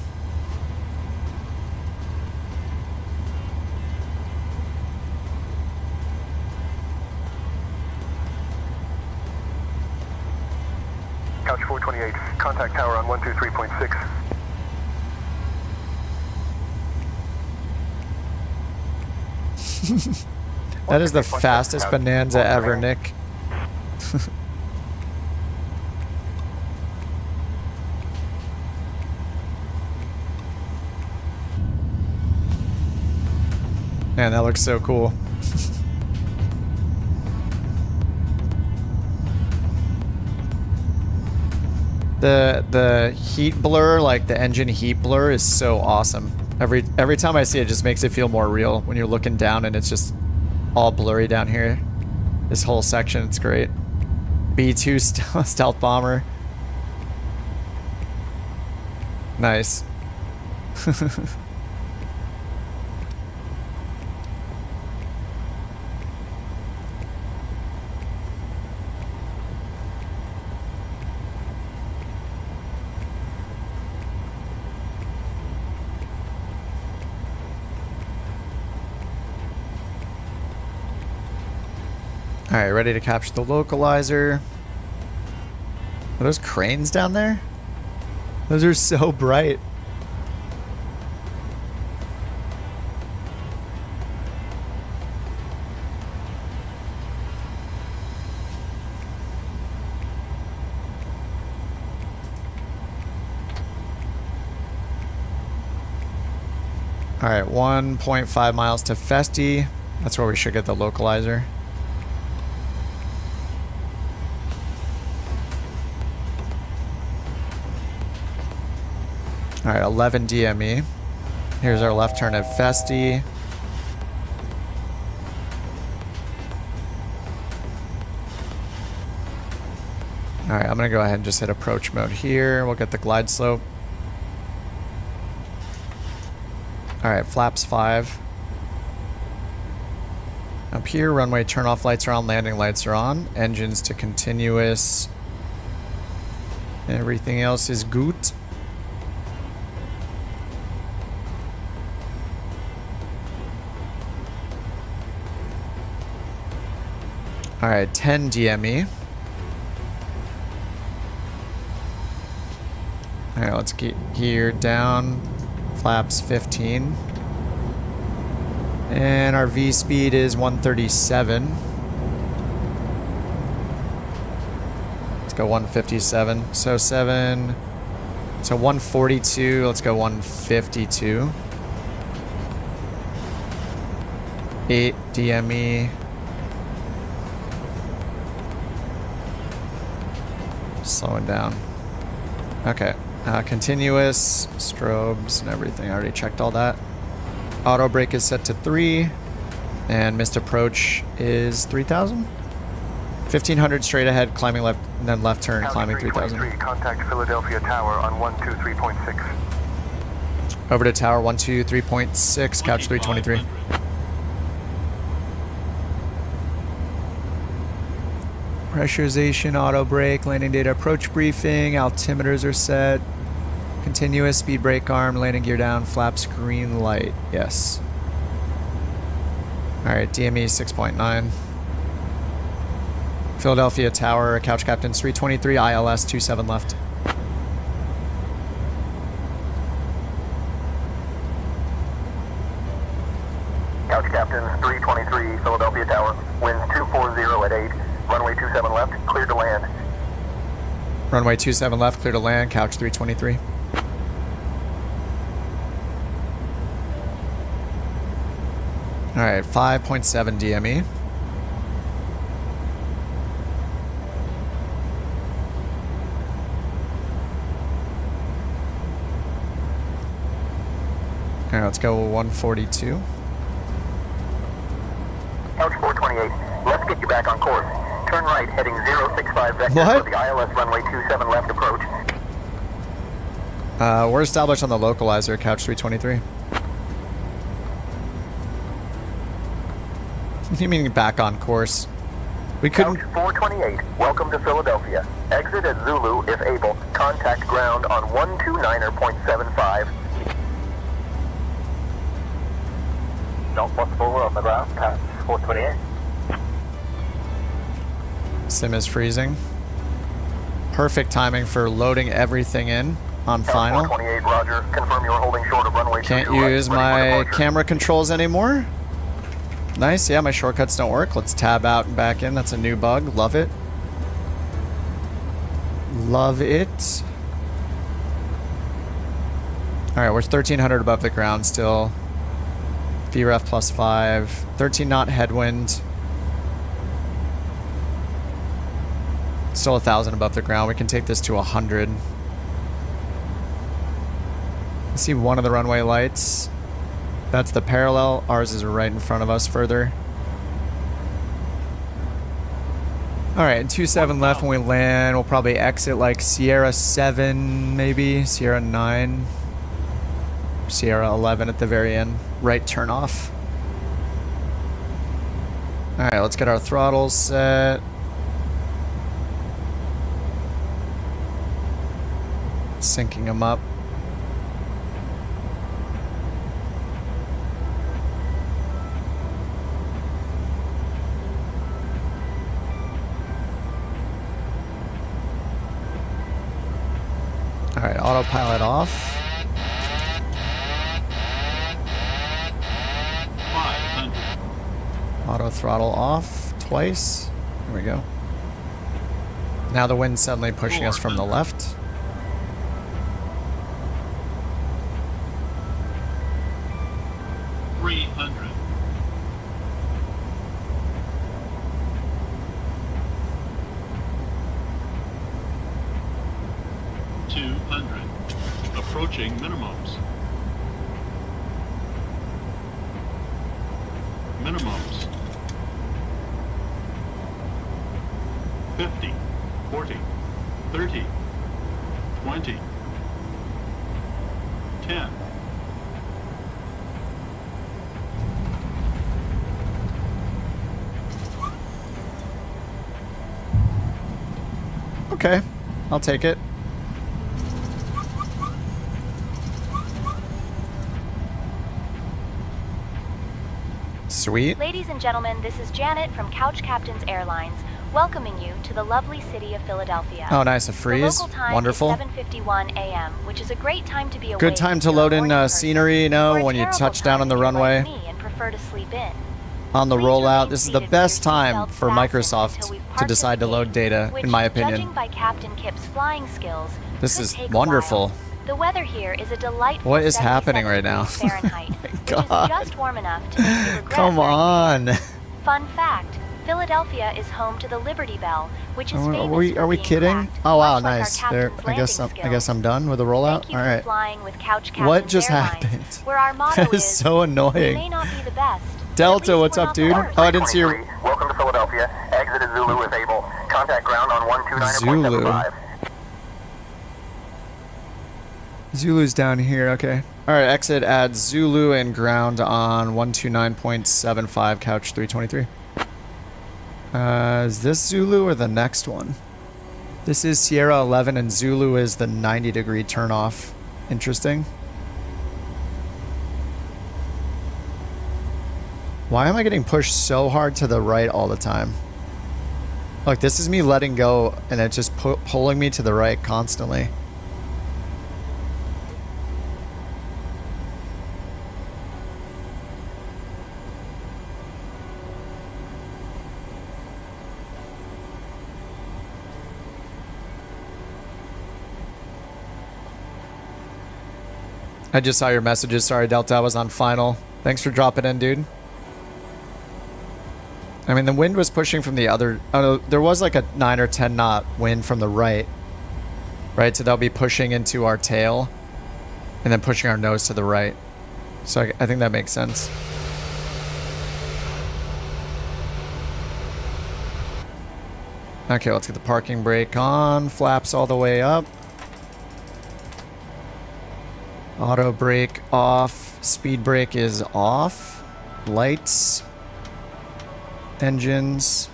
Couch 428, contact tower on 123.6. That is the fastest bonanza ever, Nick. Man, that looks so cool. The heat blur, like the engine heat blur, is so awesome. Every time I see it, it just makes it feel more real when you're looking down and it's just all blurry down here. This whole section, it's great. B2 stealth bomber. Nice. Alright, ready to capture the localizer. Are those cranes down there? Those are so bright. Alright, 1.5 miles to Festi. That's where we should get the localizer. All right, 11 DME. Here's our left turn at Festi. All right, I'm gonna go ahead and just hit approach mode here. We'll get the glide slope. All right, flaps 5. Up here, runway turn off lights are on, landing lights are on. Engines to continuous. Everything else is good. All right, 10 DME. All right, let's get gear down. Flaps 15. And our V speed is 137. Let's go 157. So 7. So 142. Let's go 152. 8 DME. Slowing down. Okay. Continuous, strobes, and everything. I already checked all that. Auto brake is set to 3. And missed approach is 3,000. 1,500 straight ahead, climbing left, and then left turn, climbing 3,000. Contact Philadelphia Tower on 123.6. Over to tower 123.6, couch 323. Pressurization, auto brake, landing data approach briefing, altimeters are set. Continuous, speed brake arm, landing gear down, flaps green light. Yes. Alright, DME 6.9. Philadelphia Tower, couch captain's 323, ILS 27 left. Couch captain's 323, Philadelphia Tower, winds 240 at 8, runway 27 left, clear to land. Runway 27 left, clear to land, couch 323. Alright, 5.7 DME. Alright, let's go 142. Couch 428, let's get you back on course. Turn right, heading 065 vector What? for the ILS runway 27 left approach. We're established on the localizer, couch 323. What do you mean back on course? We couldn't... Couch 428, welcome to Philadelphia. Exit at Zulu if able. Contact ground on 129.75. Not possible, we're on the ground. Couch 428. Sim is freezing. Perfect timing for loading everything in on final. 428, roger. Confirm you're holding short of runway 22 Can't right, use ready for my departure. camera controls anymore. Nice, yeah, my shortcuts don't work. Let's tab out and back in. That's a new bug. Love it. Love it. Alright, we're 1,300 above the ground still. VREF plus 5. 13 knot headwind. Still 1,000 above the ground. We can take this to 100. I see one of the runway lights. That's the parallel. Ours is right in front of us further. Alright, 27 left when we land. We'll probably exit like Sierra 7, maybe. Sierra 9. Sierra 11 at the very end. Right turn off. Alright, let's get our throttles set. Syncing them up. Alright, autopilot off. 500. Auto throttle off twice. There we go. Now the wind's suddenly pushing us from the left. Approaching minimums. Minimums. 50, 40, 30, 20, 10. Okay, I'll take it. Sweet. Ladies and gentlemen, this is Janet from Couch Captains Airlines, welcoming you to the lovely city of Philadelphia. Oh, nice, a freeze. The local time Wonderful. is 7:51 a.m., which is a great time to be awake. Good time to load in scenery, you know, when you touch down on the runway. And prefer to sleep in. On the rollout, this is the best time for Microsoft to decide to load data, in my opinion. Judging by Captain Kip's flying skills, This could is take a wonderful. while. The weather here is a delightful What is 77 happening right now? degrees Fahrenheit, Oh my which God. is just warm enough to make you regret. Come on. Fun fact: Philadelphia is home to the Liberty Bell, which is famous Are we for being kidding? cracked, Oh wow, much like our nice. There, captain's I guess I'm done with the rollout. Thank you All for right. flying with Couch Captains What just Airlines, happened? Where our motto That is so We annoying. may not be the best. Delta, what's up, dude? Oh, I didn't see your Welcome to Philadelphia. Exit is Zulu if able. Contact ground on 129.75. Zulu. Zulu's down here. Okay. All right. Exit at Zulu and ground on 129.75. Couch 323. Is this Zulu or the next one? This is Sierra 11 and Zulu is the 90-degree turnoff. Interesting. Why am I getting pushed so hard to the right all the time? Look, this is me letting go and it's just pulling me to the right constantly. I just saw your messages. Sorry, Delta, I was on final. Thanks for dropping in, dude. I mean, the wind was pushing from the other... Oh, no, there was like a 9 or 10 knot wind from the right. Right, so they'll be pushing into our tail and then pushing our nose to the right. So I think that makes sense. Okay, let's get the parking brake on. Flaps all the way up. Auto brake off. Speed brake is off. Lights. Engines.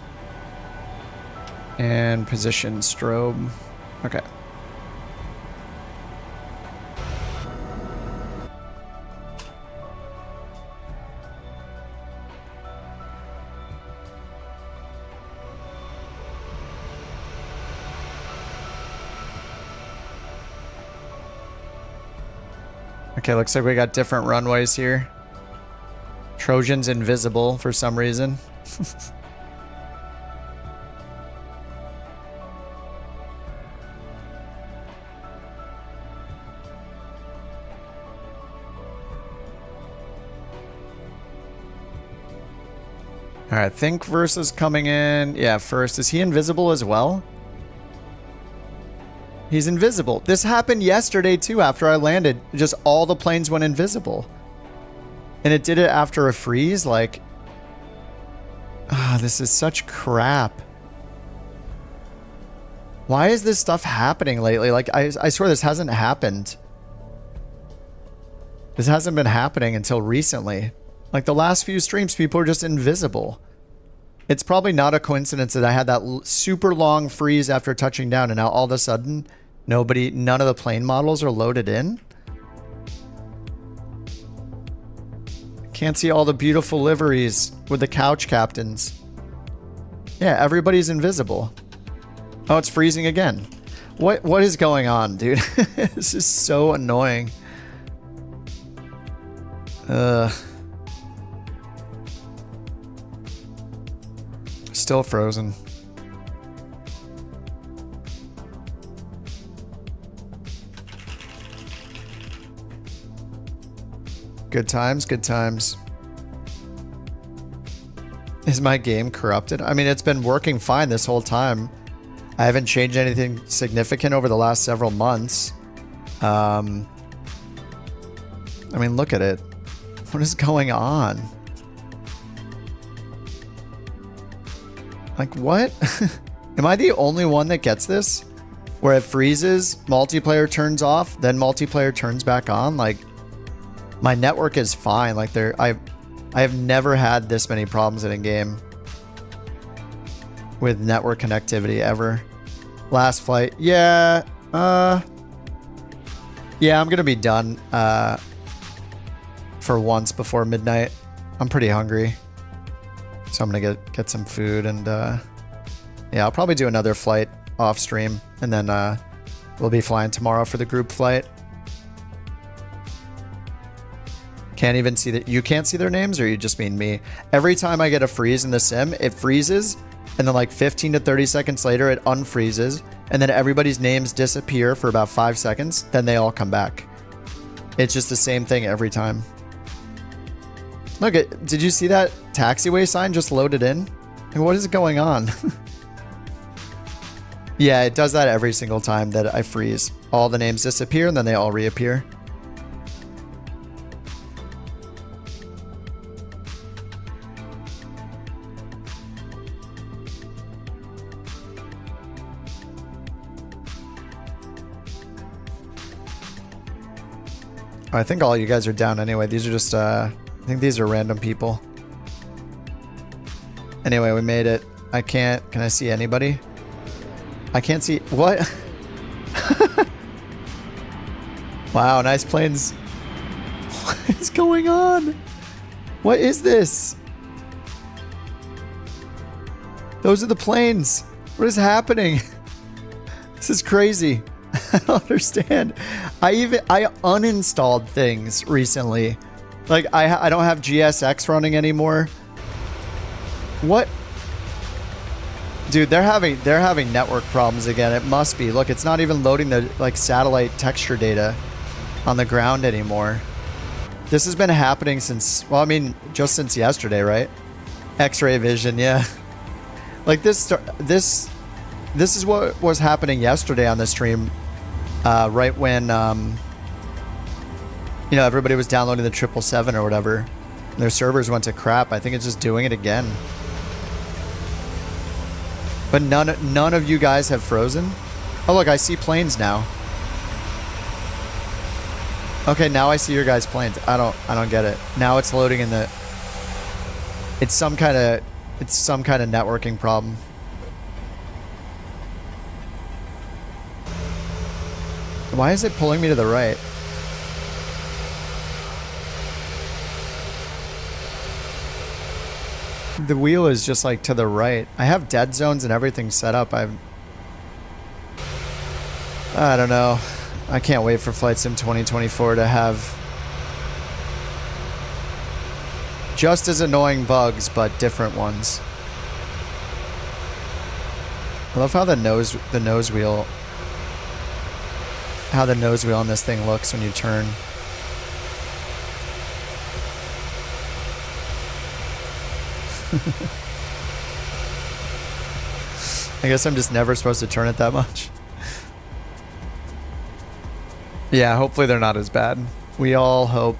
And position strobe. Okay. Okay, looks like we got different runways here. Trojan's invisible for some reason. Alright, think versus coming in. Yeah, first. Is he invisible as well? He's invisible. This happened yesterday too after I landed. Just all the planes went invisible. And it did it after a freeze? Like... this is such crap. Why is this stuff happening lately? Like, I swear this hasn't happened. This hasn't been happening until recently. Like, the last few streams, people are just invisible. It's probably not a coincidence that I had that super long freeze after touching down, and now all of a sudden, none of the plane models are loaded in. Can't see all the beautiful liveries with the couch captains. Yeah, everybody's invisible. Oh, it's freezing again. What is going on, dude? This is so annoying. Still frozen. Good times, good times. Is my game corrupted? I mean, it's been working fine this whole time. I haven't changed anything significant over the last several months. I mean, look at it. What is going on? Like, what? Am I the only one that gets this? Where it freezes, multiplayer turns off, then multiplayer turns back on? Like, my network is fine. Like, I have never had this many problems in a game with network connectivity ever. Last flight. Yeah. Yeah, I'm gonna be done for once before midnight. I'm pretty hungry. So I'm gonna get some food and yeah, I'll probably do another flight off stream and then we'll be flying tomorrow for the group flight. Can't even see that. You can't see their names, or you just mean me? Every time I get a freeze in the sim, it freezes and then like 15 to 30 seconds later it unfreezes and then everybody's names disappear for about 5 seconds, then they all come back. It's just the same thing every time. Look, did you see that taxiway sign just loaded in? And what is going on? Yeah, it does that every single time that I freeze. All the names disappear and then they all reappear. I think all you guys are down anyway. These are just, I think these are random people. Anyway, we made it. I can't, can I see anybody? I can't see, what? Wow, nice planes. What is going on? What is this? Those are the planes. What is happening? This is crazy. I don't understand. I uninstalled things recently. Like I don't have GSX running anymore. What? Dude, they're having network problems again. It must be. Look, it's not even loading the like satellite texture data on the ground anymore. This has been happening since, well, I mean, just since yesterday, right? X-ray vision, yeah. Like this is what was happening yesterday on the stream. Right when, you know, everybody was downloading the 777 or whatever. Their servers went to crap. I think it's just doing it again. But none of you guys have frozen? Oh, look, I see planes now. Okay, now I see your guys' planes. I don't get it. Now it's loading in the... It's some kind of networking problem. Why is it pulling me to the right? The wheel is just like to the right. I have dead zones and everything set up. I don't know. I can't wait for Flight Sim 2024 to have just as annoying bugs, but different ones. I love how the nose wheel on this thing looks when you turn. I guess I'm just never supposed to turn it that much. Yeah, hopefully they're not as bad. We all hope.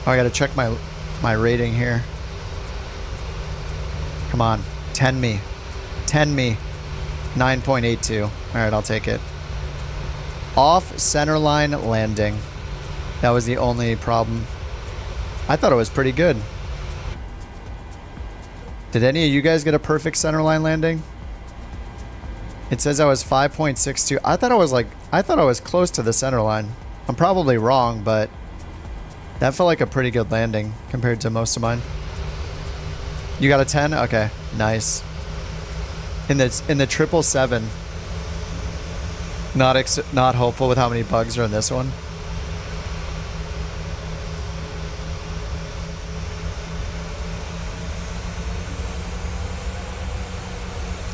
Oh, I gotta check my rating here. Come on, 10 me. 10 me. 9.82. Alright, I'll take it. Off centerline landing. That was the only problem. I thought it was pretty good. Did any of you guys get a perfect centerline landing? It says I was 5.62. I thought I was close to the centerline. I'm probably wrong, but that felt like a pretty good landing compared to most of mine. You got a 10? Okay, nice. In the 777. Not hopeful with how many bugs are in this one.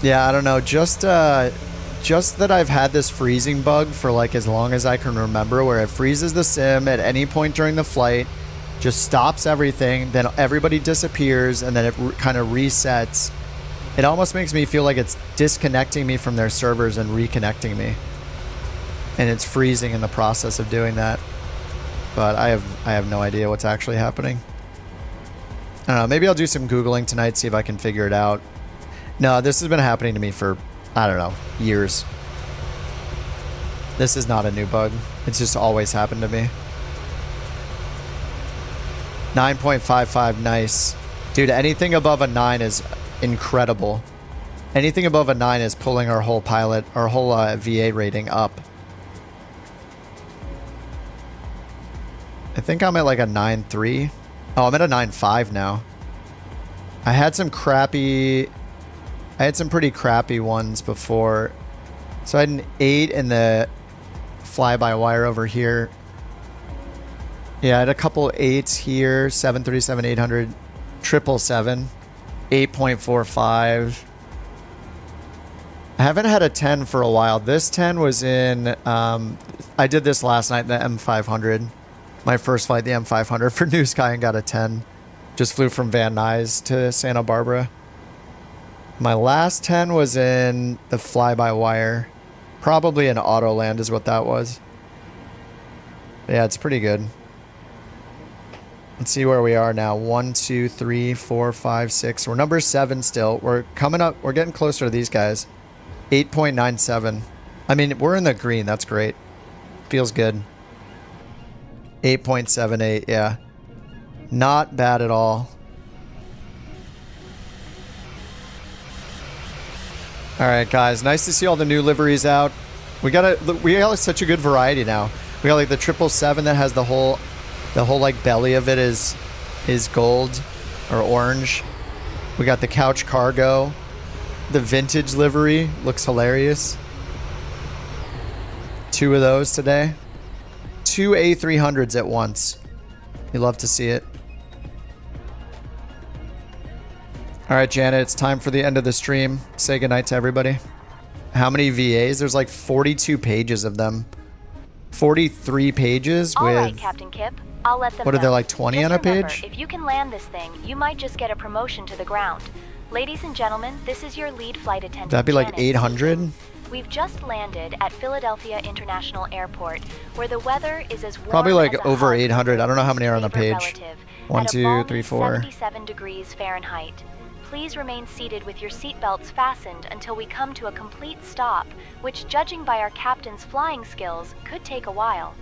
Yeah, I don't know. Just that I've had this freezing bug for like as long as I can remember, where it freezes the sim at any point during the flight, just stops everything, then everybody disappears, and then it kind of resets. It almost makes me feel like it's disconnecting me from their servers and reconnecting me. And it's freezing in the process of doing that. But I have no idea what's actually happening. I don't know, maybe I'll do some Googling tonight, see if I can figure it out. No, this has been happening to me for, I don't know, years. This is not a new bug. It's just always happened to me. 9.55, nice. Dude, anything above a 9 is incredible. Anything above a 9 is pulling our whole pilot, our whole VA rating up. I think I'm at like a 9.3. Oh, I'm at a 9.5 now. I had some pretty crappy ones before. So I had an 8 in the fly-by-wire over here. Yeah, I had a couple 8s here. 737, 800, 777, 8.45. I haven't had a 10 for a while. This 10 was in, I did this last night, the M500. My first flight, the M500 for NewSky, and got a 10. Just flew from Van Nuys to Santa Barbara. My last 10 was in the fly-by-wire. Probably an auto land is what that was. But yeah, it's pretty good. Let's see where we are now. 1, 2, 3, 4, 5, 6. We're number 7 still. We're coming up. We're getting closer to these guys. 8.97. I mean, we're in the green. That's great. Feels good. 8.78. Yeah. Not bad at all. All right, guys. Nice to see all the new liveries out. We got such a good variety now. We got like the 777 that has the whole like belly of it is gold or orange. We got the couch cargo. The vintage livery looks hilarious. 2 of those today. 2 A300s at once. You love to see it. All right, Janet, it's time for the end of the stream. Say goodnight to everybody. How many VAs? There's like 42 pages of them. 43 pages with... All right, Captain Kip. I'll let them What are know. there, like 20 Just on a remember, page? If you can land this thing, you might just get a promotion to the ground. Ladies and gentlemen, this is your lead flight attendant. That'd be like Janet. 800? We've just landed at Philadelphia International Airport, where the weather is as warm Probably like as a over hug 800. I don't know how many are on the favorite page. relative 1, at a 2, balmy 3, 4. 77 degrees Fahrenheit. Please remain seated with your seatbelts fastened until we come to a complete stop, which, judging by our captain's flying skills, could take a while.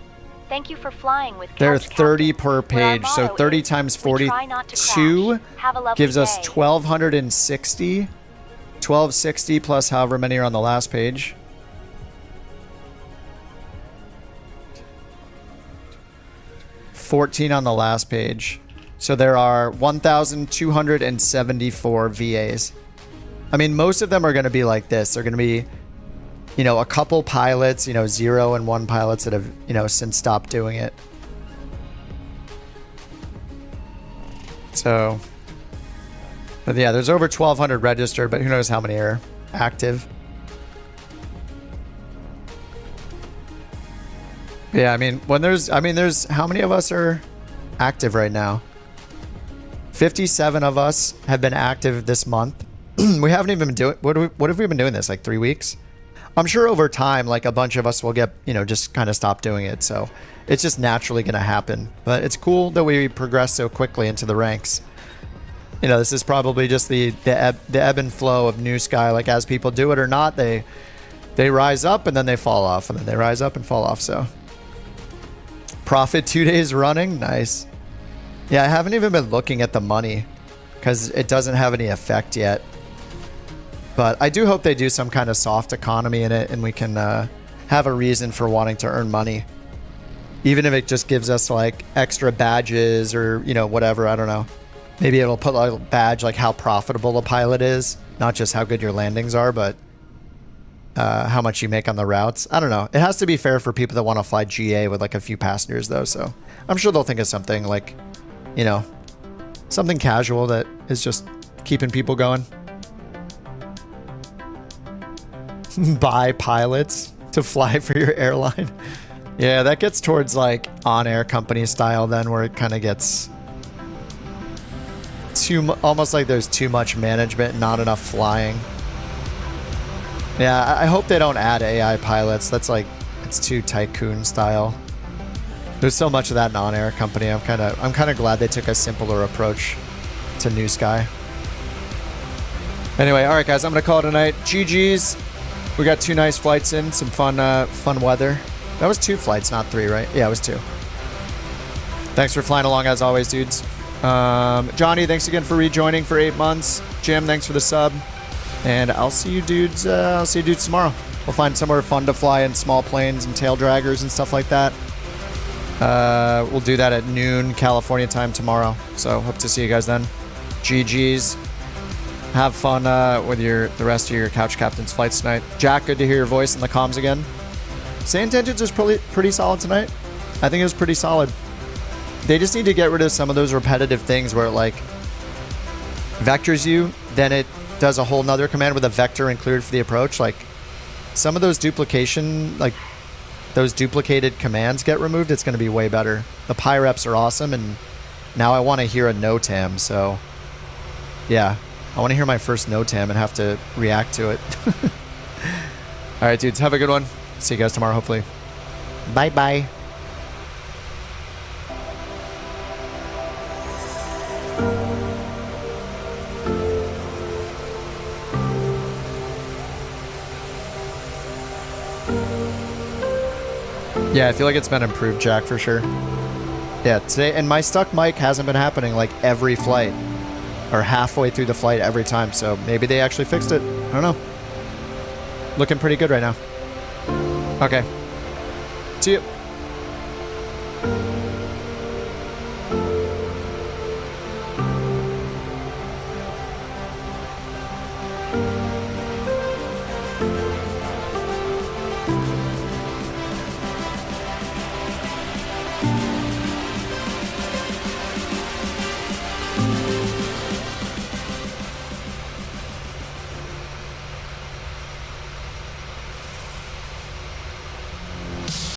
Thank you for flying with There are Couch 30 per Captain, where our page, so motto 30 is, times "We try not to 42 crash. Have a lovely gives us day." 1,260. 1,260 plus however many are on the last page. $14 on the last page. So there are 1,274 VAs. I mean, most of them are going to be like this. They're going to be, you know, a couple pilots, you know, 0 and 1 pilots that have, you know, since stopped doing it. So, but yeah, there's over 1,200 registered, but who knows how many are active. Yeah, I mean, there's how many of us are active right now? 57 of us have been active this month. We haven't even been doing, what have we been doing this, like 3 weeks? I'm sure over time, like a bunch of us will get, you know, just kind of stop doing it. So it's just naturally going to happen. But it's cool that we progress so quickly into the ranks. You know, this is probably just the ebb and flow of NewSky. Like as people do it or not, they rise up and then they fall off, and then they rise up and fall off. So profit 2 days running, nice. Yeah, I haven't even been looking at the money because it doesn't have any effect yet. But I do hope they do some kind of soft economy in it and we can have a reason for wanting to earn money. Even if it just gives us like extra badges or, you know, whatever, I don't know. Maybe it'll put like a badge like how profitable a pilot is, not just how good your landings are, but how much you make on the routes. I don't know. It has to be fair for people that want to fly GA with like a few passengers though. So I'm sure they'll think of something like, you know, something casual that is just keeping people going. Buy pilots to fly for your airline. Yeah, that gets towards like on-air company style then, where it kind of gets almost like there's too much management and not enough flying. Yeah, I hope they don't add AI pilots. That's like, it's too tycoon style. There's so much of that in On-Air Company. I'm kind of glad they took a simpler approach to NewSky. Anyway, all right, guys, I'm gonna call it a night. GG's. We got 2 nice flights in, some fun weather. That was 2 flights, not 3, right? Yeah, it was 2. Thanks for flying along as always, dudes. Johnny, thanks again for rejoining for 8 months. Jim, thanks for the sub. And I'll see you dudes. Tomorrow. We'll find somewhere fun to fly in small planes and tail draggers and stuff like that. We'll do that at noon California time tomorrow. So hope to see you guys then. GG's. Have fun with the rest of your Couch Captain's flights tonight. Jack, good to hear your voice in the comms again. Sand Tensions was pretty solid tonight. I think it was pretty solid. They just need to get rid of some of those repetitive things where it like vectors you, then it does a whole nother command with a vector included for the approach. Like some of those those duplicated commands get removed, it's going to be way better. The PyReps are awesome, and now I want to hear a NOTAM, so yeah. I want to hear my first NOTAM and have to react to it. All right, dudes, have a good one. See you guys tomorrow, hopefully. Bye-bye. Yeah, I feel like it's been improved, Jack, for sure. Yeah, today, and my stuck mic hasn't been happening like every flight. Or halfway through the flight every time, so maybe they actually fixed it. I don't know. Looking pretty good right now. Okay. See you.